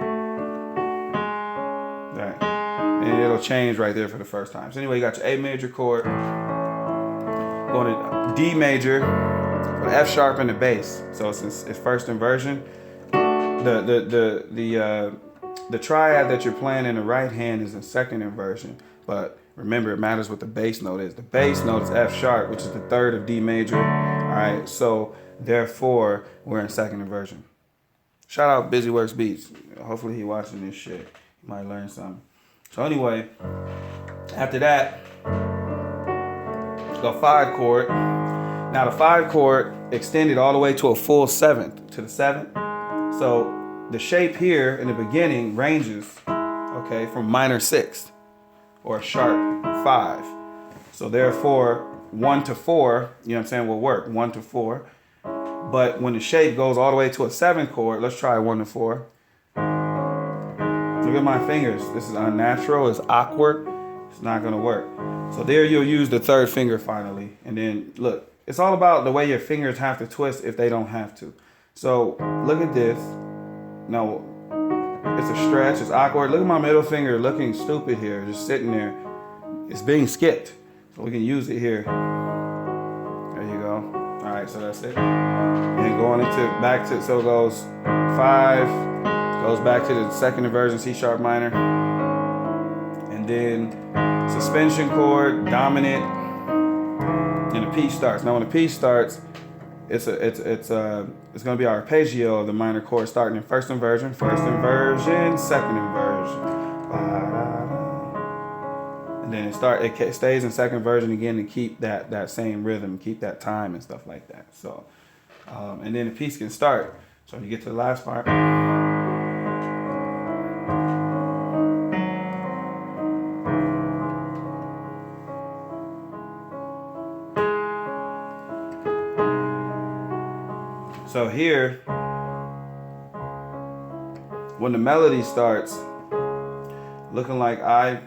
Right. And it'll change right there for the first time. So anyway, you got your A major chord, going to D major, for the F sharp and the bass. So it's first inversion. The triad that you're playing in the right hand is in second inversion. But remember, it matters what the bass note is. The bass note is F sharp, which is the third of D major. All right, so therefore, we're in second inversion. Shout out Busy Works Beats. Hopefully he watching this shit. He might learn something. So anyway, after that, go 5 chord. Now the 5 chord extended all the way to a full 7th, to the 7th. So the shape here in the beginning ranges, okay, from minor 6th or a sharp 5. So therefore, 1 to 4, you know what I'm saying, will work, 1 to 4. But when the shape goes all the way to a 7th chord, let's try 1 to 4. Look at my fingers. This is unnatural, it's awkward, it's not gonna work. So there you'll use the third finger finally. And then look, it's all about the way your fingers have to twist if they don't have to. So look at this. No, it's a stretch, it's awkward. Look at my middle finger looking stupid here, just sitting there. It's being skipped. So we can use it here. There you go. All right, so that's it. And going back to, so it goes 5, goes back to the second inversion, C sharp minor. And then suspension chord, dominant, and the piece starts. Now when the piece starts, it's gonna be our arpeggio of the minor chord starting in first inversion, second inversion. And then it stays in second inversion again to keep that same rhythm, keep that time and stuff like that. So, and then the piece can start. So when you get to the last part. So here, when the melody starts, looking like I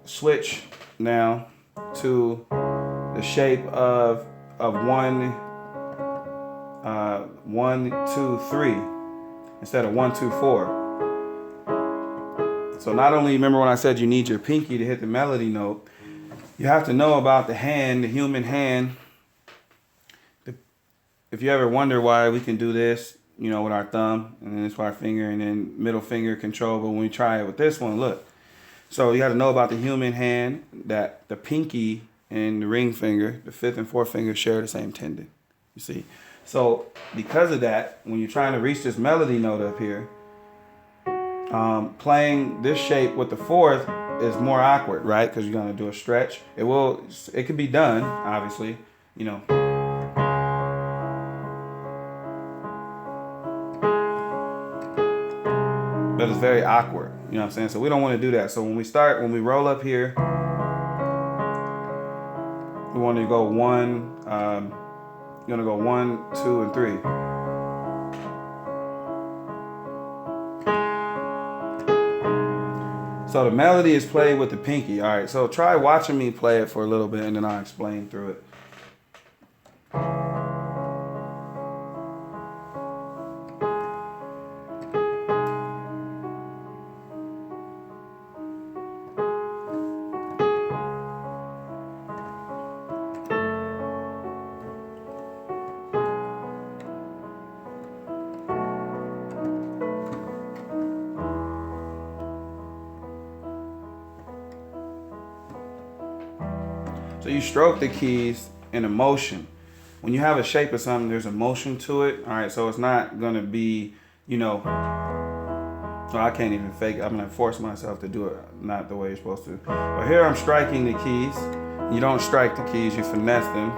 switch now to the shape of 1, 2, 3 instead of 1, 2, 4. So not only, remember when I said you need your pinky to hit the melody note, you have to know about the hand, the human hand. If you ever wonder why we can do this, you know, with our thumb and then this with our finger and then middle finger control, but when we try it with this one, look. So you got to know about the human hand, that the pinky and the ring finger, the 5th and 4th finger share the same tendon, you see. So because of that, when you're trying to reach this melody note up here, playing this shape with the 4th is more awkward, right? Because you're going to do a stretch. It could be done, obviously, you know. But it's very awkward, you know what I'm saying? So we don't want to do that. So when we roll up here, we want to go 1, you're gonna go 1, 2, and 3. So the melody is played with the pinky. All right, so try watching me play it for a little bit and then I'll explain through it. So you stroke the keys in a motion. When you have a shape of something, there's a motion to it. All right, so it's not gonna be, you know. So I can't even fake it. I'm gonna force myself to do it not the way you're supposed to. But here I'm striking the keys. You don't strike the keys, you finesse them.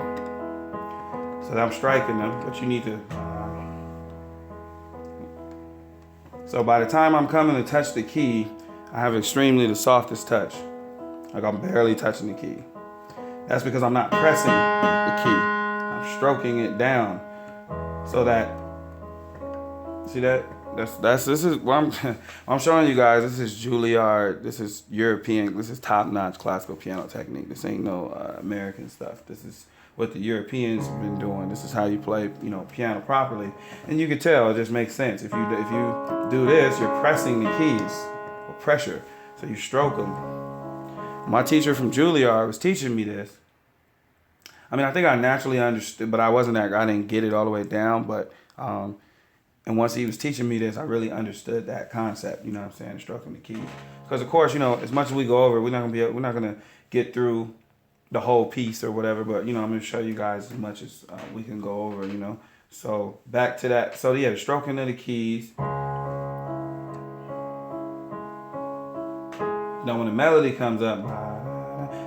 So I'm striking them, but you need to. So by the time I'm coming to touch the key, I have extremely the softest touch. Like I'm barely touching the key. That's because I'm not pressing the key. I'm stroking it down. So that, see that? This is what I'm showing you guys. This is Juilliard. This is European. This is top-notch classical piano technique. This ain't no American stuff. This is what the Europeans have been doing. This is how you play, piano properly. And you can tell it just makes sense. If you do this, you're pressing the keys with pressure. So you stroke them. My teacher from Juilliard was teaching me this. I mean, I think I naturally understood, but I didn't get it all the way down. But and once he was teaching me this, I really understood that concept. You know what I'm saying? Stroking the keys. Because of course, as much as we go over, we're not gonna get through the whole piece or whatever. But I'm gonna show you guys as much as we can go over. So back to that. So yeah, the stroking of the keys. Now when the melody comes up,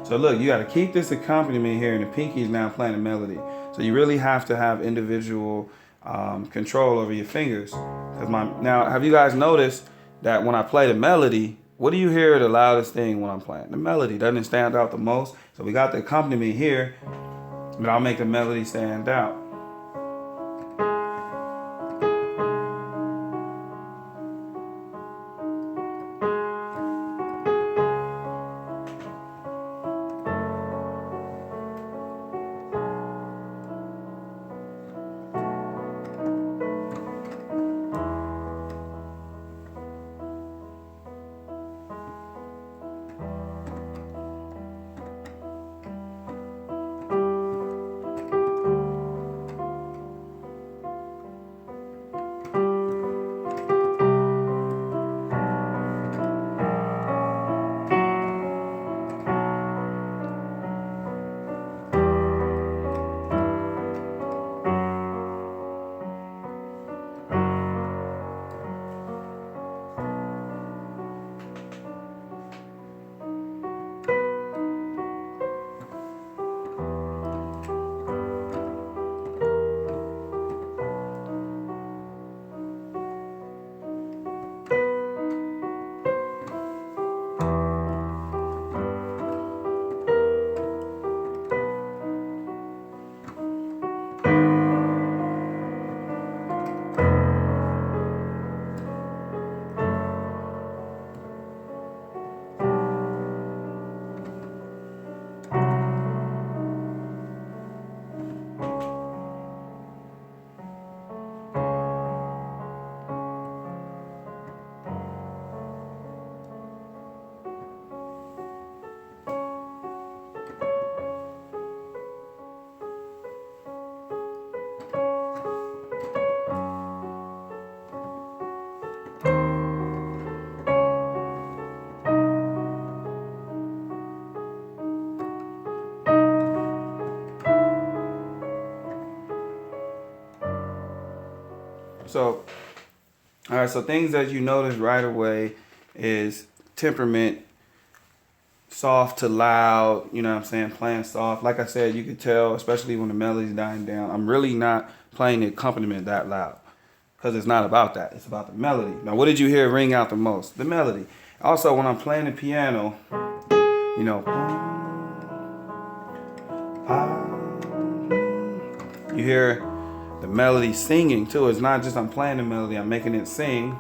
so look, you got to keep this accompaniment here, and the pinky is now playing the melody. So you really have to have individual control over your fingers. Now, have you guys noticed that when I play the melody, what do you hear the loudest thing when I'm playing? The melody. Doesn't it stand out the most? So we got the accompaniment here, but I'll make the melody stand out. So, all right, so things that you notice right away is temperament, soft to loud, playing soft. Like I said, you could tell, especially when the melody's dying down, I'm really not playing the accompaniment that loud because it's not about that. It's about the melody. Now, what did you hear ring out the most? The melody. Also, when I'm playing the piano, you hear the melody singing too. It's not just I'm playing the melody, I'm making it sing.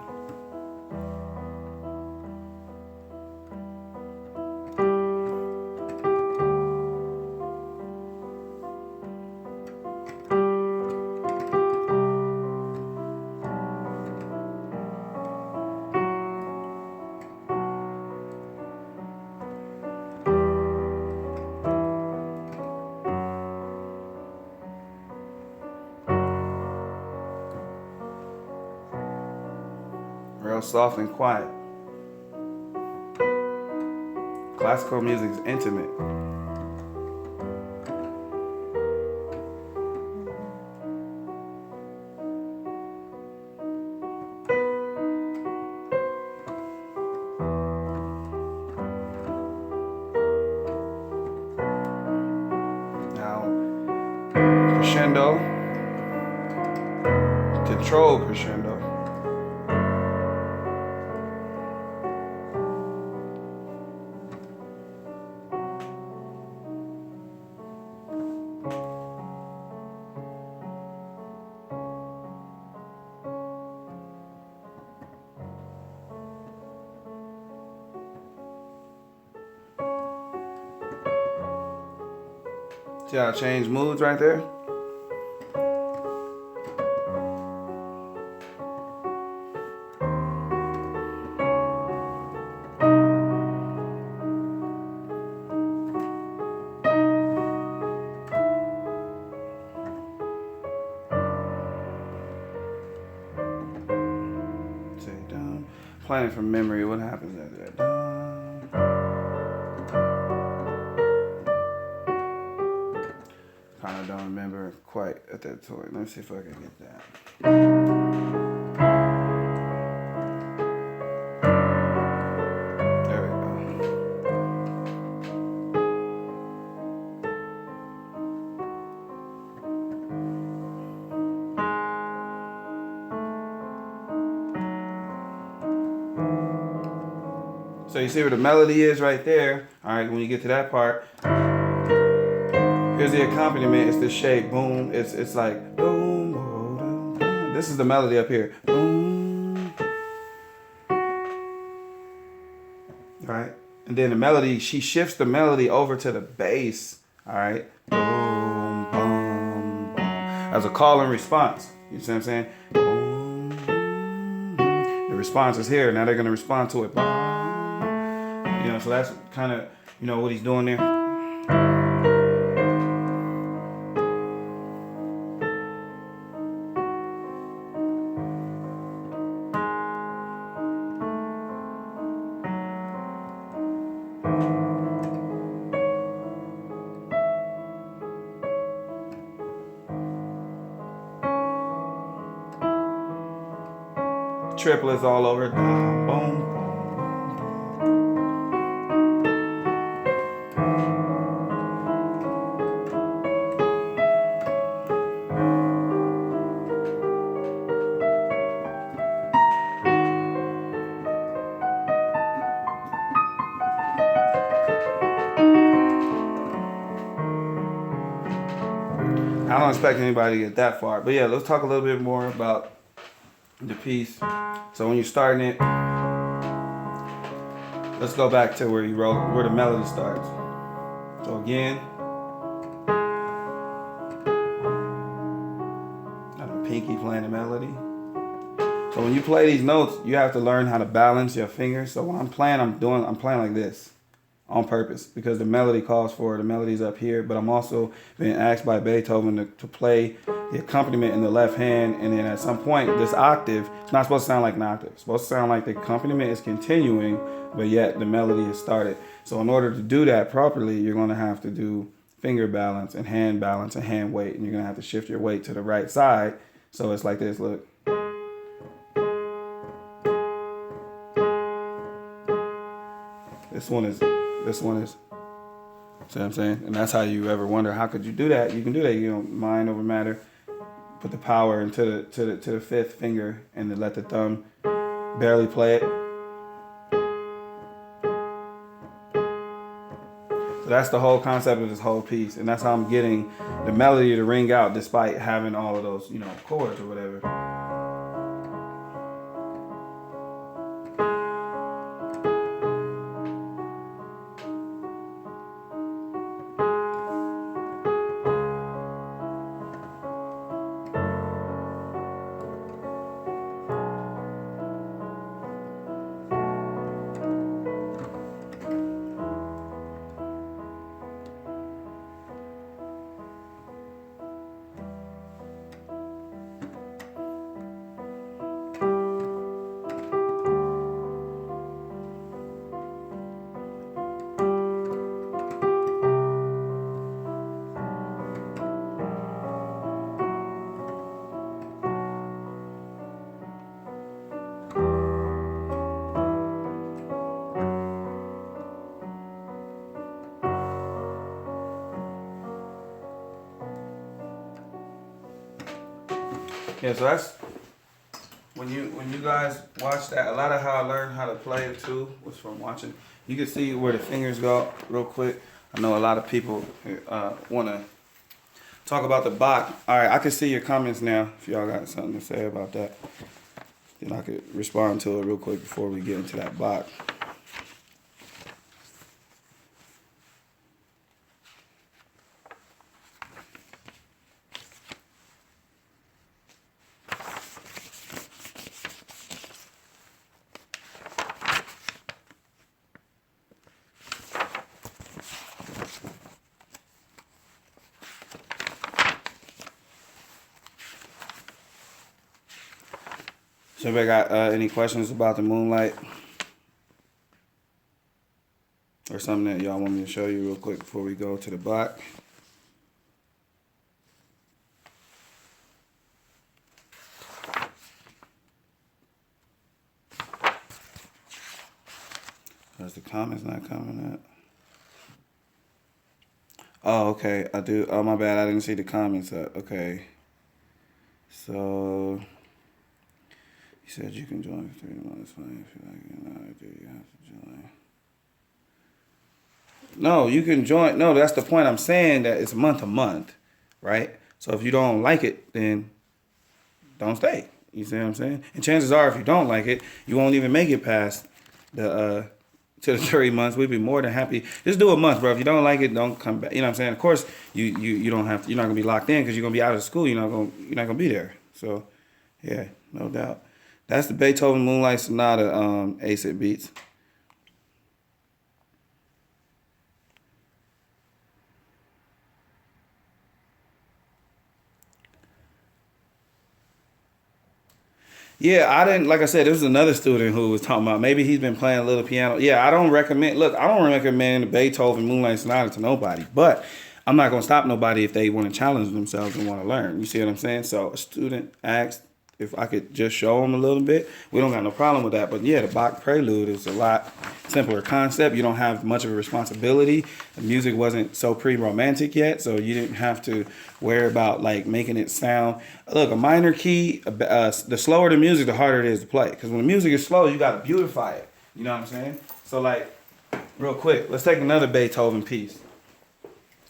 Real soft and quiet. Classical music is intimate. crescendo, controlled crescendo. See how I change moods right there? Say down. Playing from memory, what happens after that? Down. Kind of don't remember quite at that point. Let me see if I can get that. There we go. So you see where the melody is right there. All right, when you get to that part, here's the accompaniment. It's the shape. Boom. It's like boom, boom, boom. This is the melody up here. Boom. Right? And then the melody, she shifts the melody over to the bass. All right. Boom, boom, boom. As a call and response. You see what I'm saying? Boom, boom. The response is here. Now they're going to respond to it. Boom. You know, so that's kind of, you know, what he's doing there. Triplets all over. Boom, boom. I don't expect anybody to get that far. But yeah, let's talk a little bit more about the piece. So when you're starting it, let's go back to where you wrote, where the melody starts. So again, got a pinky playing the melody. So when you play these notes, you have to learn how to balance your fingers. So when I'm playing like this on purpose because the melody calls for it. The melody's up here, but I'm also being asked by Beethoven to play the accompaniment in the left hand, and then at some point, this octave, it's not supposed to sound like an octave. It's supposed to sound like the accompaniment is continuing, but yet the melody has started. So in order to do that properly, you're going to have to do finger balance and hand weight, and you're going to have to shift your weight to the right side. So it's like this, look. This one is, see what I'm saying? And that's how you ever wonder, how could you do that? You can do that, you know, mind over matter. Put the power into the fifth finger and then let the thumb barely play it. So that's the whole concept of this whole piece. And that's how I'm getting the melody to ring out despite having all of those, you know, chords or whatever. Yeah, so that's when you guys watch that. A lot of how I learned how to play it too was from watching. You can see where the fingers go real quick. I know a lot of people want to talk about the Bach. All right, I can see your comments now. If y'all got something to say about that, then I could respond to it real quick before we get into that Bach. So anybody got any questions about the Moonlight? Or something that y'all want me to show you real quick before we go to the Bach? Because the comments not coming up. Oh, okay. I do. Oh, my bad. I didn't see the comments up. Okay. So... He said you can join for 3 months. Fine if you like it. No, I do. You have to join. No, you can join. No, that's the point. I'm saying that it's month to month, right? So if you don't like it, then don't stay. You see what I'm saying? And chances are, if you don't like it, you won't even make it past the to the 3 months. We'd be more than happy. Just do a month, bro. If you don't like it, don't come back. You know what I'm saying? Of course, you don't have to, you're not gonna be locked in because you're gonna be out of school. You're not gonna be there. So, yeah, no doubt. That's the Beethoven Moonlight Sonata, Acid Beats. Yeah, I didn't, like I said, there was another student who was talking about maybe he's been playing a little piano. Yeah, I don't recommend the Beethoven Moonlight Sonata to nobody, but I'm not going to stop nobody if they want to challenge themselves and want to learn. You see what I'm saying? So a student asked if I could just show them a little bit. We don't got no problem with that. But yeah, the Bach Prelude is a lot simpler concept. You don't have much of a responsibility. The music wasn't so pre-romantic yet, so you didn't have to worry about like making it sound. Look, a minor key, the slower the music, the harder it is to play. Because when the music is slow, you got to beautify it. You know what I'm saying? So like, real quick, let's take another Beethoven piece.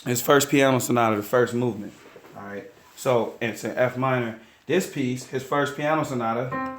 His first piano sonata, the first movement. All right. So it's in F minor. This piece, his first piano sonata.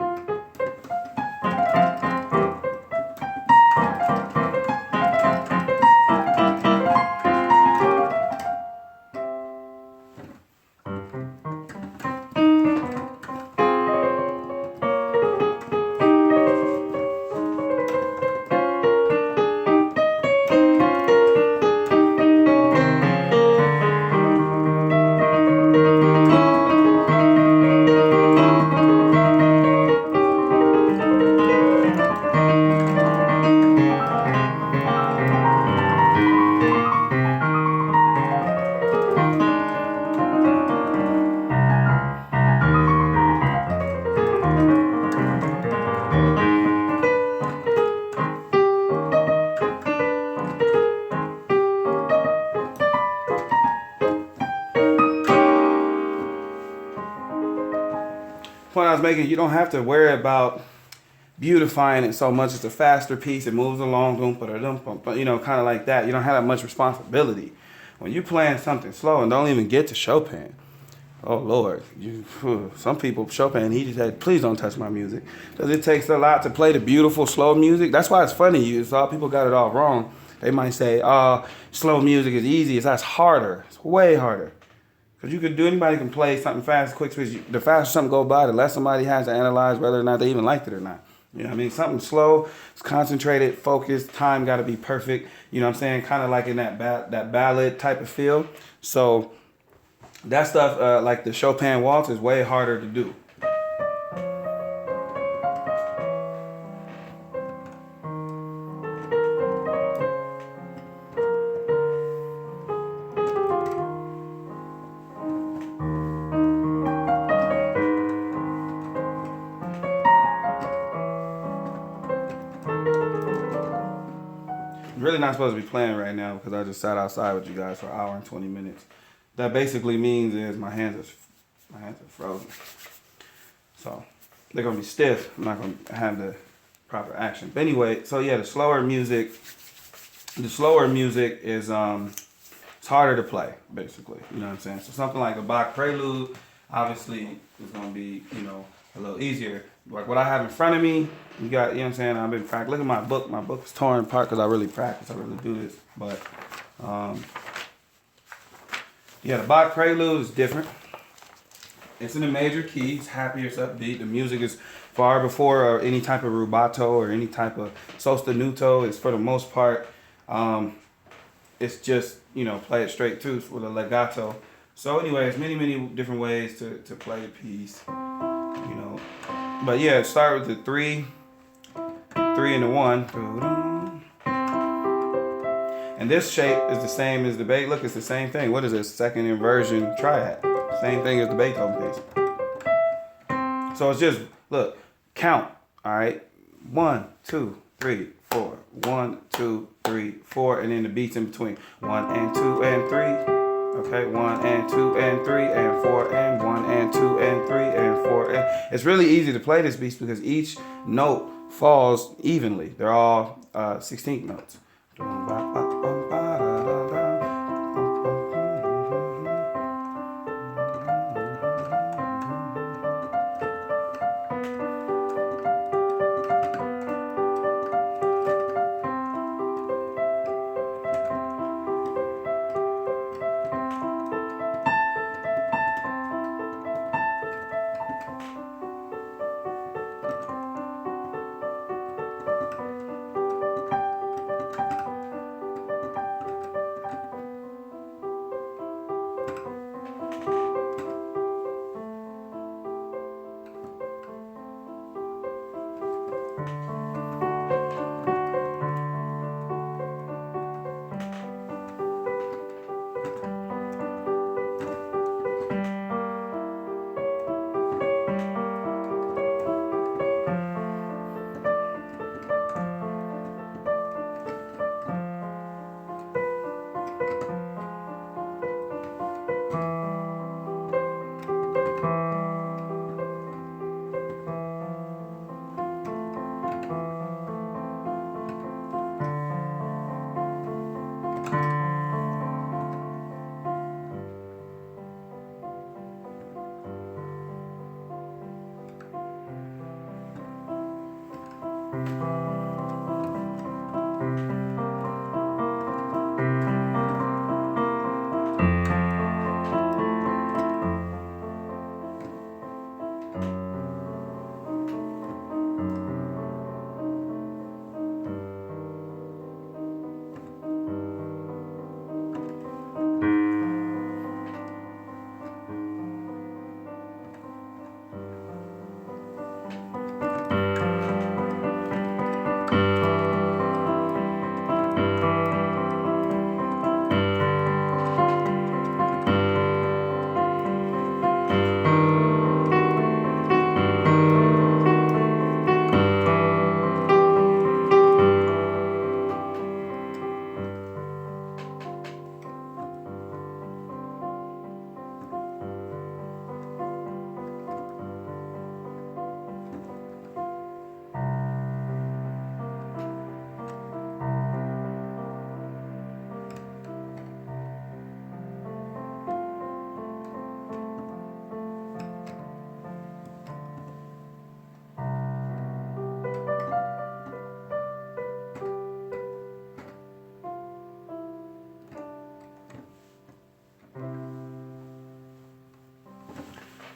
Point I was making, you don't have to worry about beautifying it so much. It's a faster piece. It moves along, you know, kind of like that. You don't have that much responsibility. When you're playing something slow and don't even get to Chopin, oh Lord, some people, Chopin, he just said, please don't touch my music. Because it takes a lot to play the beautiful, slow music. That's why it's funny. You saw people got it all wrong. They might say, oh, slow music is easy. That's harder. It's way harder. Because anybody can play something fast, quick switch. The faster something go by, the less somebody has to analyze whether or not they even liked it or not. You know what I mean? Something slow, it's concentrated, focused, time got to be perfect. You know what I'm saying? Kind of like in that ballad type of feel. So that stuff, like the Chopin waltz, is way harder to do. Really not supposed to be playing right now because I just sat outside with you guys for an hour and 20 minutes. That basically means is my hands are frozen. So they're gonna be stiff. I'm not gonna have the proper action. But anyway, so yeah, the slower music is it's harder to play, basically. You know what I'm saying? So something like a Bach prelude, obviously, is gonna be, you know, a little easier. Like what I have in front of me, you got, you know what I'm saying? I've been practicing. Look at my book. My book was torn apart because I really practice. I really do this. But yeah, the Bach prelude is different. It's in a major key. It's happy, it's upbeat. The music is far before any type of rubato or any type of sostenuto. It's for the most part, it's just, you know, play it straight too with a legato. So anyways, many different ways to play the piece, you know. But yeah, start with the 3 and the 1. And this shape is the same as the bass. Look, it's the same thing. What is this? Second inversion triad. Same thing as the Beethoven piece. So it's just, look, count, all right? 1, 2, 3, 4. 1, 2, 3, 4, and then the beats in between. 1 and 2 and 3. Okay, 1 and 2 and 3 and 4 and 1 and 2 and 3 and 4 and. It's really easy to play this piece because each note falls evenly. They're all 16th notes.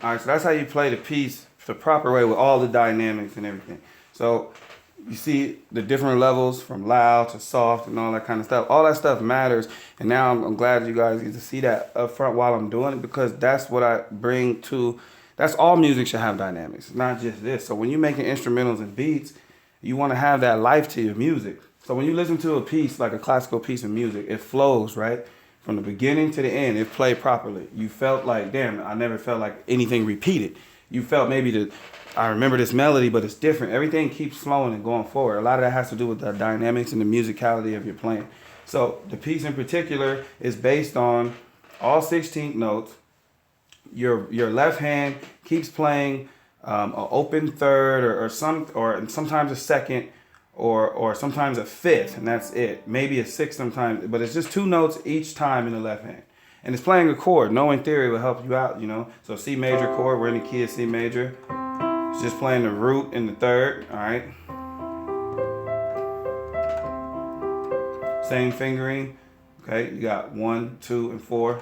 All right, so that's how you play the piece the proper way with all the dynamics and everything. So you see the different levels from loud to soft and all that kind of stuff. All that stuff matters. And now I'm glad you guys get to see that up front while I'm doing it, because that's what I bring to, that's all music should have dynamics. It's not just this. So when you're making instrumentals and beats, you want to have that life to your music. So when you listen to a piece, like a classical piece of music, it flows, right? From the beginning to the end, it played properly. You felt like, damn, I never felt like anything repeated. You felt maybe I remember this melody, but it's different. Everything keeps flowing and going forward. A lot of that has to do with the dynamics and the musicality of your playing. So the piece in particular is based on all 16th notes. Your left hand keeps playing an open third, or sometimes a second, or sometimes a fifth, and that's it. Maybe a sixth sometimes, but it's just 2 notes each time in the left hand. And it's playing a chord. Knowing theory will help you out, you know. So C major chord, we're in the key of C major. It's just playing the root in the third, all right? Same fingering, okay? You got 1, 2, and 4,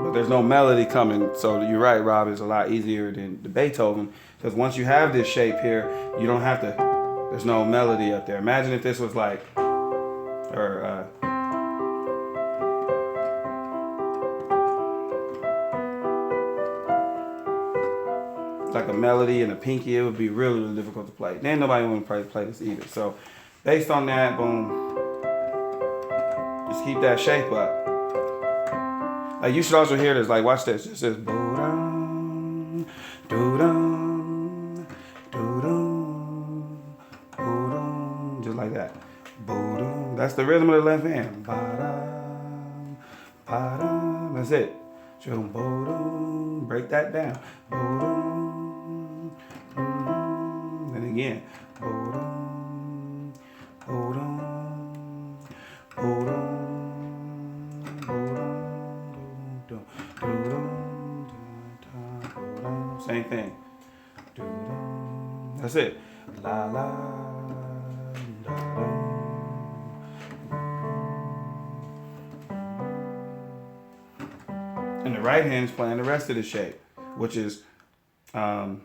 but there's no melody coming. So you're right, Rob, it's a lot easier than the Beethoven, because once you have this shape here, you don't have to, there's no melody up there. Imagine if this was like, or like a melody and a pinky, it would be really, really difficult to play. Then nobody would play this either. So based on that, boom, just keep that shape up. Like you should also hear this, like watch this. It says bo-dum, do-dum, do-dum, bo-dum, just like that. Bo-dum. That's the rhythm of the left hand. Ba-dum, ba-dum. That's it. Bo-dum. Break that down. Bo-dum, bo-dum. Then again. Bo-dum, bo-dum, bo-dum. Same thing. That's it. La la da da. And the right hand is playing the rest of the shape, which is now,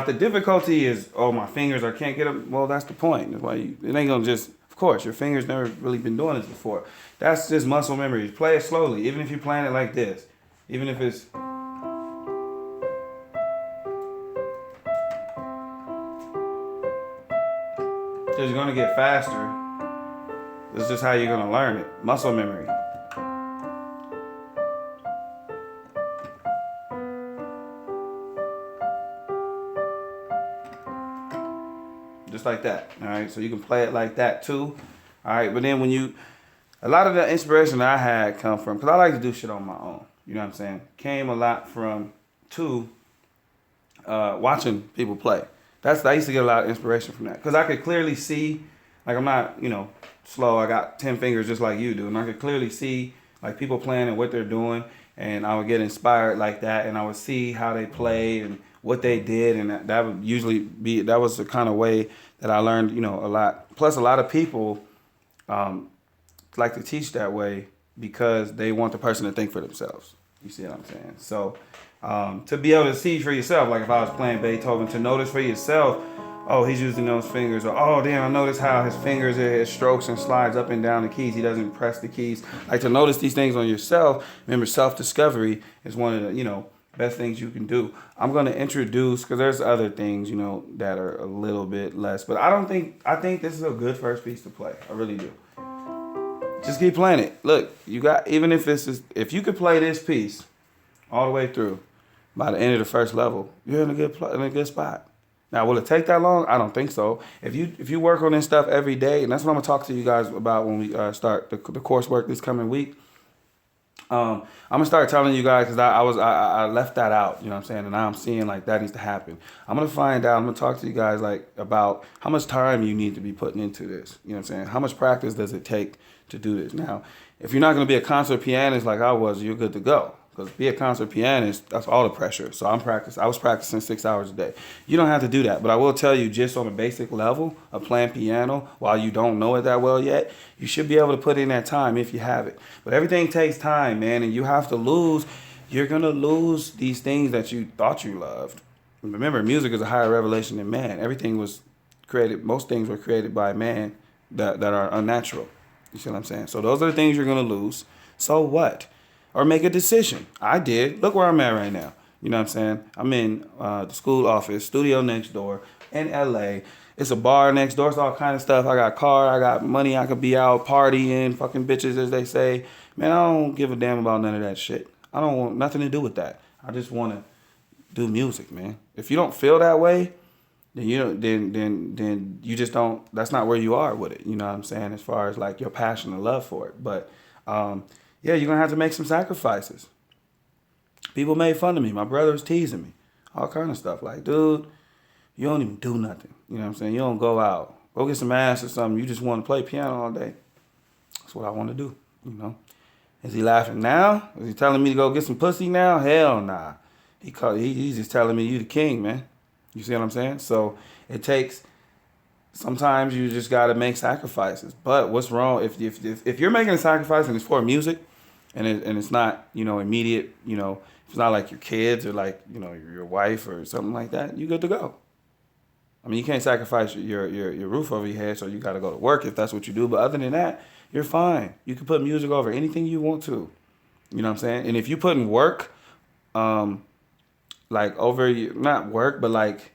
if the difficulty is, oh, my fingers, I can't get them, well, that's the point. That's why it ain't gonna just, of course, your fingers never really been doing this before. That's just muscle memory. Play it slowly, even if you're playing it like this. Even if it's, because you're gonna get faster. This is just how you're gonna learn it. Muscle memory. Just like that, all right? So you can play it like that too, all right? But then a lot of the inspiration that I had come from, because I like to do shit on my own, you know what I'm saying? Came a lot from, watching people play. I used to get a lot of inspiration from that, because I could clearly see, like I'm not, slow, I got 10 fingers just like you do, and I could clearly see like people playing and what they're doing, and I would get inspired like that, and I would see how they play and what they did, and that would usually be, that was the kind of way that I learned, a lot. Plus, a lot of people like to teach that way because they want the person to think for themselves. You see what I'm saying? So to be able to see for yourself, like if I was playing Beethoven, to notice for yourself, oh, he's using those fingers, or oh, damn, I notice how his fingers, his strokes and slides up and down the keys. He doesn't press the keys. Like to notice these things on yourself. Remember, self-discovery is one of the, best things you can do. I'm going to introduce, because there's other things, that are a little bit less, but I think this is a good first piece to play. I really do. Just keep playing it. Look, even if you could play this piece all the way through, by the end of the first level, you're in a good spot. Now, will it take that long? I don't think so. If you work on this stuff every day, and that's what I'm going to talk to you guys about when we start the coursework this coming week. I'm gonna start telling you guys, because I left that out, you know what I'm saying, and now I'm seeing like that needs to happen. I'm gonna find out. I'm gonna talk to you guys like about how much time you need to be putting into this. You know what I'm saying? How much practice does it take to do this? Now, if you're not gonna be a concert pianist like I was, you're good to go. Because be a concert pianist, that's all the pressure. So I was practicing 6 hours a day. You don't have to do that. But I will tell you, just on a basic level of playing piano, while you don't know it that well yet, you should be able to put in that time if you have it. But everything takes time, man, and you have to lose. You're going to lose these things that you thought you loved. Remember, music is a higher revelation than man. Most things were created by man that are unnatural. You see what I'm saying? So those are the things you're going to lose. So what? Or make a decision. I did. Look where I'm at right now. You know what I'm saying? I'm in the school office, studio next door in LA. It's a bar next door. It's all kind of stuff. I got a car. I got money. I could be out partying, fucking bitches, as they say. Man, I don't give a damn about none of that shit. I don't want nothing to do with that. I just want to do music, man. If you don't feel that way, then you don't then you just don't, that's not where you are with it, you know what I'm saying, as far as like your passion and love for it. But yeah, you're gonna have to make some sacrifices. People made fun of me, my brother was teasing me, all kind of stuff, like, dude, you don't even do nothing, you know what I'm saying, you don't go out, go get some ass or something, you just want to play piano all day. That's what I want to do, you know. Is he laughing now? Is he telling me to go get some pussy now? Hell nah. He's just telling me you the king, man. You see what I'm saying? So it takes, sometimes you just got to make sacrifices. But what's wrong if you're making a sacrifice and it's for music, and it's not, you know, immediate, you know, if it's not like your kids or like, you know, your wife or something like that, you good to go. I mean, you can't sacrifice your roof over your head, so you got to go to work if that's what you do. But other than that, you're fine. You can put music over anything you want to. You know what I'm saying? And if you put in work, like over, not work, but like,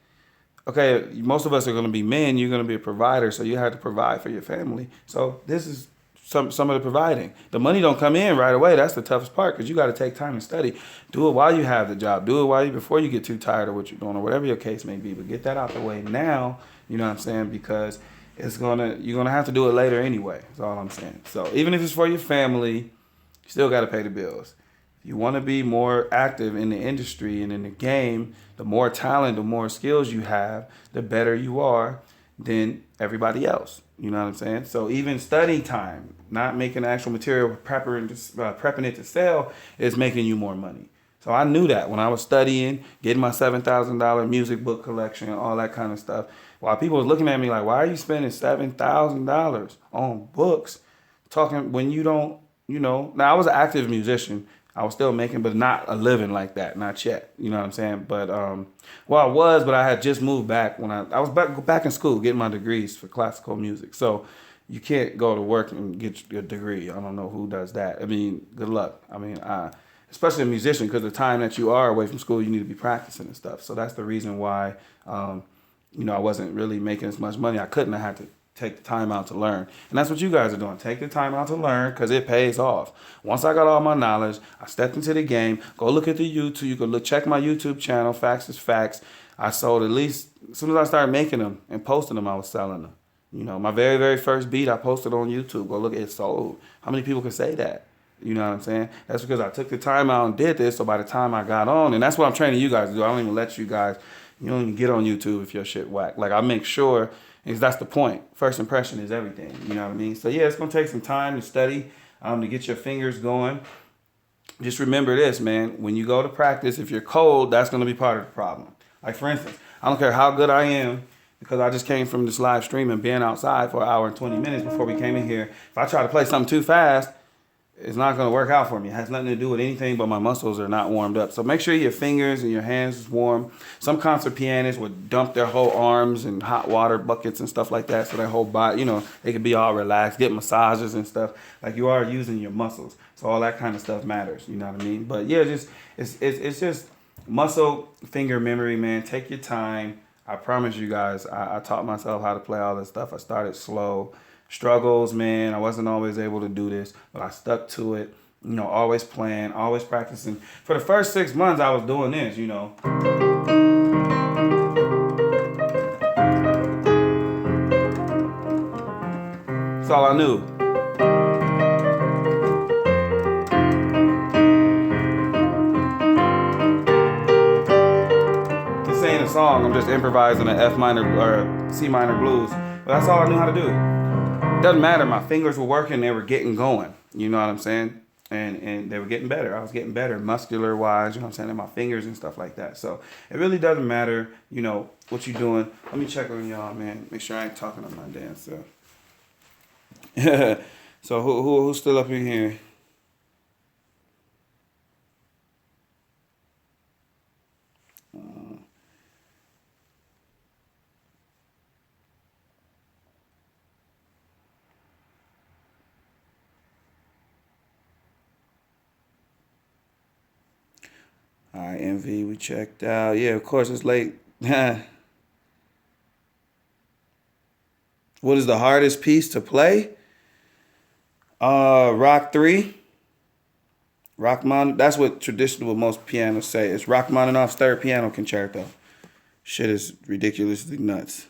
okay, most of us are going to be men. You're going to be a provider, so you have to provide for your family. So this is some of the providing. The money don't come in right away. That's the toughest part, because you got to take time to study. Do it while you have the job. Do it before you get too tired of what you're doing or whatever your case may be. But get that out the way now. You know what I'm saying? Because you're gonna have to do it later anyway. That's all I'm saying. So even if it's for your family, you still got to pay the bills. If you want to be more active in the industry and in the game, the more talent, the more skills you have, the better you are than everybody else. You know what I'm saying? So even study time, not making actual material, prepping it to sell, is making you more money. So I knew that when I was studying, getting my $7,000 music book collection, all that kind of stuff. While people was looking at me like, why are you spending $7,000 on books? Talking when you don't, you know. Now I was an active musician. I was still making, but not a living like that, not yet. You know what I'm saying? But well, I was, but I had just moved back when I was back in school getting my degrees for classical music. So you can't go to work and get your degree. I don't know who does that. I mean, good luck. I mean, especially a musician, because the time that you are away from school, you need to be practicing and stuff. So that's the reason why, you know, I wasn't really making as much money. I couldn't. I had to take the time out to learn. And that's what you guys are doing. Take the time out to learn, because it pays off. Once I got all my knowledge, I stepped into the game. Go look at the YouTube. You can check my YouTube channel, Facts is Facts. I sold, at least, as soon as I started making them and posting them, I was selling them. You know, my very, very first beat I posted on YouTube. Go look at it, sold. How many people can say that? You know what I'm saying? That's because I took the time out and did this. So by the time I got on, and that's what I'm training you guys to do. I don't even let you guys, you don't even get on YouTube if your shit whack. Like, I make sure, because that's the point. First impression is everything. You know what I mean? So yeah, it's going to take some time to study, to get your fingers going. Just remember this, man. When you go to practice, if you're cold, that's going to be part of the problem. Like, for instance, I don't care how good I am, because I just came from this live stream and being outside for an hour and 20 minutes before we came in here. If I try to play something too fast, it's not going to work out for me. It has nothing to do with anything, but my muscles are not warmed up. So make sure your fingers and your hands is warm. Some concert pianists would dump their whole arms in hot water buckets and stuff like that, so their whole body, you know, they could be all relaxed, get massages and stuff. Like, you are using your muscles. So all that kind of stuff matters, you know what I mean? But yeah, just it's just muscle finger memory, man. Take your time. I promise you guys, I taught myself how to play all this stuff. I started slow. Struggles, man. I wasn't always able to do this, but I stuck to it. You know, always playing, always practicing. For the first 6 months, I was doing this, you know. That's all I knew. This ain't a song. I'm just improvising an F minor or a C minor blues. But that's all I knew how to do. Doesn't matter. My fingers were working. They were getting going. You know what I'm saying? And they were getting better. I was getting better muscular wise. You know what I'm saying? And my fingers and stuff like that. So it really doesn't matter, you know, what you're doing. Let me check on y'all, man. Make sure I ain't talking on my damn self. So who's still up in here? All right, MV, we checked out. Yeah, of course, it's late. What is the hardest piece to play? Rock 3. Rachmaninoff. That's what traditional most pianos say. It's Rachmaninoff's third piano concerto. Shit is ridiculously nuts.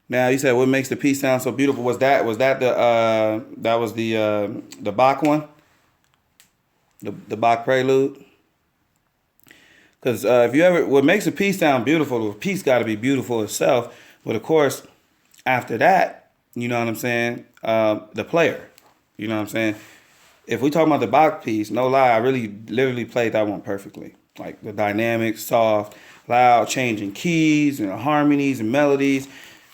Now you said what makes the piece sound so beautiful? Was that the Bach one, the Bach prelude? Because if you ever, what makes a piece sound beautiful, the piece got to be beautiful itself. But of course, after that, you know what I'm saying? The player, you know what I'm saying? If we talk about the Bach piece, no lie, I really literally played that one perfectly. Like the dynamics, soft, loud, changing keys and harmonies and melodies.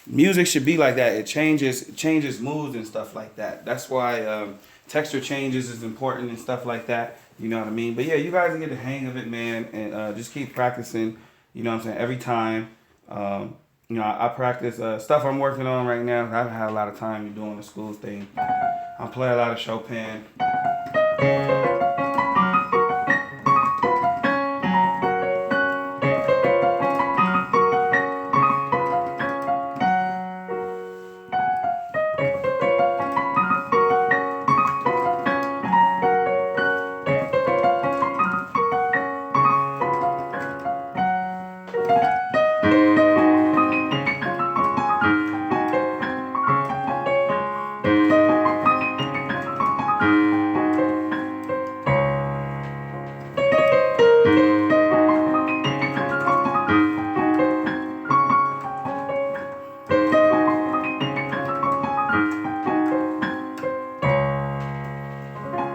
Music should be like that. It changes moods and stuff like that. That's why texture changes is important and stuff like that. You know what I mean? But yeah, you guys get the hang of it, man, and just keep practicing. You know what I'm saying? Every time. I practice stuff I'm working on right now. I haven't had a lot of time doing the school thing. I play a lot of Chopin.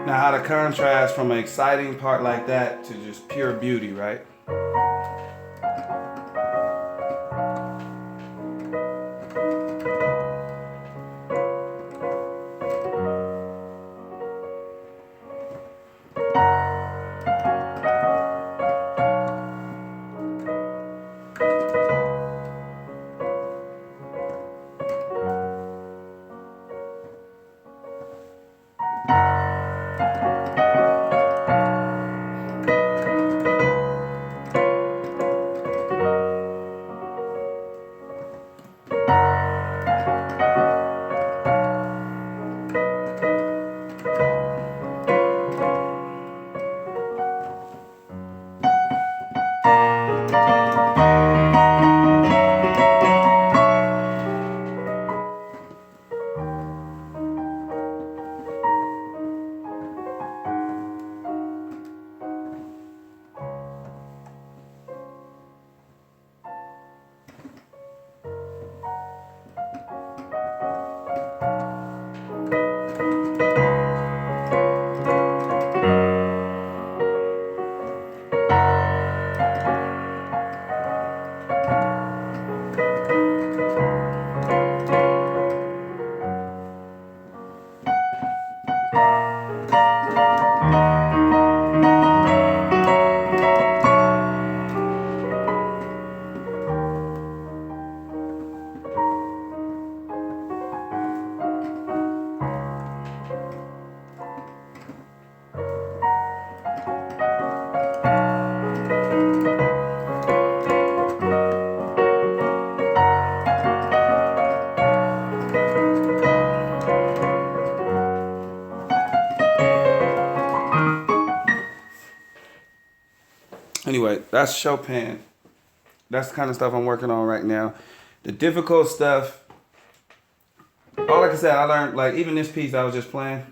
Now, how to contrast from an exciting part like that to just pure beauty, right? Anyway, that's Chopin. That's the kind of stuff I'm working on right now. The difficult stuff, all like I said, I learned, like even this piece I was just playing.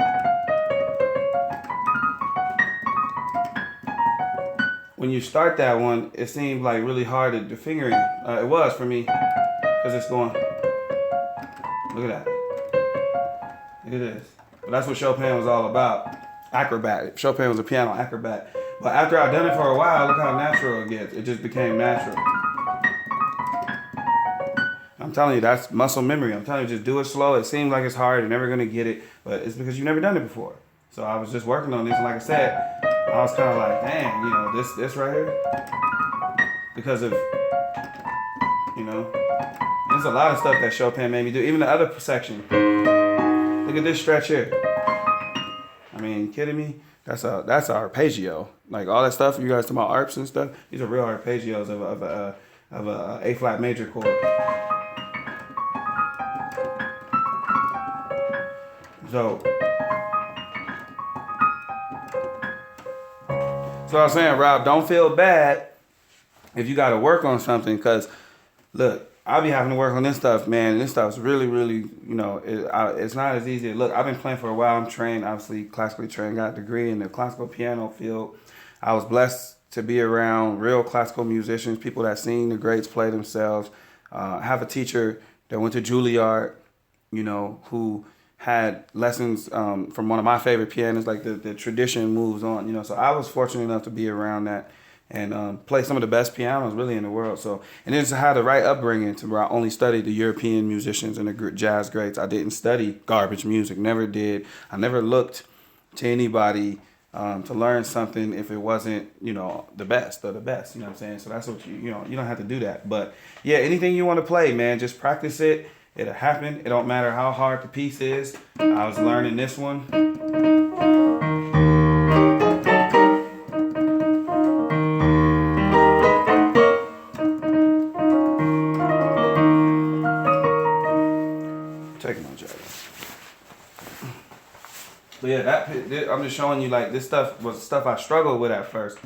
When you start that one, it seemed like really hard to the fingering. It was for me, because it's going, look at that. Look at this. But that's what Chopin was all about. Acrobat. Chopin was a piano acrobat. But after I've done it for a while, look how natural it gets. It just became natural. I'm telling you, that's muscle memory. I'm telling you, just do it slow. It seems like it's hard. You're never going to get it. But it's because you've never done it before. So I was just working on this. And like I said, I was kind of like, dang, this right here. Because of, there's a lot of stuff that Chopin made me do. Even the other section. Look at this stretch here. I mean, you kidding me? That's a arpeggio. Like all that stuff you guys talking about arps and stuff. These are real arpeggios of a A flat major chord. So I was saying, Rob, don't feel bad if you got to work on something, because look, I'll be having to work on this stuff, man. And this stuff's really, really, it's not as easy. Look, I've been playing for a while. I'm trained, obviously, classically trained, got a degree in the classical piano field. I was blessed to be around real classical musicians, people that sing the greats play themselves. I have a teacher that went to Juilliard, who had lessons from one of my favorite pianists. Like the tradition moves on, So I was fortunate enough to be around that and play some of the best pianos really in the world. So, and then just had the right upbringing to where I only studied the European musicians and the jazz greats. I didn't study garbage music, never did. I never looked to anybody to learn something if it wasn't, the best of the best. You know what I'm saying? So that's what you don't have to do that. But yeah, anything you want to play, man, just practice it. It'll happen. It don't matter how hard the piece is. I was learning this one. Taking on Jagger. But yeah, I'm just showing you like this stuff was stuff I struggled with at first.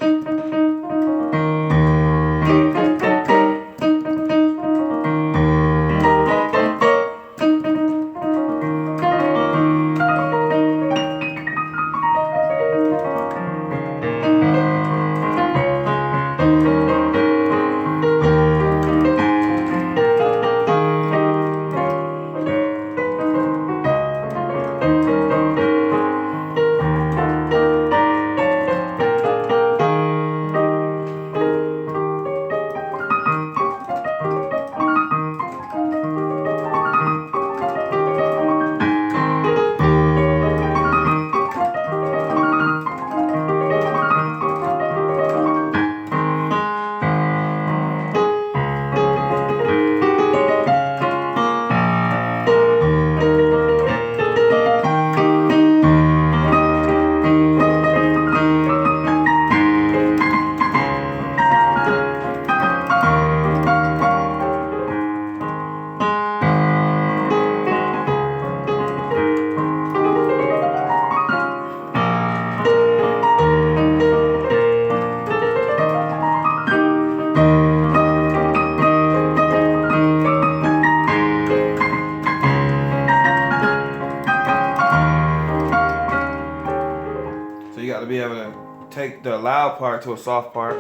To be able to take the loud part to a soft part.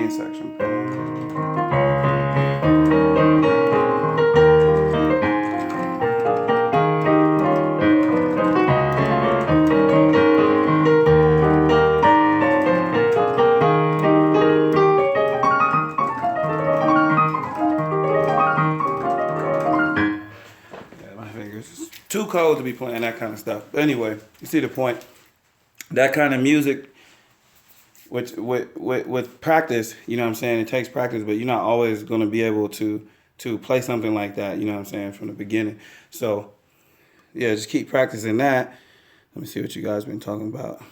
main section. Yeah, my fingers. It's too cold to be playing that kind of stuff. But anyway, you see the point. That kind of music, with practice, you know what I'm saying? It takes practice, but you're not always going to be able to play something like that, you know what I'm saying, from the beginning. So, yeah, just keep practicing that. Let me see what you guys been talking about.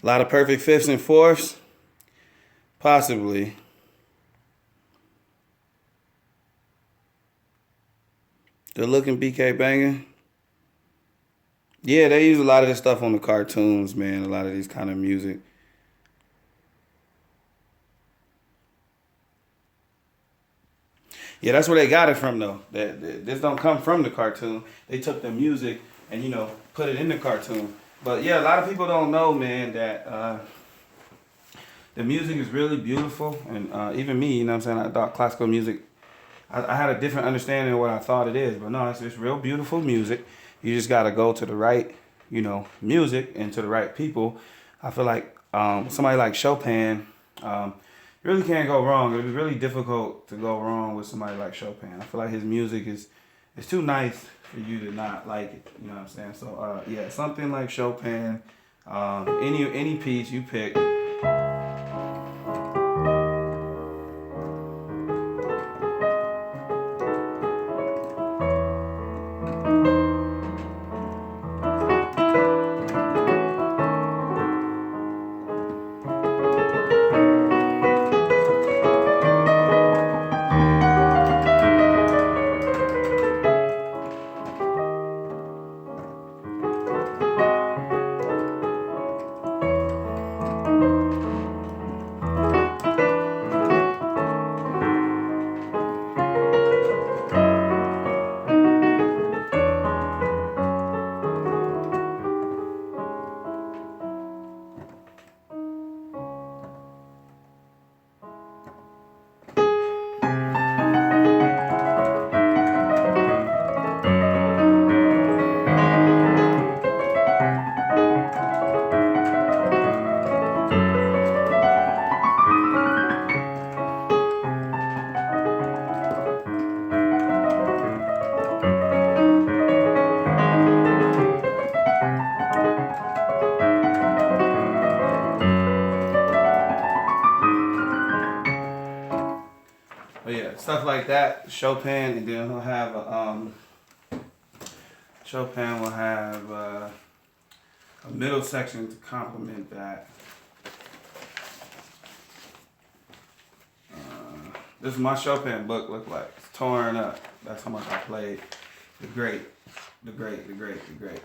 A lot of perfect fifths and fourths, possibly. Good looking BK banging. Yeah, they use a lot of this stuff on the cartoons, man. A lot of these kind of music. Yeah, that's where they got it from, though. This don't come from the cartoon. They took the music and put it in the cartoon. But yeah, a lot of people don't know, man, that the music is really beautiful. And even me, you know what I'm saying? I thought classical music. I had a different understanding of what I thought it is, but no, it's real beautiful music. You just gotta go to the right, music and to the right people. I feel like somebody like Chopin. You really can't go wrong. It was really difficult to go wrong with somebody like Chopin. I feel like his music is too nice for you to not like it. You know what I'm saying? So yeah, something like Chopin, any piece you pick. But yeah, stuff like that. Chopin, and then he'll have Chopin will have a middle section to complement that. This is my Chopin book look like. It's torn up. That's how much I played the great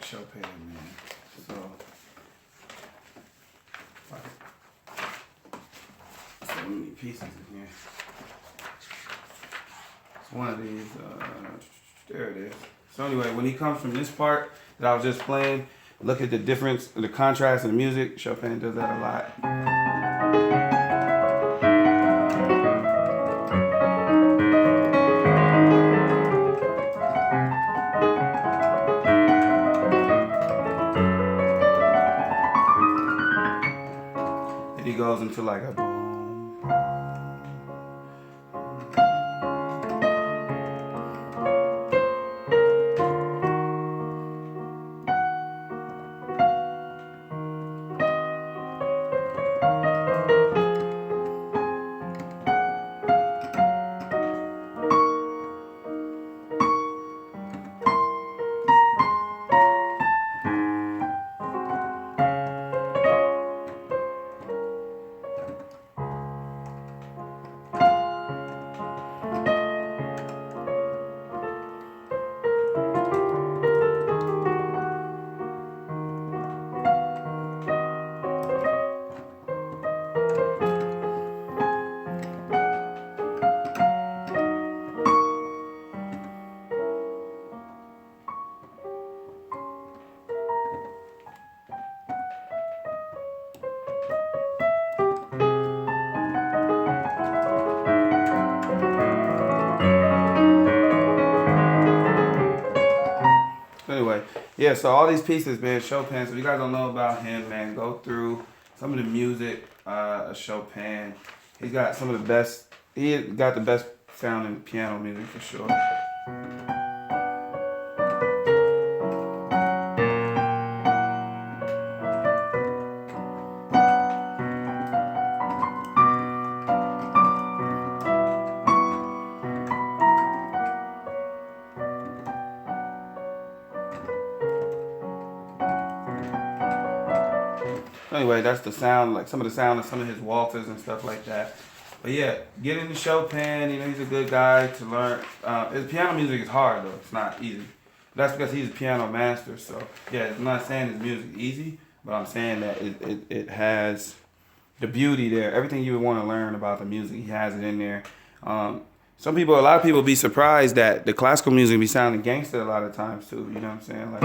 Chopin, man. So many pieces in here. It's one of these. There it is. So anyway, when he comes from this part that I was just playing, look at the difference, the contrast in the music. Chopin does that a lot. He goes into like a boom. Yeah, so all these pieces, man, Chopin. So if you guys don't know about him, man, go through some of the music of Chopin. He's got some of the best. He got the best sounding piano music for sure. Anyway, that's the sound, like some of the sound of some of his waltzes and stuff like that. But yeah, get into Chopin. You know, he's a good guy to learn. His piano music is hard though; it's not easy. That's because he's a piano master. So yeah, I'm not saying his music easy, but I'm saying that it has the beauty there. Everything you would want to learn about the music, he has it in there. A lot of people be surprised that the classical music be sounding gangster a lot of times too. You know what I'm saying? Like,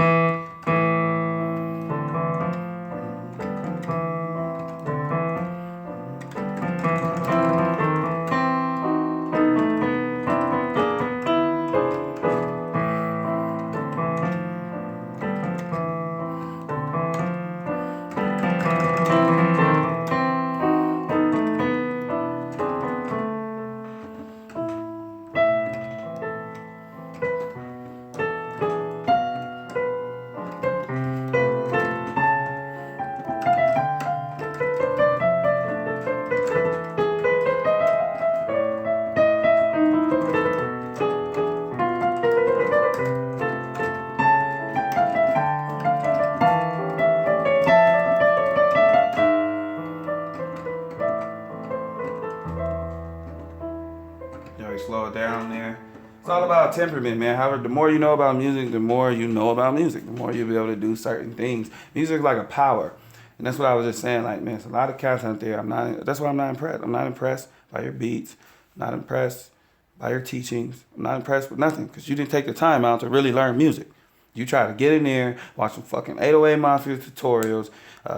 you know, you slow it down there. It's all about temperament, man. However, the more you know about music, the more you know about music. The more you'll be able to do certain things. Music is like a power. And that's what I was just saying. Like, man, it's a lot of cats out there. That's why I'm not impressed. I'm not impressed by your beats. I'm not impressed by your teachings. I'm not impressed with nothing because you didn't take the time out to really learn music. You try to get in there, watch some fucking 808 Mafia tutorials,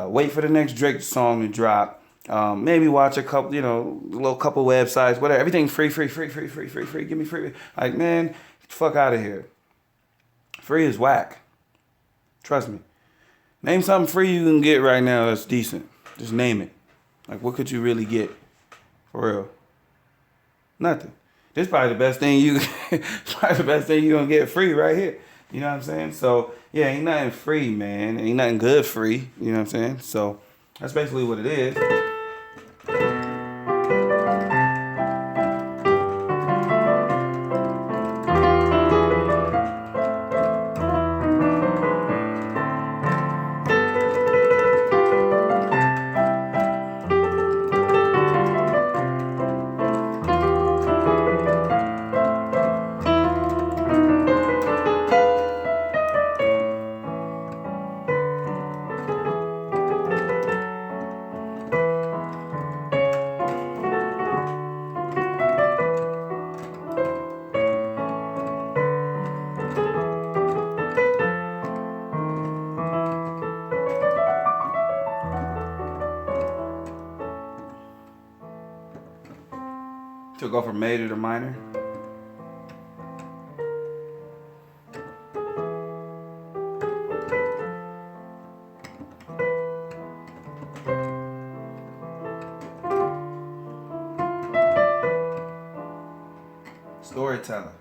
wait for the next Drake song to drop, maybe watch a couple, you know, a little couple websites, whatever. Everything free. Give me free. Like, man, get the fuck out of here. Free is whack. Trust me. Name something free you can get right now that's decent. Just name it. Like, what could you really get? For real. Nothing. This is probably the best thing you're gonna get free right here. You know what I'm saying? So yeah, ain't nothing free, man. Ain't nothing good free. You know what I'm saying? So that's basically what it is. To go from major to minor. Storyteller.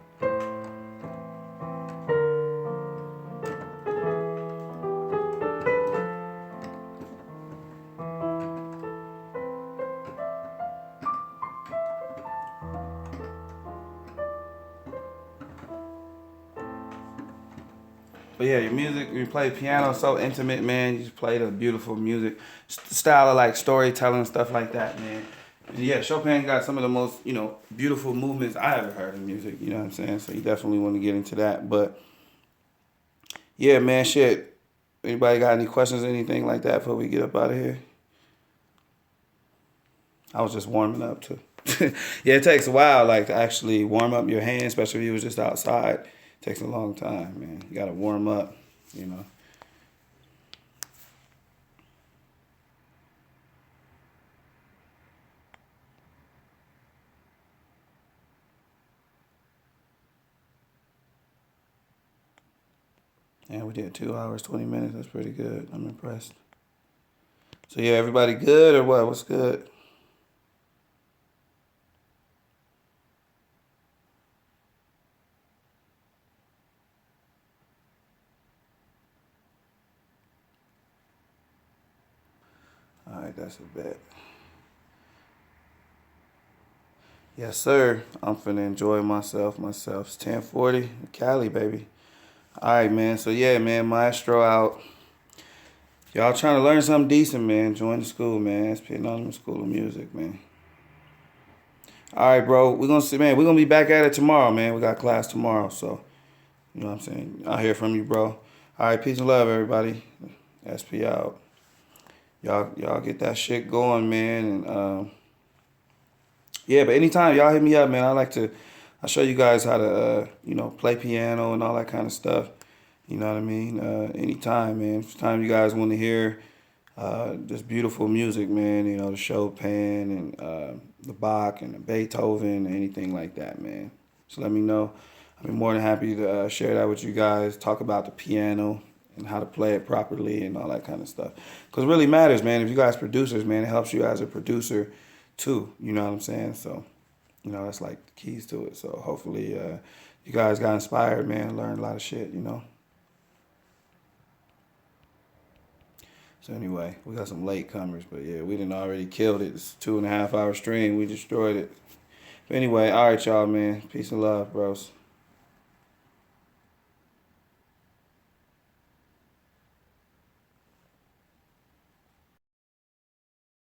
But yeah, your music, you play piano so intimate, man. You just play the beautiful music, style of like storytelling and stuff like that, man. And yeah, Chopin got some of the most, you know, beautiful movements I ever heard in music. You know what I'm saying? So you definitely want to get into that. But yeah, man, shit. Anybody got any questions or anything like that before we get up out of here? I was just warming up too. Yeah, it takes a while, like to actually warm up your hands, especially if you was just outside. It takes a long time, man. You gotta warm up, you know. And we did 2 hours, 20 minutes. That's pretty good. I'm impressed. So yeah, everybody good or what? What's good? All right, that's a bet. Yes, sir. I'm finna enjoy myself. It's 10:40, Cali, baby. All right, man. So yeah, man, Maestro out. Y'all trying to learn something decent, man? Join the school, man. It's Anonymous School of Music, man. All right, bro. We're gonna see, man. We're gonna be back at it tomorrow, man. We got class tomorrow, so you know what I'm saying. I'll hear from you, bro. All right, peace and love, everybody. SP out. Y'all get that shit going, man. And yeah, but anytime y'all hit me up, man. I show you guys how to play piano and all that kind of stuff. You know what I mean? Anytime, man. Anytime you guys want to hear just beautiful music, man. You know, the Chopin and the Bach and the Beethoven, anything like that, man. So let me know. I'd be more than happy to share that with you guys. Talk about the piano and how to play it properly and all that kind of stuff. Because it really matters, man. If you guys producers, man, it helps you as a producer too. You know what I'm saying? So, that's like the keys to it. So hopefully you guys got inspired, man. Learned a lot of shit, So anyway, we got some late comers, but yeah, we didn't already killed it. It's 2.5 hour stream. We destroyed it. But anyway, all right, y'all, man. Peace and love, bros.